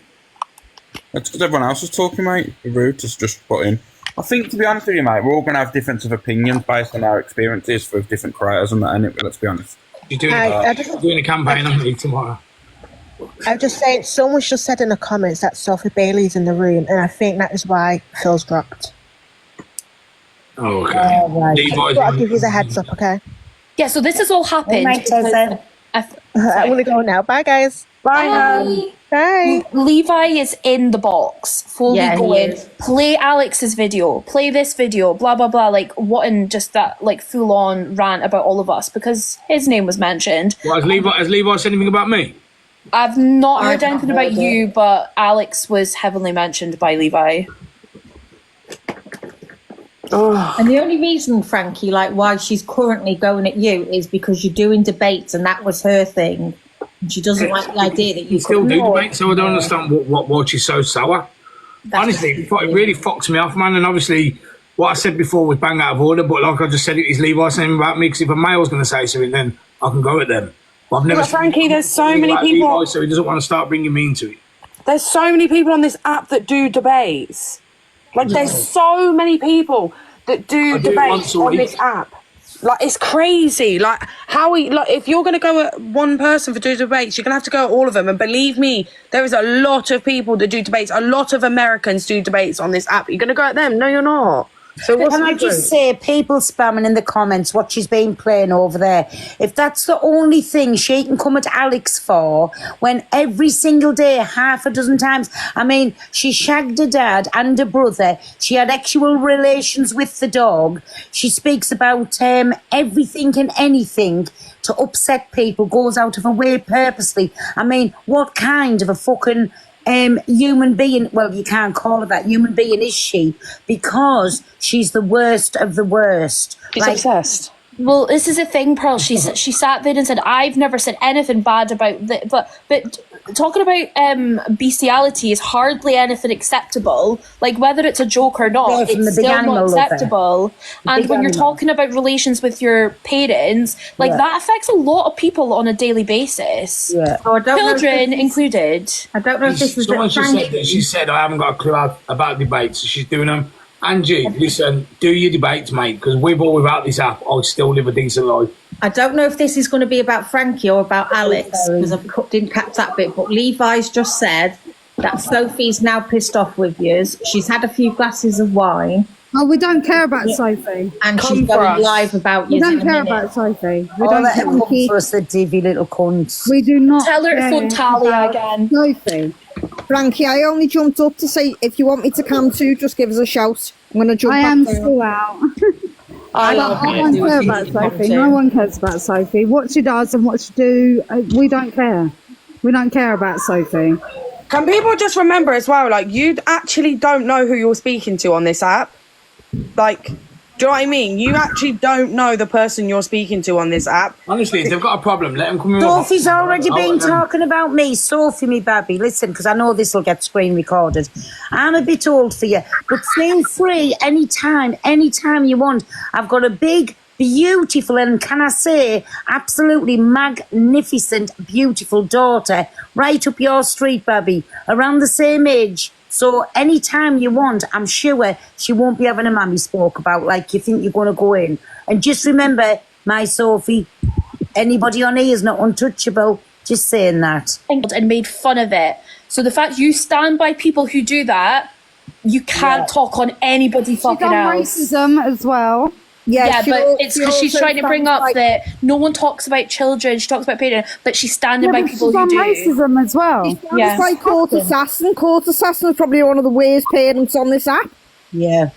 That's because everyone else is talking, mate. Rude is just put in. I think, to be honest with you, mate, we're all going to have difference of opinions based on our experiences with different creators and that, innit? Let's be honest. You're doing a campaign on me tomorrow. I'll just say, someone's just said in the comments that Sophie Bailey's in the room, and I think that is why Phil's dropped. Oh, okay. I'll give you the heads up, okay? Yeah, so this has all happened. I want to go now. Bye, guys. Bye. Bye. Levi is in the box, fully Yeah, he going. is. Play Alex's video. Play this video. Blah blah blah. Like what in just that like full on rant about all of us because his name was mentioned. What, has Levi said anything about me? I've not heard I've not anything about heard you, but Alex was heavily mentioned by Levi. And the only reason, Frankie, like why she's currently going at you is because you're doing debates, and that was her thing. And she doesn't like the idea that You still do debate, so I don't understand why she's so sour. Honestly, it really fucks me off, man. And obviously, what I said before was bang out of order, but like I just said, it is Levi saying about me, because if a male's going to say something, then I can go at them. But I've never But Frankie, there's so many like people. Levi, so he doesn't want to start bringing me into it. There's so many people on this app that do debates. Like, there's so many people that do do it once debates a on week. this app. Like, it's crazy. Like, if you're going to go at one person for doing debates, you're going to have to go at all of them. And believe me, there is a lot of people that do debates. A lot of Americans do debates on this app. You're going to go at them? No, you're not. So what's Can I just say, people spamming in the comments what she's been playing over there. If that's the only thing she can come at Alex for, when every single day, half a dozen times, I mean, she shagged her dad and her brother. She had actual relations with the dog. She speaks about everything and anything to upset people, goes out of her way purposely. I mean, what kind of a fucking human being, well, you can't call her that, human being is she, because she's the worst of the worst. She's obsessed. Well, this is a thing, Pearl. She sat there and said, "I've never said anything bad about the," but talking about bestiality is hardly anything acceptable. Like whether it's a joke or not, Yeah, from the it's big still animal not lover. acceptable. And big when you're animal. talking about relations with your parents, like Yeah. that affects a lot of people on a daily basis. Yeah. So I don't know if Children this is- included. I don't know if this is Someone just Frankie. said that she said, I haven't got a clue about debates, so she's doing them. Angie, listen, do your debates, mate, because with or without this app, I'll still live a decent life. I don't know if this is going to be about Frankie or about Alex, because I didn't catch that bit, but Levi's just said that Sophie's now pissed off with you. She's had a few glasses of wine. Oh, we don't care about Sophie. And Come she's for going us. live about We you. don't care about Sophie. We Oh, don't let her care. come for us, the divvy little cunts. We do not Tell her to care phone Talia about again. Sophie. Frankie, I only jumped up to say if you want me to cam too, just give us a shout. I'm going to jump I back am down. still out. I don't care about Sophie. No one cares about Sophie. What she does and what she do, we don't care. We don't care about Sophie. Can people just remember as well, like, you actually don't know who you're speaking to on this app? Like, do you know what I mean? You actually don't know the person you're speaking to on this app. Honestly, if they've got a problem, let them come in. Sophie's already I'll been let them- talking about me. Sophie, me baby, listen, because I know this will get screen recorded. I'm a bit old for you, but feel free anytime you want. I've got a big, beautiful, and can I say, absolutely magnificent, beautiful daughter right up your street, baby, around the same age. So anytime you want, I'm sure she won't be having a mammy spoke about like you think you're going to go in. And just remember, my Sophie, anybody on here is not untouchable. Just saying that. And made fun of it. So the fact you stand by people who do that, you can't talk on anybody fucking else. Racism as well. Yeah, but it's because she's trying to bring up that no one talks about children. She talks about parents, but she's standing by people who do. Racism as well. It's like Court Assassin. Court Assassin is probably one of the worst parents on this app. Yeah.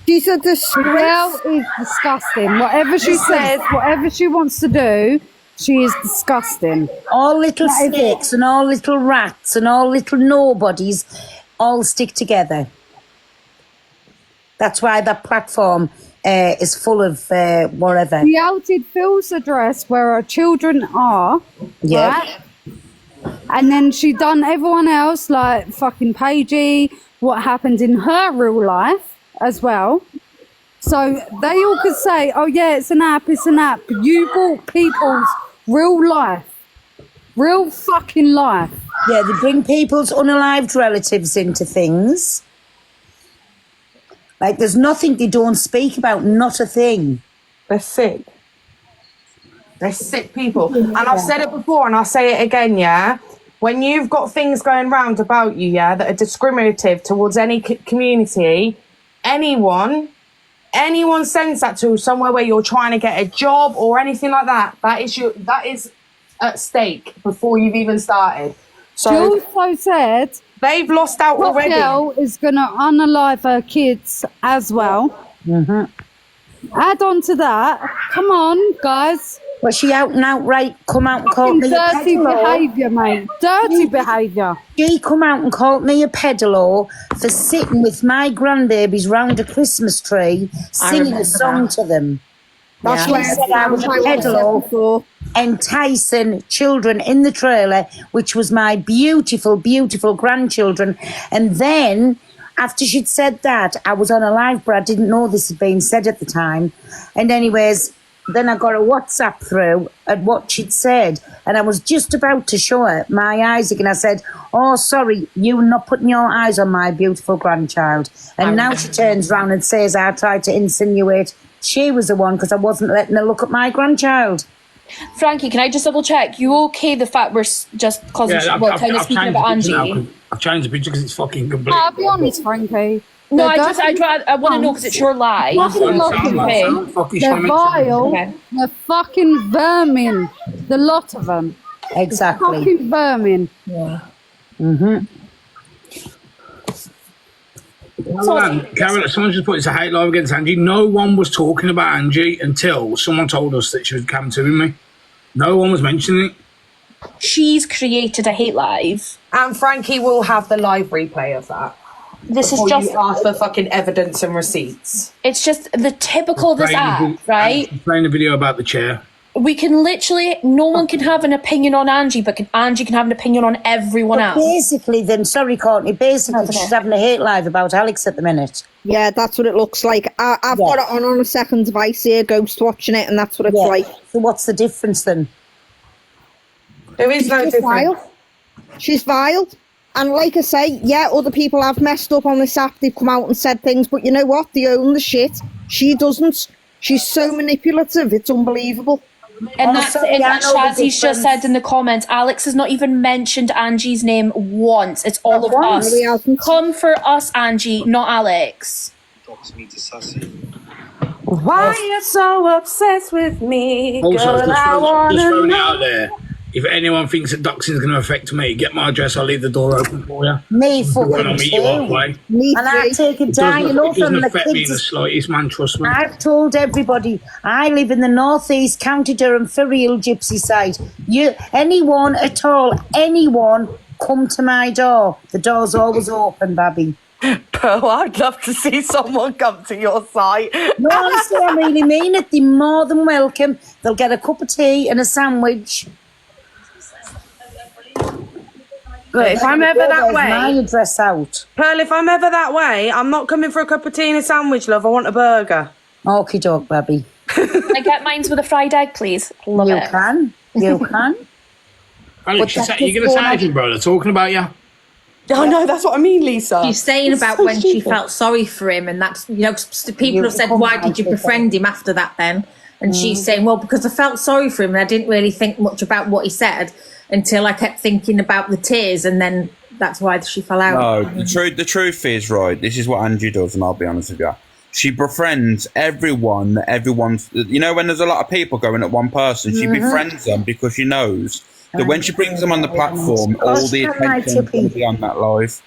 She's a disgrace. Girl is disgusting. Whatever she says, whatever she wants to do, she is disgusting. All little snakes and all little rats and all little nobodies all stick together. That's why that platform is full of whatever. She outed Phil's address where her children are. Yeah. Right? And then she done everyone else, like fucking Paigey, what happened in her real life as well. So they all could say, oh yeah, it's an app. You brought people's real life. Real fucking life. Yeah, they bring people's unalived relatives into things. Like, there's nothing they don't speak about, not a thing. They're sick. They're sick people. And I've said it before and I'll say it again, yeah? When you've got things going round about you, yeah, that are discriminative towards any community, anyone sends that to somewhere where you're trying to get a job or anything like that, that is at stake before you've even started. So she also said they've lost out already. Girl is going to unalive her kids as well. Add on to that. Come on, guys. Was she out and outright come out and called me a peddler? Dirty behaviour, mate. Dirty behaviour. She come out and called me a peddler for sitting with my grandbabies round a Christmas tree, singing a song to them. That's why I said I was a peddler, enticing children in the trailer, which was my beautiful, beautiful grandchildren. And then, after she'd said that, I was on a live, but I didn't know this had been said at the time. And anyways, then I got a WhatsApp through at what she'd said, and I was just about to show her my Isaac, and I said, oh, sorry, you're not putting your eyes on my beautiful grandchild. And now she turns round and says I tried to insinuate she was the one because I wasn't letting her look at my grandchild. Frankie, can I just double check? You okay the fact we're just causing kind of speaking about Angie? I've changed the picture because it's fucking complete. I'll be honest, Frankie. No, I want to know because it's your lie. They're vile. Okay. They're fucking vermin. The lot of them. Exactly. They're fucking vermin. Yeah. Karen, someone just put it's a hate live against Angie. No one was talking about Angie until someone told us that she was coming to me. No one was mentioning it. She's created a hate live. And Frankie will have the live replay of that. This is just ask for fucking evidence and receipts. It's just the typical of this app, right? Playing a video about the chair. We can literally, no one can have an opinion on Angie, but Angie can have an opinion on everyone else. Basically, then, sorry, Courtney, she's having a hate live about Alex at the minute. Yeah, that's what it looks like. I've got it on a second device here, ghost watching it, and that's what it's like. So what's the difference then? There is no difference. Vile. She's vile. And like I say, yeah, other people have messed up on this app. They've come out and said things, but you know what? They own the shit. She doesn't. She's so manipulative. It's unbelievable. And that's it. And Shazzy's just said in the comments, Alex has not even mentioned Angie's name once. It's all of us. Come for us, Angie, not Alex. Why are you so obsessed with me? Also, Girl, just throwing it out there. If anyone thinks that doxing is going to affect me, get my address. I'll leave the door open for you. Me fucking I'll meet you halfway. And I take it down. It doesn't affect me in the slightest, man. Trust me. I've told everybody I live in the northeast, County Durham, Ferry Hill, Gypsy side. Anyone at all, anyone, come to my door. The door's always open, Babby. Pearl, I'd love to see someone come to your site. No, honestly, I really mean it. They're more than welcome. They'll get a cup of tea and a sandwich. Look, if I'm ever that way, my address out. Pearl, if I'm ever that way, I'm not coming for a cup of tea and a sandwich, love. I want a burger. Okie doke, Babby. Can I get mine with a fried egg, please? Love it. You can. Alex, you're going to say anything, bro? They're talking about you. Oh no, that's what I mean, Lisa. She's saying about when she felt sorry for him, and that's, you know, people have said, why did you befriend him after that then? And she's saying, well, because I felt sorry for him and I didn't really think much about what he said until I kept thinking about the tears, and then that's why she fell out. No, the truth is, right, this is what Angie does, and I'll be honest with you. She befriends everyone, you know, when there's a lot of people going at one person, she befriends them because she knows that when she brings them on the platform, all the attention is going to be on that live.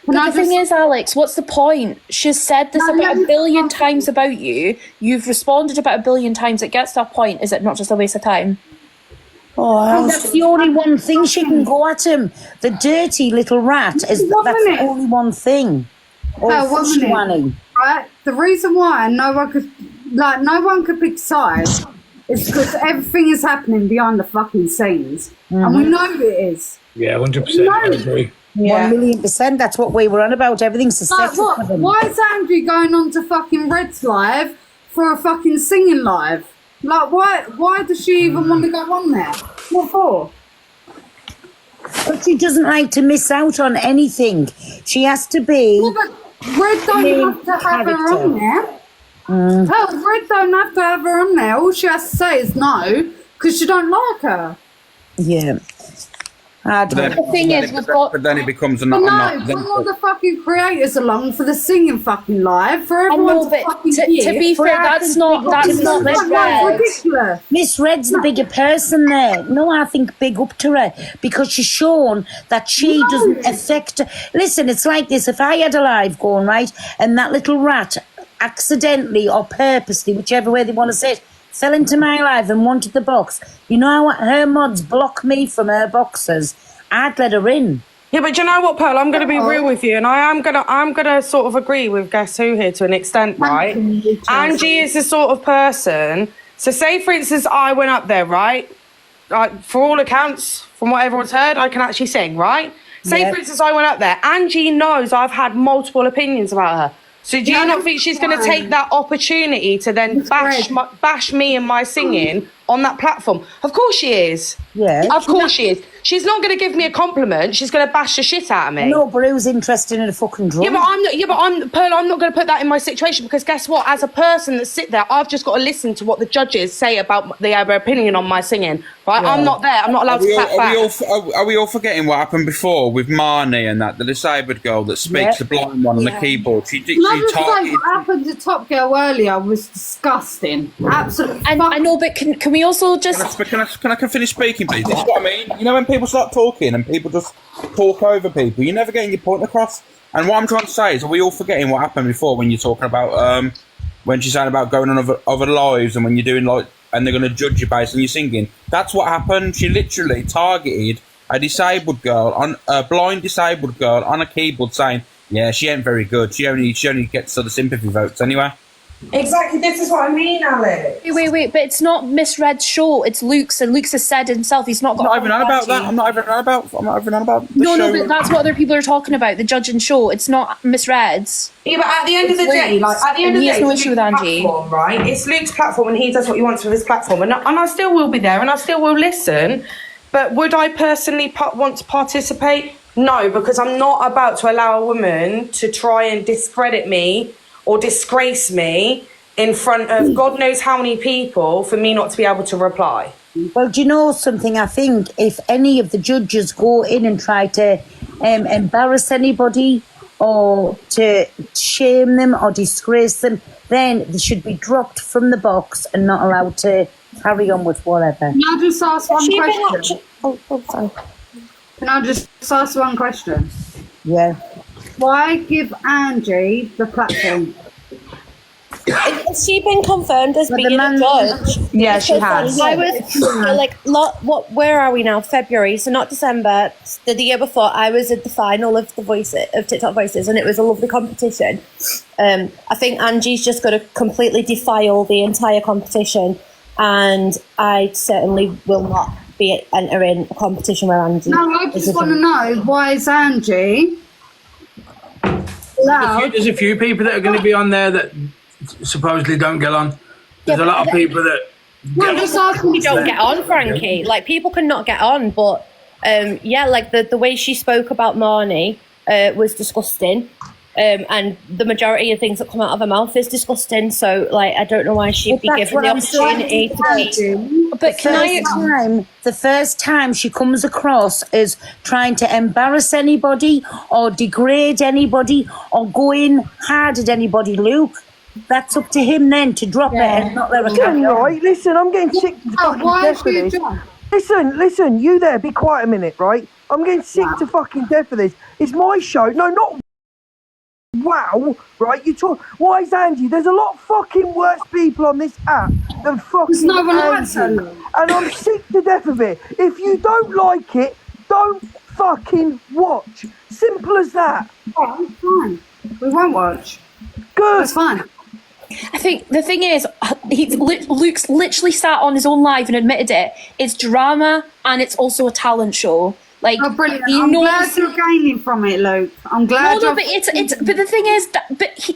But the thing is, Alex, what's the point? She's said this about 1 billion times about you. You've responded about 1 billion times. It gets to that point. Is it not just a waste of time? Oh, that's the only one thing she can go at him. The dirty little rat. That's the only one thing. Oh, 1 minute. Right? The reason why no one could pick sides is because everything is happening behind the fucking scenes. And we know it is. Yeah, 100%. I agree. Yeah. 1,000,000%. That's what we were on about. Everything's suspected for them. Why is Andrew going on to fucking Red's live for a fucking singing live? Like, why does she even want to go on there? What for? But she doesn't like to miss out on anything. She has to be. Yeah, but Red don't have to have her on there. Hell, Red don't have to have her on there. All she has to say is no, because she don't like her. Yeah. The thing is, but then it becomes bring all the fucking creators along for the singing fucking live for everyone to fucking hear. To be fair, that's not Miss Red. Ridiculous. Miss Red's the bigger person there. No, I think big up to her because she's shown that she doesn't affect her. Listen, it's like this. If I had a live going, right, and that little rat accidentally or purposely, whichever way they want to say it, fell into my live and wanted the box. You know how her mods block me from her boxes? I'd let her in. Yeah, but you know what, Pearl? I'm going to be real with you, and I'm gonna sort of agree with Guess Who here to an extent, right? Angie is the sort of person. So, say for instance, I went up there, right? Like, for all accounts, from what everyone's heard, I can actually sing, right? Say for instance, I went up there. Angie knows I've had multiple opinions about her. So do you not think she's going to take that opportunity to then bash me and my singing on that platform? Of course she is. Yeah. Of course she is. She's not going to give me a compliment. She's going to bash the shit out of me. No, but who's interested in a fucking drum? Yeah, but I'm not. Yeah, but Pearl. I'm not going to put that in my situation because guess what? As a person that sit there, I've just got to listen to what the judges say about their opinion on my singing. Right? Yeah. I'm not there. I'm not allowed to clap back. Are we all forgetting what happened before with Marnie and the disabled girl that speaks, the blind one on the keyboard? She targeted. What happened to Top Girl earlier was disgusting. Absolutely. And I know, but can we also just... Can I finish speaking, please? This is what I mean. You know when people start talking and people just talk over people, you're never getting your point across. And what I'm trying to say is, are we all forgetting what happened before when you're talking about, when she's saying about going on other lives and when you're doing like, and they're going to judge you based on your singing? That's what happened. She literally targeted a disabled girl, a blind disabled girl on a keyboard saying, yeah, she ain't very good. She only gets sort of sympathy votes anyway. Exactly, this is what I mean, Alex. Wait, but it's not Miss Red's show, it's Luke's, and Luke's has said himself he's not got... I'm not even on about that. I'm not even on about the show. No, but that's what other people are talking about, the judge and show. It's not Miss Red's. Yeah, but at the end of the day, he has no issue with Angie. Platform, right? It's Luke's platform and he does what he wants with his platform. And I still will be there and I still will listen. But would I personally want to participate? No, because I'm not about to allow a woman to try and discredit me or disgrace me in front of God knows how many people for me not to be able to reply. Well, do you know something? I think if any of the judges go in and try to embarrass anybody or to shame them or disgrace them, then they should be dropped from the box and not allowed to carry on with whatever. Can I just ask one question? Sorry. Can I just ask one question? Yeah. Why give Angie the platform? Has she been confirmed as being a judge? Yeah, she has. I was where are we now? February, so not December. The year before, I was at the final of TikTok Voices, and it was a lovely competition. I think Angie's just got to completely defile the entire competition, and I certainly will not be entering a competition where Angie. No, I just want to know, why is Angie allowed? There's a few people that are going to be on there that supposedly don't get on. There's a lot of people that don't get on, Frankie. Like, people can not get on, but like the way she spoke about Marnie was disgusting. and the majority of things that come out of her mouth is disgusting. So, like, I don't know why she'd be given the opportunity to. But the first time she comes across as trying to embarrass anybody or degrade anybody or going hard at anybody, Luke, that's up to him then to drop it and not let her carry on. Right, listen, I'm getting sick to fucking death of this. Listen, you there, be quiet a minute, right? I'm getting sick to fucking death of this. It's my show. No, not wow, right? You talk. Why is Angie? There's a lot of fucking worse people on this app than fucking Angie. And I'm sick to death of it. If you don't like it, don't fucking watch. Simple as that. Oh, fine. We won't watch. Good. That's fine. I think the thing is, Luke's literally sat on his own live and admitted it. It's drama and it's also a talent show. Like, oh, brilliant! I'm glad you're gaining from it, Luke. I'm glad. No, but but the thing is,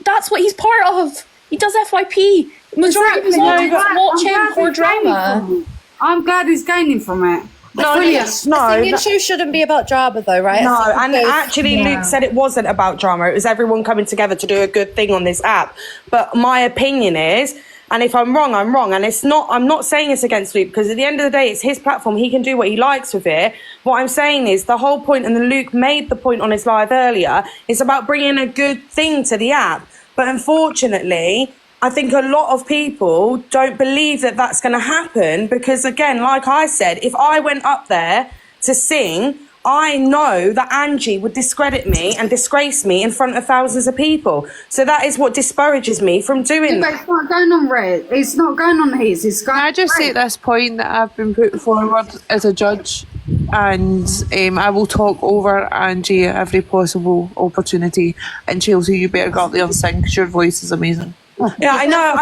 that's what he's part of. He does FYP. Majority of his audience watch him for drama. I'm glad he's gaining from it. No, brilliant. No, the show shouldn't be about drama, though, right? No, and actually, Luke said it wasn't about drama. It was everyone coming together to do a good thing on this app. But my opinion is, and if I'm wrong, I'm wrong. And it's not. I'm not saying it's against Luke, because at the end of the day, it's his platform. He can do what he likes with it. What I'm saying is the whole point, and Luke made the point on his live earlier, is about bringing a good thing to the app. But unfortunately, I think a lot of people don't believe that that's going to happen because, again, like I said, if I went up there to sing, I know that Angie would discredit me and disgrace me in front of thousands of people. So that is what discourages me from doing that. But it's not going on Red. It's not going on his. It's going. Can I just say at this point that I've been put forward as a judge, and I will talk over Angie at every possible opportunity. And Chelsea, you better go up there and sing because your voice is amazing. Yeah, I know,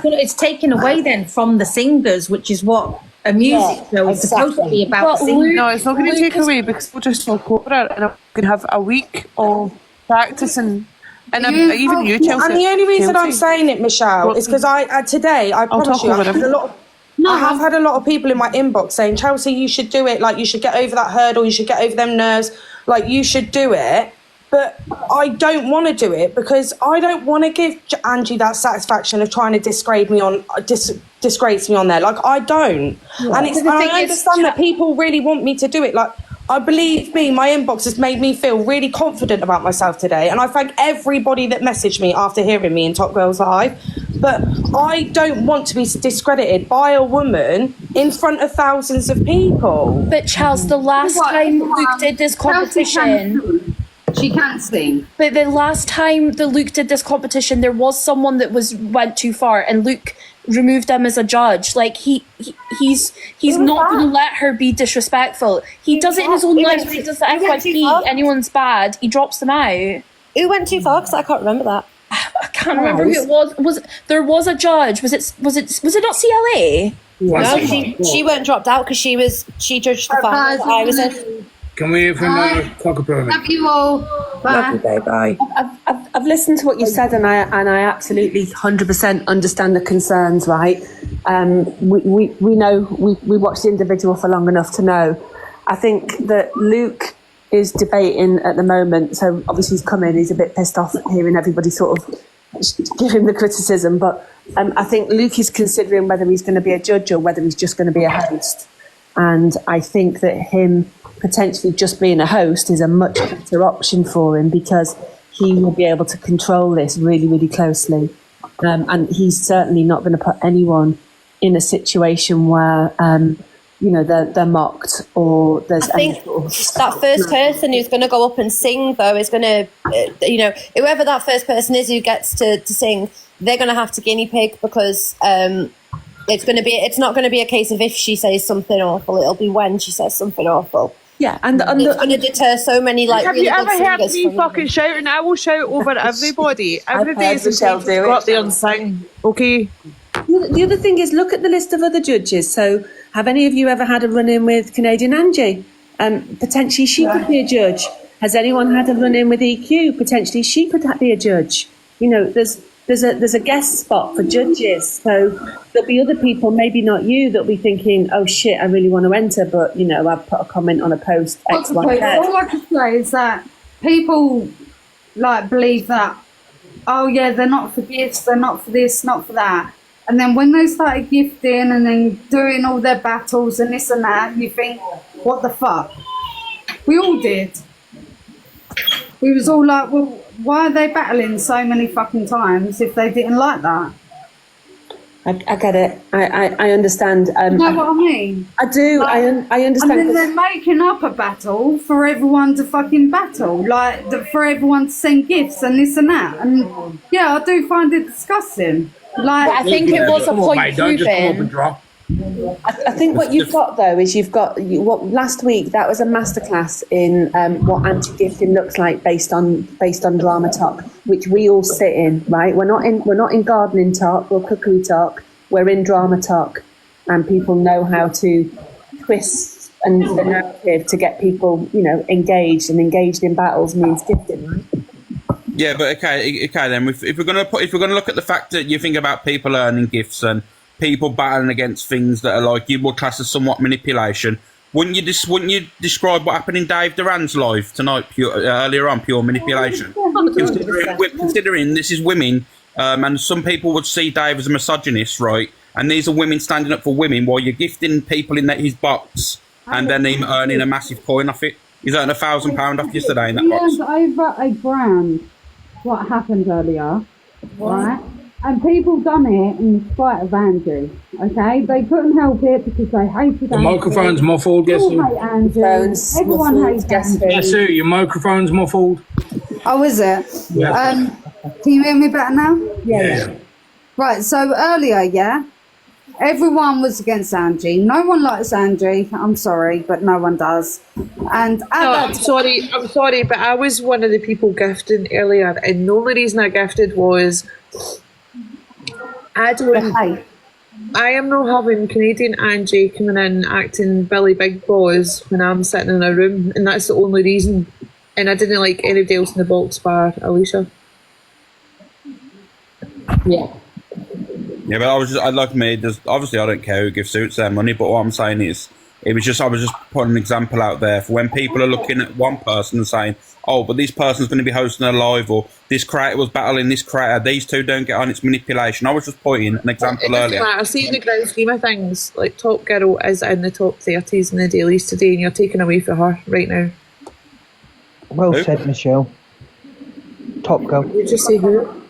but it's taken away then from the singers, which is what a music show is supposed to be about. No, it's not going to take away because we'll just talk over it and I'm going to have a week of practicing. And even you, Chelsea. And the only reason I'm saying it, Michelle, is because today, I promise you, I have had a lot of people in my inbox saying, Chelsea, you should do it. Like, you should get over that hurdle. You should get over them nerves. Like, you should do it. But I don't want to do it because I don't want to give Angie that satisfaction of trying to disgrace me on there. Like, I don't. Yeah. And I understand that people really want me to do it. Like, I believe me, my inbox has made me feel really confident about myself today. And I thank everybody that messaged me after hearing me in Top Girls Live. But I don't want to be discredited by a woman in front of thousands of people. But Charles, the last time Luke did this competition... She can't sing. But the last time that Luke did this competition, there was someone that went too far, and Luke removed him as a judge. Like he's not going to let her be disrespectful. He does it in his own life. He does the FYP. Anyone's bad, he drops them out. Who went too far? Because I can't remember that. I can't remember who it was. There was a judge. Was it not CLA? No, she weren't dropped out because she judged the final that I was in. Can we hear from Cockapoo? Love you all. Bye. Bye. I've listened to what you said, and I absolutely 100% understand the concerns. Right? We know we watched the individual for long enough to know. I think that Luke is debating at the moment, so obviously he's come in. He's a bit pissed off at hearing everybody sort of give him the criticism, but I think Luke is considering whether he's going to be a judge or whether he's just going to be a host. And I think that him potentially just being a host is a much better option for him because he will be able to control this really, really closely. And he's certainly not going to put anyone in a situation where, they're mocked or there's I think that first person who's going to go up and sing, though, is going to, whoever that first person is who gets to sing, they're going to have to guinea pig because it's not going to be a case of if she says something awful, it'll be when she says something awful. Yeah, and it's going to deter so many Have really you ever good heard singers me fucking shouting? I will shout over everybody. Every day is Michelle do it. Go up there and sing. Okay. The other thing is, look at the list of other judges. So, have any of you ever had a run-in with Canadian Angie? Potentially she could be a judge. Has anyone had a run-in with EQ? Potentially she could be a judge. There's a guest spot for judges, so there'll be other people, maybe not you, that'll be thinking, oh shit, I really want to enter, but I've put a comment on a post X, Y, Z. All I can say is that people like believe that, oh yeah, they're not for gifts, they're not for this, not for that. And then when they started gifting and then doing all their battles and this and that, you think, what the fuck? We all did. We was all like, well, why are they battling so many fucking times if they didn't like that? I get it. I understand. You know what I mean? I do. I understand. And then they're making up a battle for everyone to fucking battle, like for everyone to send gifts and this and that. And yeah, I do find it disgusting. Like, I think it was a point I think what you've got though is what last week that was a masterclass in what anti-gifting looks like based on drama talk, which we all sit in, right? We're not in gardening talk or cookery talk. We're in drama talk, and people know how to twist and the narrative to get people, engaged, and engaged in battles means gifting, right? Yeah, but okay. Then if we're gonna look at the fact that you think about people earning gifts and people battling against things that are like you would class as somewhat manipulation, wouldn't you describe what happened in Dave Duran's live tonight earlier on pure manipulation? Considering this is women, and some people would see Dave as a misogynist, right? And these are women standing up for women while you're gifting people in his box and then him earning a massive coin off it. He's earned £1,000 off yesterday in that box. Over £1,000. What happened earlier, right? And people done it in spite of Andrew, okay? They couldn't help it because they hated The Andrew. microphone's muffled, guess who? Hate Andrew. Everyone hates Andrew. Guess who? Your microphone's muffled. Oh, is it? Yeah. Can you hear me better now? Yeah. Right, so earlier, yeah? Everyone was against Angie. No one likes Angie. I'm sorry, but no one does. And I'm sorry, but I was one of the people gifting earlier, and the only reason I gifted was I am not having Canadian Angie coming in acting Billy Big Boss when I'm sitting in a room, and that's the only reason. And I didn't like anybody else in the box bar Alicia. Yeah. Yeah, but obviously I don't care who gives suits their money, but what I'm saying is, I was just putting an example out there for when people are looking at one person and saying, oh, but this person's going to be hosting a live, or this creator was battling this creator, these two don't get on, it's manipulation. I was just pointing an example earlier. I've seen the grand scheme of things, like Top Girl is in the top 30s in the dailies today, and you're taking away from her right now. Well said, Michelle. Top Girl. Did you say who?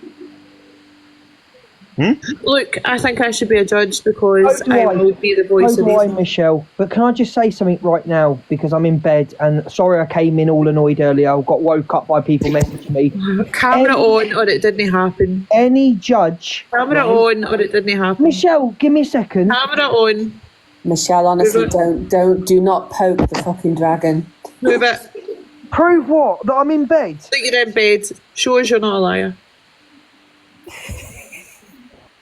Look, I think I should be a judge because I would be the voice of these. Michelle. But can I just say something right now, because I'm in bed, and sorry I came in all annoyed earlier. I got woke up by people messaging me. Camera on or it didn't happen. Any judge. Camera on or it didn't happen. Michelle, give me a second. Camera on. Michelle, honestly, do not poke the fucking dragon. Move it. Prove what? That I'm in bed? That you're in bed. Show us you're not a liar.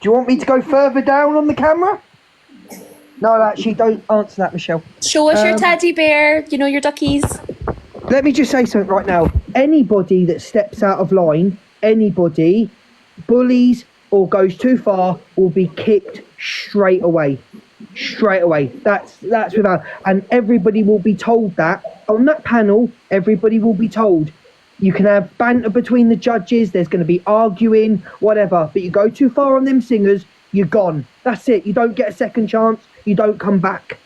Do you want me to go further down on the camera? No, actually, don't answer that, Michelle. Show us your teddy bear, your duckies. Let me just say something right now. Anybody that steps out of line, anybody, bullies or goes too far, will be kicked straight away. Straight away. That's without. And everybody will be told that. On that panel, everybody will be told. You can have banter between the judges, there's going to be arguing, whatever. But you go too far on them singers, you're gone. That's it. You don't get a second chance. You don't come back.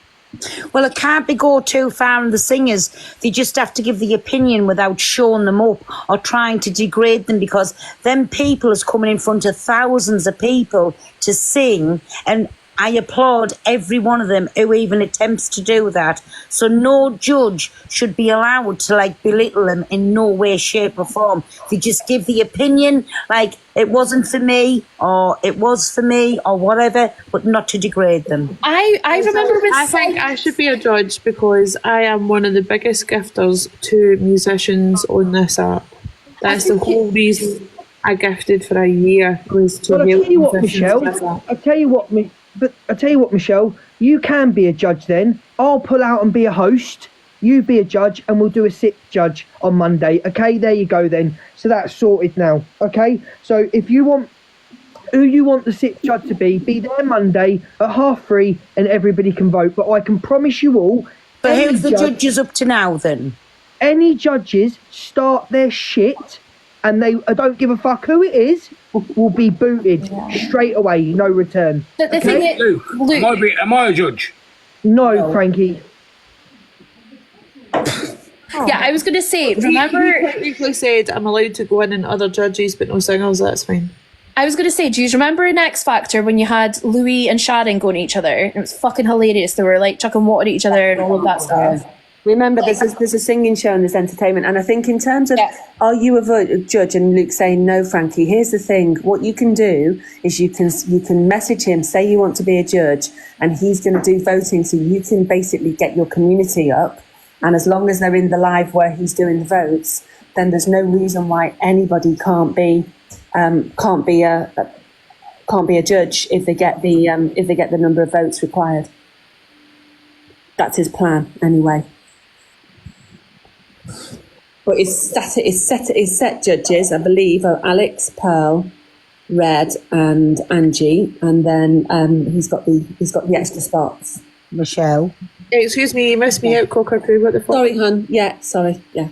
Well, it can't be go too far on the singers. They just have to give the opinion without showing them up or trying to degrade them, because them people is coming in front of thousands of people to sing, and I applaud every one of them who even attempts to do that. So no judge should be allowed to belittle them in no way, shape or form. They just give the opinion it wasn't for me or it was for me or whatever, but not to degrade them. I remember I think I should be a judge because I am one of the biggest gifters to musicians on this app. That's the whole reason I gifted for a year, was to help tell you what, musicians Michelle, with that. I tell you what, Michelle, you can be a judge then. I'll pull out and be a host. You be a judge and we'll do a sit judge on Monday. Okay, there you go then. So that's sorted now. Okay, so if you want who you want the sit judge to be there Monday at 3:30 and everybody can vote. But I can promise you all. But who's the judges up to now then? Any judges start their shit and they don't give a fuck who it is, will be booted straight away, no return. The thing is, Luke, am I a judge? No, Frankie. Yeah, I was going to say, remember... You technically said I'm allowed to go in and other judges, but no singles, that's fine. I was going to say, do you remember in X Factor when you had Louis and Sharon going at each other? It was fucking hilarious. They were like chucking water at each other and all of that stuff. Remember, there's a singing show and there's entertainment. And I think in terms of, are you a judge? And Luke saying, no, Frankie, here's the thing. What you can do is you can message him, say you want to be a judge, and he's going to do voting. So you can basically get your community up. And as long as they're in the live where he's doing the votes, then there's no reason why anybody can't be a judge if they get the number of votes required. That's his plan, anyway. But it's set judges, I believe, are Alex, Pearl, Red, and Angie, and then he's got the extra spots. Michelle. Excuse me, you missed me out, Cocker Crew. What the fuck? Sorry, hun. Yeah, sorry. Yeah.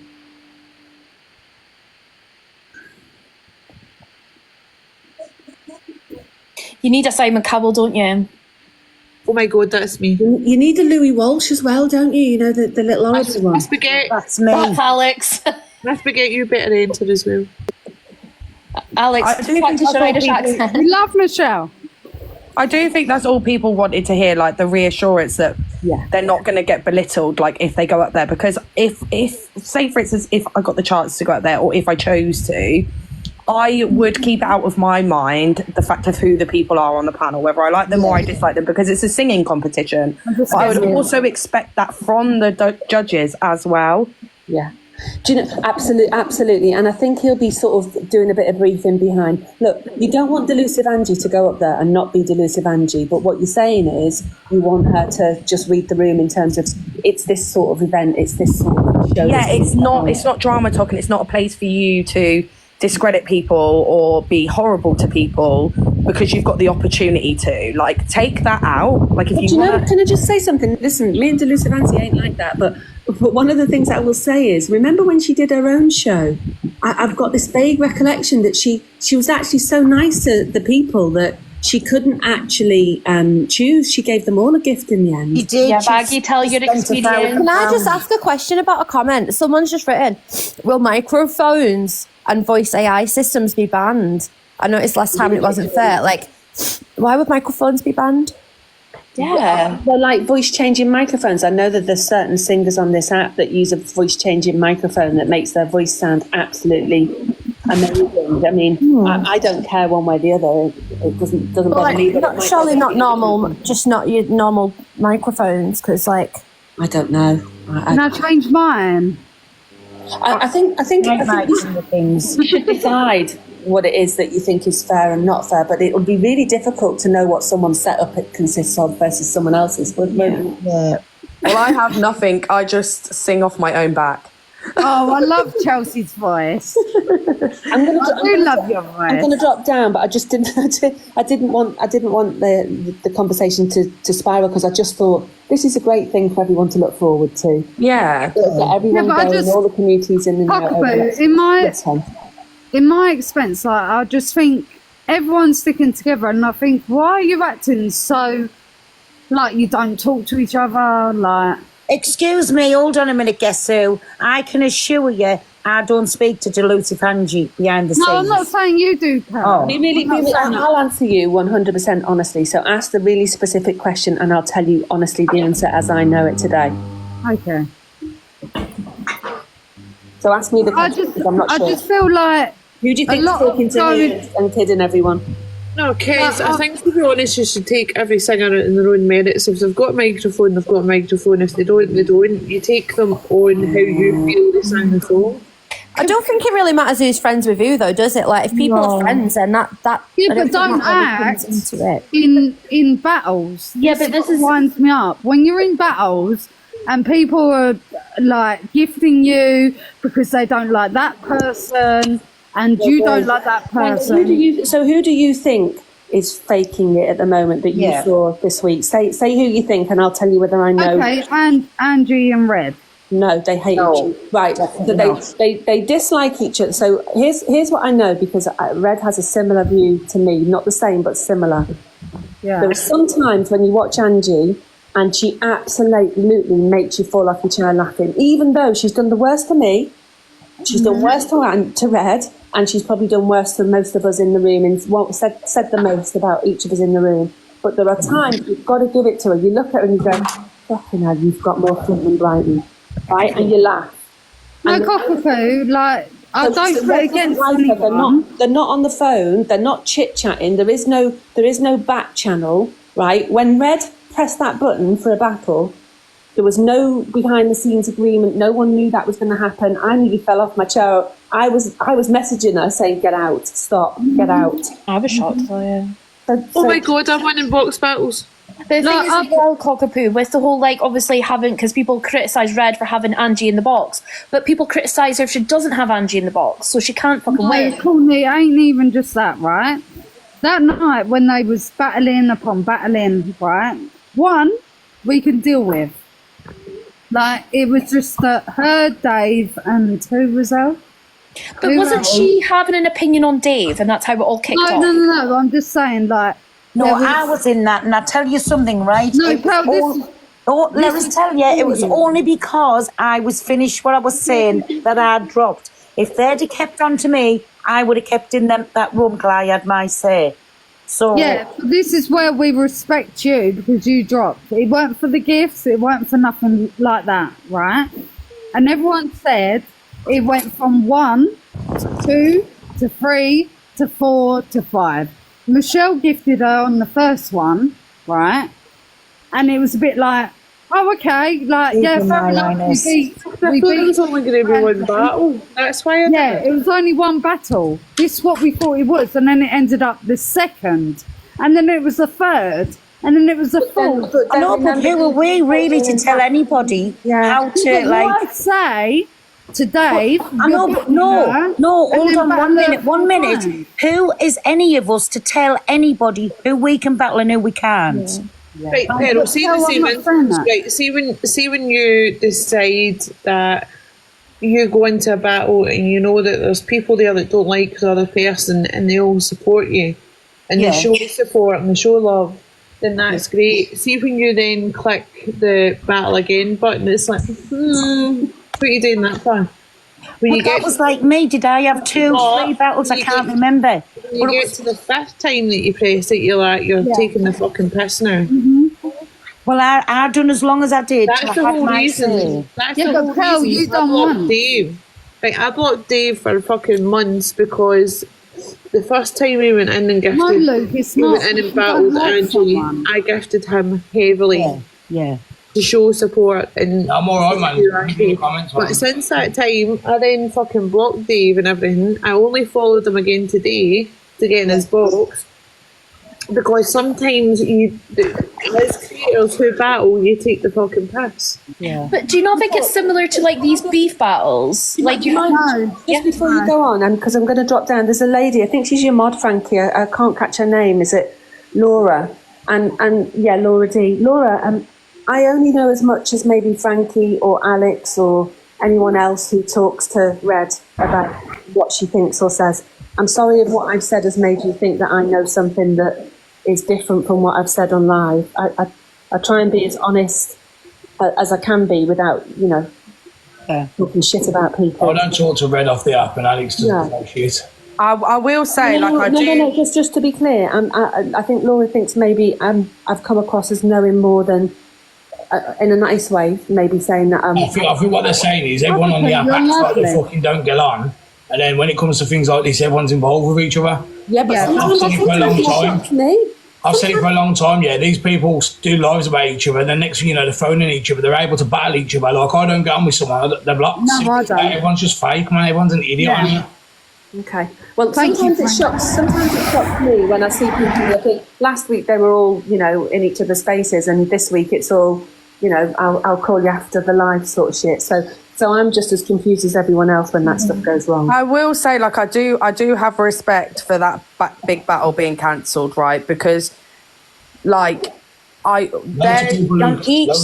You need a Simon Cowell, don't you? Oh my God, that's me. You need a Louis Walsh as well, don't you? You know, the little orange one. I forget. That's me. That's Alex. I forget you better enter as well. Alex, practice your Irish accent. We love Michelle. I do think that's all people wanted to hear, like the reassurance that they're not going to get belittled, like if they go up there. Because if say for instance, if I got the chance to go up there, or if I chose to, I would keep out of my mind the fact of who the people are on the panel, whether I like them or I dislike them, because it's a singing competition. But I would also expect that from the judges as well. Yeah. Do you know, absolutely, and I think he'll be sort of doing a bit of briefing behind. Look, you don't want Delusive Angie to go up there and not be Delusive Angie, but what you're saying is you want her to just read the room in terms of it's this sort of event, it's this sort of show. Yeah, it's not drama talk, and it's not a place for you to discredit people or be horrible to people because you've got the opportunity to. Like, take that out. Like, if you know, can I just say something? Listen, me and Delusive Angie ain't like that, but one of the things that I will say is, remember when she did her own show? I've got this vague recollection that she was actually so nice to the people that she couldn't actually choose. She gave them all a gift in the end. You did. Yeah, Baggy, tell your experience. Can I just ask a question about a comment? Someone's just written, will microphones and voice AI systems be banned? I noticed last time it wasn't fair. Like, why would microphones be banned? Yeah, they're like voice changing microphones. I know that there's certain singers on this app that use a voice changing microphone that makes their voice sound absolutely amazing. I mean, I don't care one way or the other. It doesn't bother me. Surely not normal, just not your normal microphones, because like I don't know. Can I change mine? I think we should decide what it is that you think is fair and not fair, but it would be really difficult to know what someone's setup it consists of versus someone else's, wouldn't it? Yeah. Well, I have nothing. I just sing off my own back. Oh, I love Chelsea's voice. I do love your voice. I'm going to drop down, but I just didn't. I didn't want the conversation to spiral, because I just thought this is a great thing for everyone to look forward to. Yeah, everyone going, all the communities in and out. In my expense, like, I just think everyone's sticking together, and I think, why are you acting so like you don't talk to each other? Like, excuse me, hold on a minute, guess who? I can assure you, I don't speak to Delusive Angie behind the scenes. No, I'm not saying you do, Carl. I'll answer you 100% honestly. So ask the really specific question, and I'll tell you honestly the answer as I know it today. Okay. So ask me the question, because I'm not sure. I just feel like who do you think is talking to me and kidding everyone? No, Kez, I think, to be honest, you should take every singer in their own merits. If they've got a microphone, they've got a microphone. If they don't, they don't. You take them on how you feel they sang the song. I don't think it really matters who's friends with who, though, does it? Like, if people are friends, then that yeah, but don't act in battles. Yeah, but this winds me up. When you're in battles and people are like gifting you because they don't like that person, and you don't like that person. Who do you think is faking it at the moment that you saw this week? Say who you think, and I'll tell you whether I know. Okay, and Angie and Red. No, they hate each other. Right. So they dislike each other. So here's what I know, because Red has a similar view to me, not the same, but similar. Yeah. There are some times when you watch Angie and she absolutely makes you fall off your chair laughing, even though she's done the worst to me, she's done worse to Red, and she's probably done worse to most of us in the room and said the most about each of us in the room. But there are times you've got to give it to her. You look at her and you go, fucking hell, you've got more front than Brighton. Right? And you laugh. No, cockapoo, like, I don't put against anyone. They're not on the phone, they're not chit-chatting, there is no back channel, right? When Red pressed that button for a battle, there was no behind-the-scenes agreement, no one knew that was going to happen. I nearly fell off my chair. I was messaging her saying, get out, stop, get out. I was shocked for you. Oh my god, I've won in box battles. The thing is as well, cockapoo, with the whole, like, obviously having, because people criticise Red for having Angie in the box, but people criticise her if she doesn't have Angie in the box, so she can't fucking win. Courtney, it ain't even just that, right? That night when they was battling upon battling, right? One, we can deal with. Like, it was just that her, Dave, and who was there? But wasn't she having an opinion on Dave, and that's how it all kicked off? No, I'm just saying, like... No, I was in that, and I tell you something, right? No, let us tell you, it was only because I was finished what I was saying that I dropped. If they'd have kept on to me, I would have kept in that room till I had my say. So yeah, this is where we respect you, because you dropped. It weren't for the gifts, it weren't for nothing like that, right? And everyone said it went from 1 to 2 to 3 to 4 to 5. Michelle gifted her on the first one, right? And it was a bit like, oh, okay, like, yeah, fair enough. We it was only going to be one battle. That's why it was only one battle. This is what we thought it was, and then it ended up the second, and then it was the third, and then it was the fourth. I know, but who are we really to tell anybody how to, like... I say to Dave... I know, but no, hold on one minute. Who is any of us to tell anybody who we can battle and who we can't? Yeah. Right, Peril, see the same instance, right? See when you decide that you go into a battle and you know that there's people there that don't like the other person and they all support you and they show support and they show love, then that's great. See when you then click the battle again button, it's like, what are you doing that for? That was like me. Did I have 2, 3 battles? I can't remember. When you get to the 5th time that you press it, you're like, you're taking the fucking piss now. Well, I done as long as I did. That's the whole reason. That's the whole reason. You don't want Dave. Like, I blocked Dave for fucking months because the first time we went in and gifted, we went in and battled Angie. I gifted him heavily. Yeah. To show support and I'm alright, man. But since that time, I then fucking blocked Dave and everything. I only followed him again today to get in his box because sometimes as creators who battle, you take the fucking piss. Yeah. But do you not think it's similar to like these beef battles? Like you might just before you go on, and because I'm going to drop down. There's a lady. I think she's your mod, Frankie. I can't catch her name. Is it Laura? And yeah, Laura D. Laura. I only know as much as maybe Frankie or Alex or anyone else who talks to Red about what she thinks or says. I'm sorry if what I've said has made you think that I know something that is different from what I've said on live. I try and be as honest as I can be without, talking shit about people. I don't talk to Red off the app, and Alex doesn't know shit. I will say, No, just to be clear, I think Laura thinks maybe I've come across as knowing more than... in a nice way, maybe saying that. I think what they're saying is everyone on the app acts like they fucking don't get on, and then when it comes to things like this, everyone's involved with each other. Yeah, but I've said it for a long time. I've said it for a long time. Yeah, these people do lives about each other, and then next thing you know, they're phoning each other. They're able to battle each other. Like I don't get on with someone, they're blocked. No, I don't. Everyone's just fake, man. Everyone's an idiot. Yeah. Okay. Well, sometimes it shocks me when I see people. I think last week they were all, in each other's faces, and this week it's all. I'll call you after the live sort of shit. So I'm just as confused as everyone else when that stuff goes wrong. I will say, I do have respect for that big battle being cancelled, right? Because, on each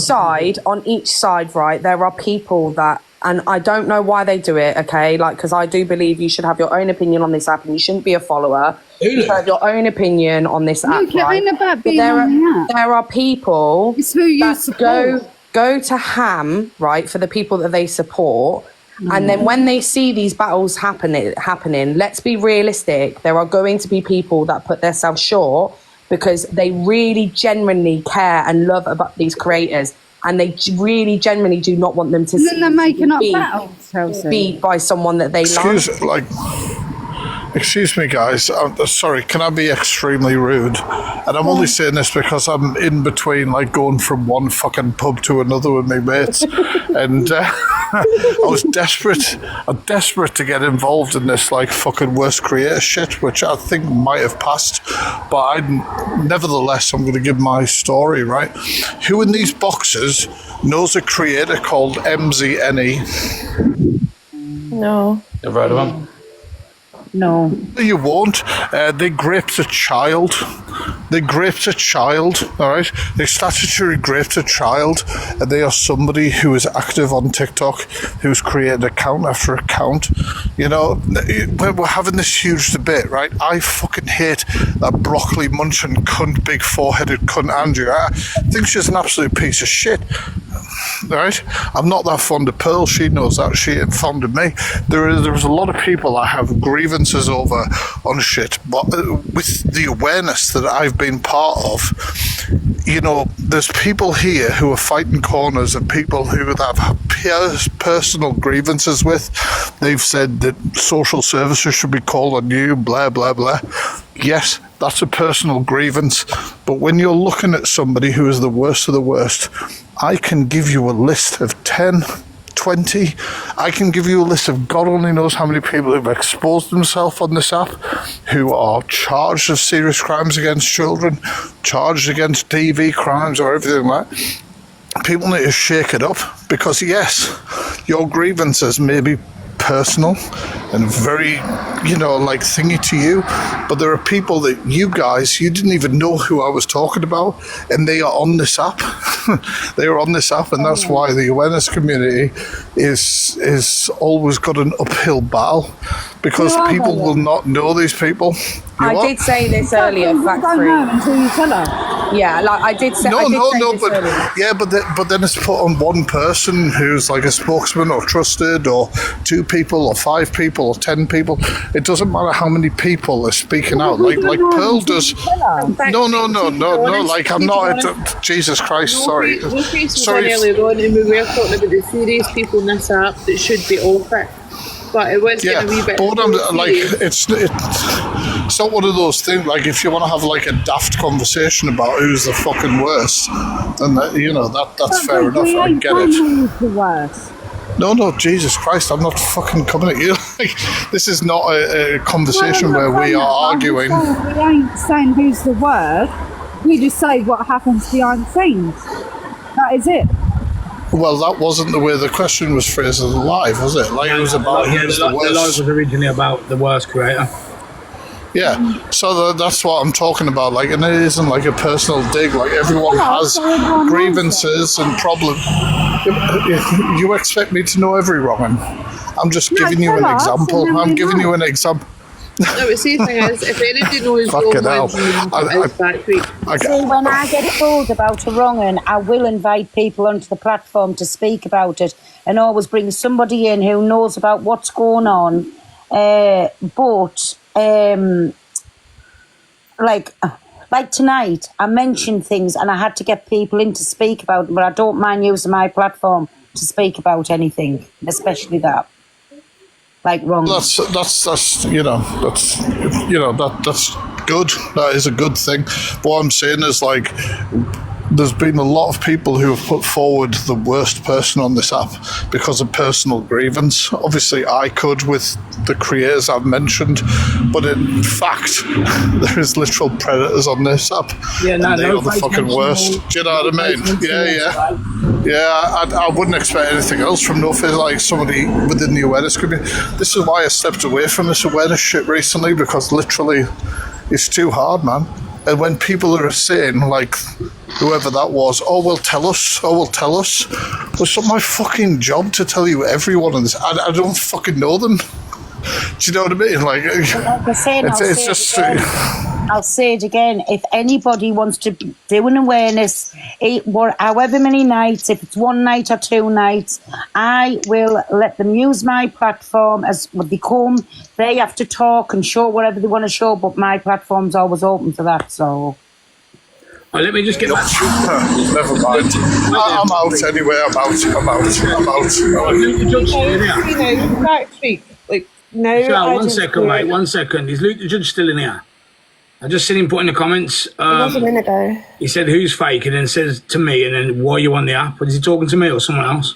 side, right, there are people that, and I don't know why they do it, okay, like, because I do believe you should have your own opinion on this app and you shouldn't be a follower. You should have your own opinion on this app, Look, it right? ain't about But being on the app. there are people It's who you that support. go to ham, right, for the people that they support. And then when they see these battles happening, let's be realistic. There are going to be people that put themselves short because they really genuinely care and love about these creators. And they really genuinely do not want them to And then they're making up battles, be Chelsea. beat by someone that they love. Excuse me, guys. Sorry, can I be extremely rude? And I'm only saying this because I'm in between, like, going from one fucking pub to another with my mates. And I was desperate. I'm desperate to get involved in this, like, fucking worst creator shit, which I think might have passed. But nevertheless, I'm going to give my story, right? Who in these boxes knows a creator called MZNE? No. Never heard of him. No. You won't. They raped a child. All right? They statutory raped a child, and they are somebody who is active on TikTok, who's created account after account. You know, we're having this huge debate, right? I fucking hate that broccoli munching cunt, big four-headed cunt Andrew. I think she's an absolute piece of shit. Right? I'm not that fond of Pearl. She knows that. She ain't fond of me. There's a lot of people I have grievances over on shit, but with the awareness that I've been part of, you know, there's people here who are fighting corners and people who I've had personal grievances with. They've said that social services should be called on you, blah, blah, blah. Yes, that's a personal grievance, but when you're looking at somebody who is the worst of the worst, I can give you a list of 10, 20. I can give you a list of God only knows how many people who've exposed themselves on this app, who are charged of serious crimes against children, charged against DV crimes or everything like that. People need to shake it up because, yes, your grievances may be personal and very, you know, like thingy to you, but there are people that you didn't even know who I was talking about, and they are on this app. They are on this app, and that's why the awareness community is always got an uphill battle, because people will not know these people. I did say this earlier. Fact don't free. know until you tell her. Yeah, like I did say. I did say this earlier. Yeah, but then it's put on one person who's like a spokesman or trusted, or 2 people or 5 people or 10 people. It doesn't matter how many people are speaking out. Like Pearl does. No. Like I'm not. Jesus Christ. Sorry. Sorry. Earlier on, and we were talking about the serious people in this app that should be off it. But it was getting a wee bit. But it's not one of those things. Like if you want to have like a daft conversation about who's the fucking worst, then that's fair enough. I get it. Who's the worst? No, Jesus Christ! I'm not fucking coming at you. Like this is not a conversation where we are arguing. We ain't saying who's the worst. We just say what happens behind the scenes. That is it. Well, that wasn't the way the question was phrased in the live, was it? Like it was about who's the worst. The live was originally about the worst creator. Yeah, so that's what I'm talking about. Like, and it isn't like a personal dig. Like everyone has grievances and problems. You expect me to know every wrong? I'm just giving you an example. I'm giving you an example. No, but see, the thing is, if anybody knows Fucking wrong hell. is back week. See, when I get told about a wrong, I will invite people onto the platform to speak about it, and always bring somebody in who knows about what's going on. But like tonight, I mentioned things, and I had to get people in to speak about it, but I don't mind using my platform to speak about anything, especially that. Like wrong. That's that's good. That is a good thing. What I'm saying is like there's been a lot of people who have put forward the worst person on this app because of personal grievance. Obviously, I could with the creators I've mentioned, but in fact, there is literal predators on this app. Yeah, and they are the fucking worst. Do you know what I mean? Yeah. I wouldn't expect anything else from no face, like somebody within the awareness community. This is why I stepped away from this awareness shit recently, because literally, it's too hard, man. And when people are saying, like, whoever that was, oh, well, tell us. Well, it's not my fucking job to tell you everyone in this. I don't fucking know them. Do you know what I mean? Like I said, it's just... I'll say it again. If anybody wants to do an awareness, however many nights, if it's one night or 2 nights, I will let them use my platform as what they come. They have to talk and show whatever they want to show, but my platform's always open to that, so... Oh, let me just get back to Never mind. I'm out anyway. I'm out. No, one second, mate. 1 second. Is Luke the Judge still in here? I just seen him put in the comments. It was a minute ago. He said, who's fake? And then says to me, and then, why are you on the app? Was he talking to me or someone else?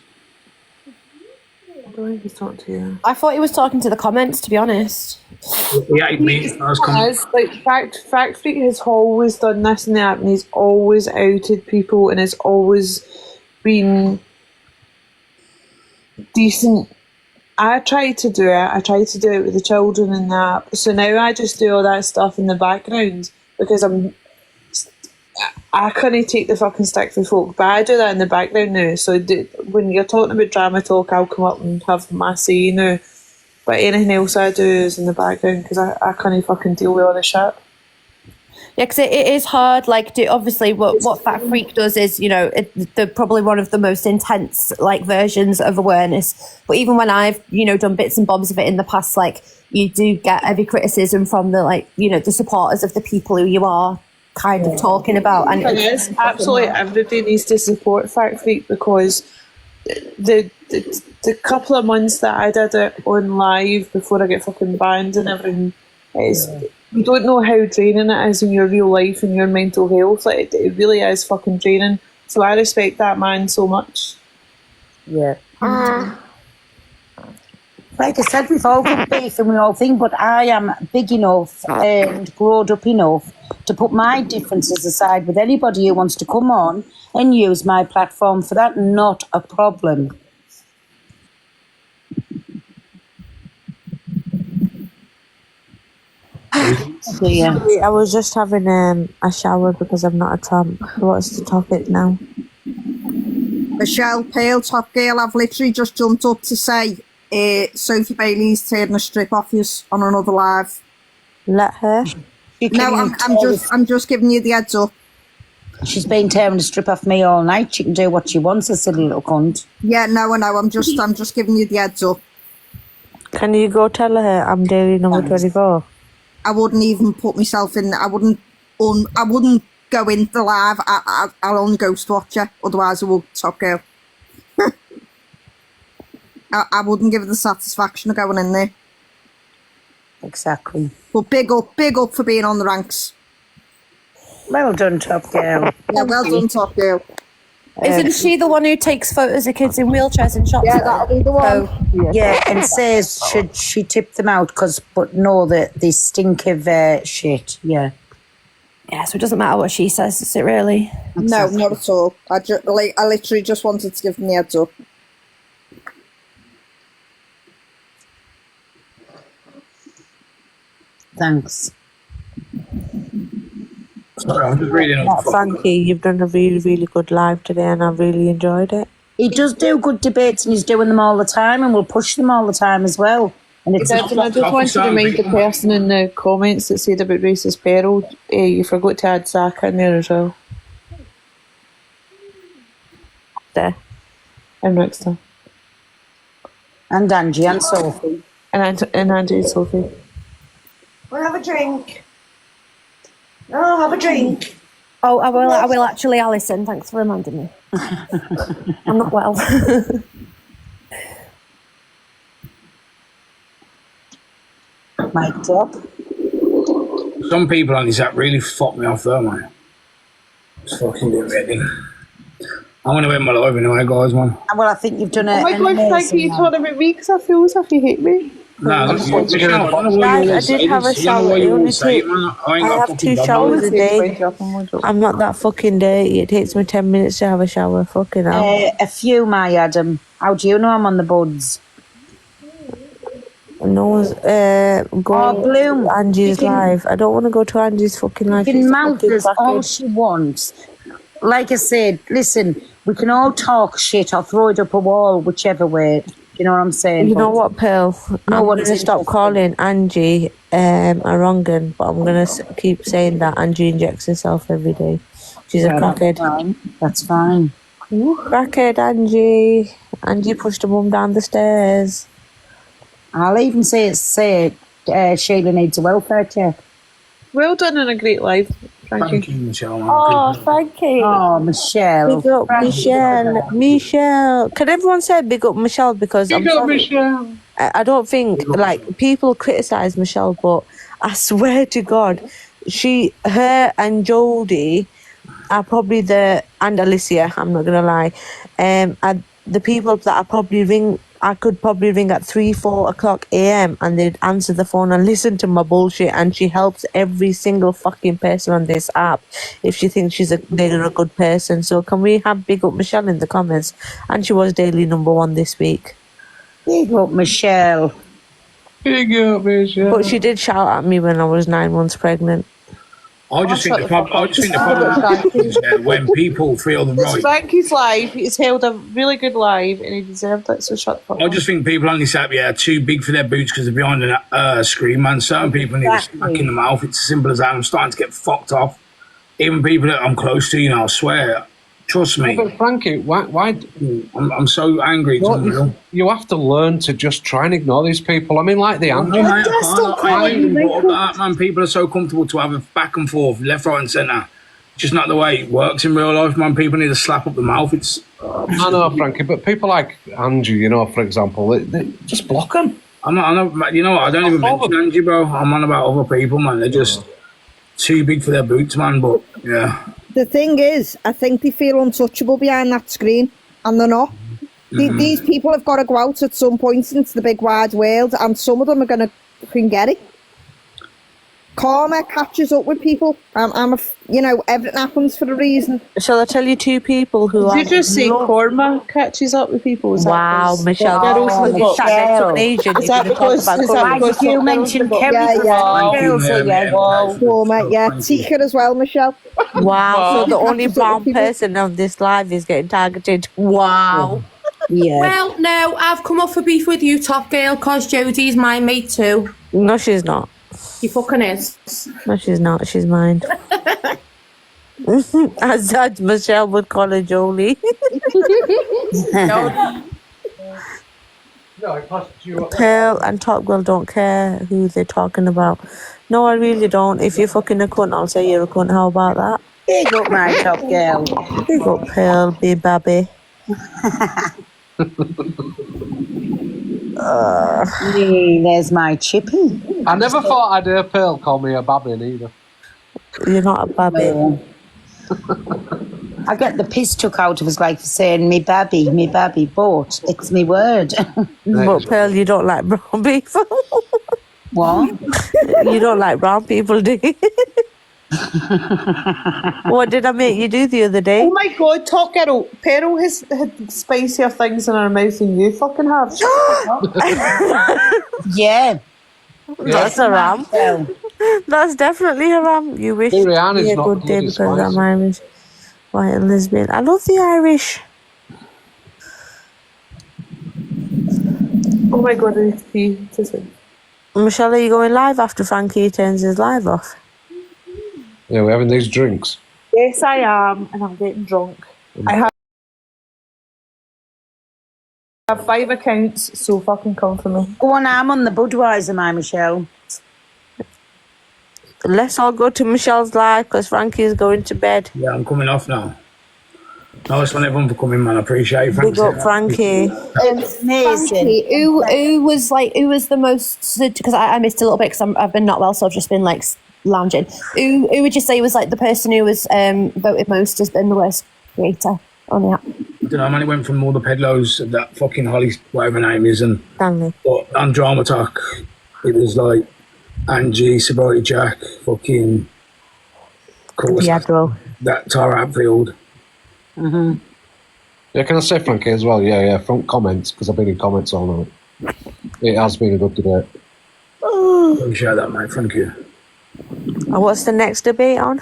I don't think he's talking to you. I thought he was talking to the comments, to be honest. He hated me. Fact Freak has always done this in the app, and he's always outed people, and has always been decent. I tried to do it with the children in the app, so now I just do all that stuff in the background because I couldn't take the fucking stick for folk, but I do that in the background now. So when you're talking about drama talk, I'll come up and have my say now. But anything else I do is in the background because I can't fucking deal with all the shit. Yeah, because it is hard. Like, obviously, what Fact Freak does is, you know, they're probably one of the most intense versions of awareness. But even when I've, done bits and bobs of it in the past, like, you do get heavy criticism from the the supporters of the people who you are kind of talking about. And it's absolutely everybody needs to support Fact Freak because the couple of months that I did it on live before I get fucking banned and everything is. You don't know how draining it is in your real life and your mental health. Like, it really is fucking draining. So I respect that man so much. Yeah. Like I said, we've all got beef and we all think, but I am big enough and grown up enough to put my differences aside with anybody who wants to come on and use my platform for that. Not a problem. Sorry, I was just having a shower because I'm not a tramp. What's the topic now? Michelle Pale, Top Girl, I've literally just jumped up to say Sophie Bailey's turning a strip off you on another live. Let her. No, I'm just giving you the heads up. She's been tearing a strip off me all night. She can do what she wants, a silly little cunt. Yeah, no, I know. I'm just giving you the heads up. Can you go tell her I'm daily number 24? I wouldn't even put myself in. I wouldn't go into the live. I'll only ghost watch you. Otherwise, I will Top Girl. I wouldn't give it the satisfaction of going in there. Exactly. But big up for being on the ranks. Well done, Top Girl. Yeah, well done, Top Girl. Isn't she the one who takes photos of kids in wheelchairs in shops? Yeah, that'll be the one. Yeah, and says should she tip them out but know that they stink of shit. Yeah. Yeah, so it doesn't matter what she says, does it really? No, not at all. I literally just wanted to give them the heads up. Thanks. Sorry, I'm just reading up. Frankie, you've done a really, really good live today and I really enjoyed it. He does do good debates and he's doing them all the time and we'll push them all the time as well. And it's I just wanted to remind the person in the comments that said about racist peril, you forgot to add Zach in there as well. There. And next time. And Angie and Sophie. And Angie and Sophie. We'll have a drink. Oh, have a drink. Oh, I will actually, Alison. Thanks for reminding me. I'm not well. Mic drop. Some people on this app really fuck me off though, man. It's fucking getting I want to end my life anyway, guys, man. Well, I think you've done it. Oh my God, Frankie, you talking about me because I feel as if you hate me. No, I did have a shower. I have 2 showers a day. I'm not that fucking dirty. It takes me 10 minutes to have a shower. Fucking hell. A few, my Adam. How do you know I'm on the buds? No one's go Bloom. to Angie's live. I don't want to go to Angie's fucking live. You can She's a mouth fucking us all crackhead. she wants. Like I said, listen, we can all talk shit or throw it up a wall, whichever way. You know what I'm saying? You know what, Pearl? No I'm one's going to stop interested. calling Angie a wrong'un, but I'm going to keep saying that Angie injects herself every day. She's a crackhead. That's fine. Crackhead Angie. Angie pushed her mum down the stairs. I'll even say Sheila needs a welfare check. Well done and a great live, Frankie. Thank you, Michelle. Oh, Frankie. Oh, Michelle. Big up Michelle. Michelle. Can everyone say big up Michelle? Because I'm sorry. Michelle. I don't think, like, people criticise Michelle, but I swear to God, her and Jodie are probably and Alicia, I'm not going to lie, are the people that I could probably ring at 3-4 o'clock a.m. and they'd answer the phone and listen to my bullshit, and she helps every single fucking person on this app if she thinks they're a good person. So can we have big up Michelle in the comments? And she was daily #1 this week. Big up Michelle. Big up Michelle. But she did shout at me when I was 9 months pregnant. I just think the problem is when people feel the It's right. Frankie's live. He's held a really good live and he deserved it, so shut the fuck I up. just think people on this app, are too big for their boots because they're behind a screen, man. Certain people need a smack in the mouth. It's as simple as that. I'm starting to get fucked off. Even people that I'm close to, I swear. Trust me. But Frankie, why? I'm so angry. It's unreal. You have to learn to just try and ignore these people. I mean, like the Andrew. Man, people are so comfortable to have a back and forth, left, right, and centre. It's just not the way it works in real life, man. People need to slap up the mouth. I know, Frankie, but people like Angie, for example, they just block them. I know. I don't even mention Angie, bro. I'm on about other people, man. They're just too big for their boots, man. But yeah. The thing is, I think they feel untouchable behind that screen, and they're not. These people have got to go out at some point into the big wide world, and some of them are going to fucking get it. Karma catches up with people. Everything happens for a reason. Shall I tell you two people who Did you just say karma catches up with people? Wow, Michelle. Is that because you mentioned Kerry? Karma, Tika as well, Michelle. Wow, so the only brown person on this live is getting targeted. Wow. Yeah. Well, no, I've come off a beef with you, Top Girl, because Jodie's my mate too. No, she's not. She fucking is. No, she's not. She's mine. As Michelle would call her Jolie. Pearl and Top Girl don't care who they're talking about. No, I really don't. If you're fucking a cunt, I'll say you're a cunt. How about that? Big up my Top Girl. Big up Pearl, big baby. There's my chippy. I never thought I'd hear Pearl call me a babbin either. You're not a babby. I get the piss took out of us like for saying me babby, but it's me word. But Pearl, you don't like brown people. What? You don't like brown people, do you? What did I make you do the other day? Oh my God, Top Girl. Pearl has had spicier things in her mouth than you fucking have. Yeah. That's a ram. That's definitely a ram. You wish it would be a good day because I'm Irish, white and lesbian. I love the Irish. Oh my God, I need to pee. Michelle, are you going live after Frankie turns his live off? Yeah, we're having these drinks. Yes, I am, and I'm getting drunk. I have 5 accounts, so fucking come for me. Go on, I'm on the Budweiser, my Michelle. Let's all go to Michelle's live because Frankie is going to bed. Yeah, I'm coming off now. Nice one, everyone, for coming, man. I appreciate it. Big up Frankie. Amazing. Who was the most? Because I missed a little bit because I've been not well, so I've just been like lounging. Who would you say was like the person who was voted most has been the worst creator on the app? I don't know, man. It went from all the pedlos, that fucking Holly, whatever her name is, and Stanley. But on Drama Talk, it was like Angie, Sobriety Jack, fucking, of course, that Tara Hatfield. Yeah, can I say Frankie as well? Yeah, front comments, because I've been in comments all night. It has been a good debate. Appreciate that, mate. Thank you. And what's the next debate on?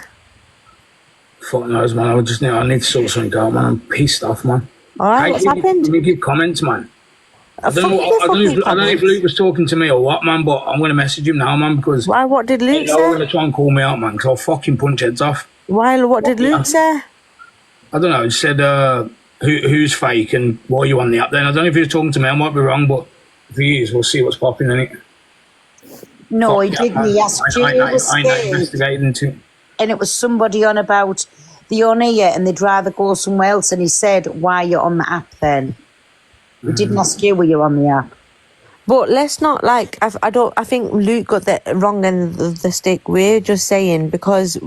Fuck knows, man. I need to sort something out, man. I'm pissed off, man. Alright, what's happened? Let me give comments, man. I don't know if Luke was talking to me or what, man, but I'm going to message him now, man, because... Why? What did Luke say? They're going to try and call me out, man, because I'll fucking punch heads off. Why? What did Luke say? I don't know. He said, who's fake and why are you on the app then? I don't know if he was talking to me. I might be wrong, but if he is, we'll see what's popping in it. No, he didn't. He asked you I investigating too. And it was somebody on about the on here and they'd rather go somewhere else. And he said, why are you on the app then? He didn't ask you were you on the app. But let's not like, I think Luke got the wrong end of the stick. We're just saying because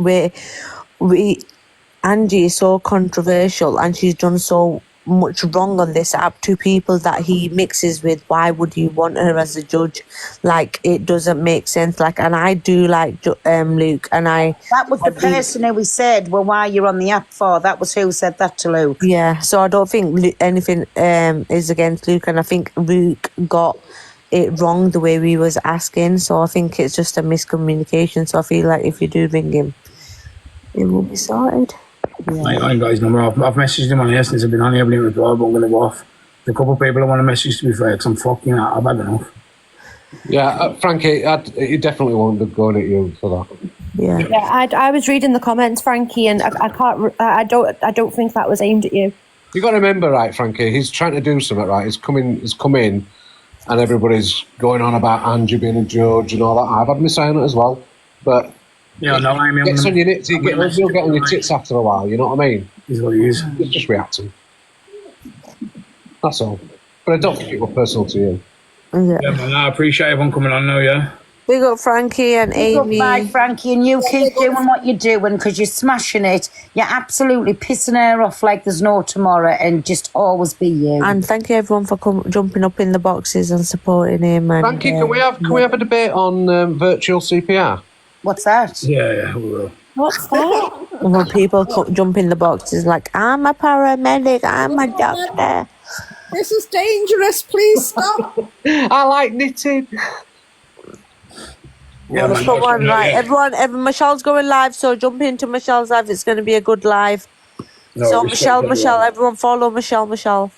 Angie is so controversial and she's done so much wrong on this app to people that he mixes with. Why would you want her as a judge? Like, it doesn't make sense. Like, and I do like Luke, and that was the person who we said, well, why are you on the app for? That was who said that to Luke. Yeah, so I don't think anything is against Luke, and I think Luke got it wrong the way we was asking, so I think it's just a miscommunication. So I feel like if you do ring him, it will be sorted. Yeah. I ain't got his number. I've messaged him on here since I've been on here, but I'm going to go off. The couple of people I want to message, to be fair, because I'm fucking out. I've had enough. Yeah, Frankie, he definitely won't be going at you for that. Yeah. I was reading the comments, Frankie, and I don't think that was aimed at you. You got to remember, right, Frankie? He's trying to do something, right? He's come in, and everybody's going on about Andrew being a judge and all that. I've had my say on it as well, but. Yeah, no, I mean, you'll get on your tits after a while, you know what I mean? Is what he is. It's just reacting. That's all. But I don't think it was personal to you. Yeah, man, I appreciate everyone coming on now, yeah. We got Frankie and Amy. Bye, Frankie, and you keep doing what you're doing because you're smashing it. You're absolutely pissing her off like there's no tomorrow, and just always be you. And thank you everyone for jumping up in the boxes and supporting him. And, Frankie, can we have a debate on virtual CPR? What's that? Yeah, we will. What's that? When people jump in the boxes like, I'm a paramedic, I'm a doctor. This is dangerous, please stop. I like knitting. Yeah, let's put one right. Everyone, Michelle's going live, so jump into Michelle's live. It's going to be a good live. No, so Michelle, everyone follow Michelle.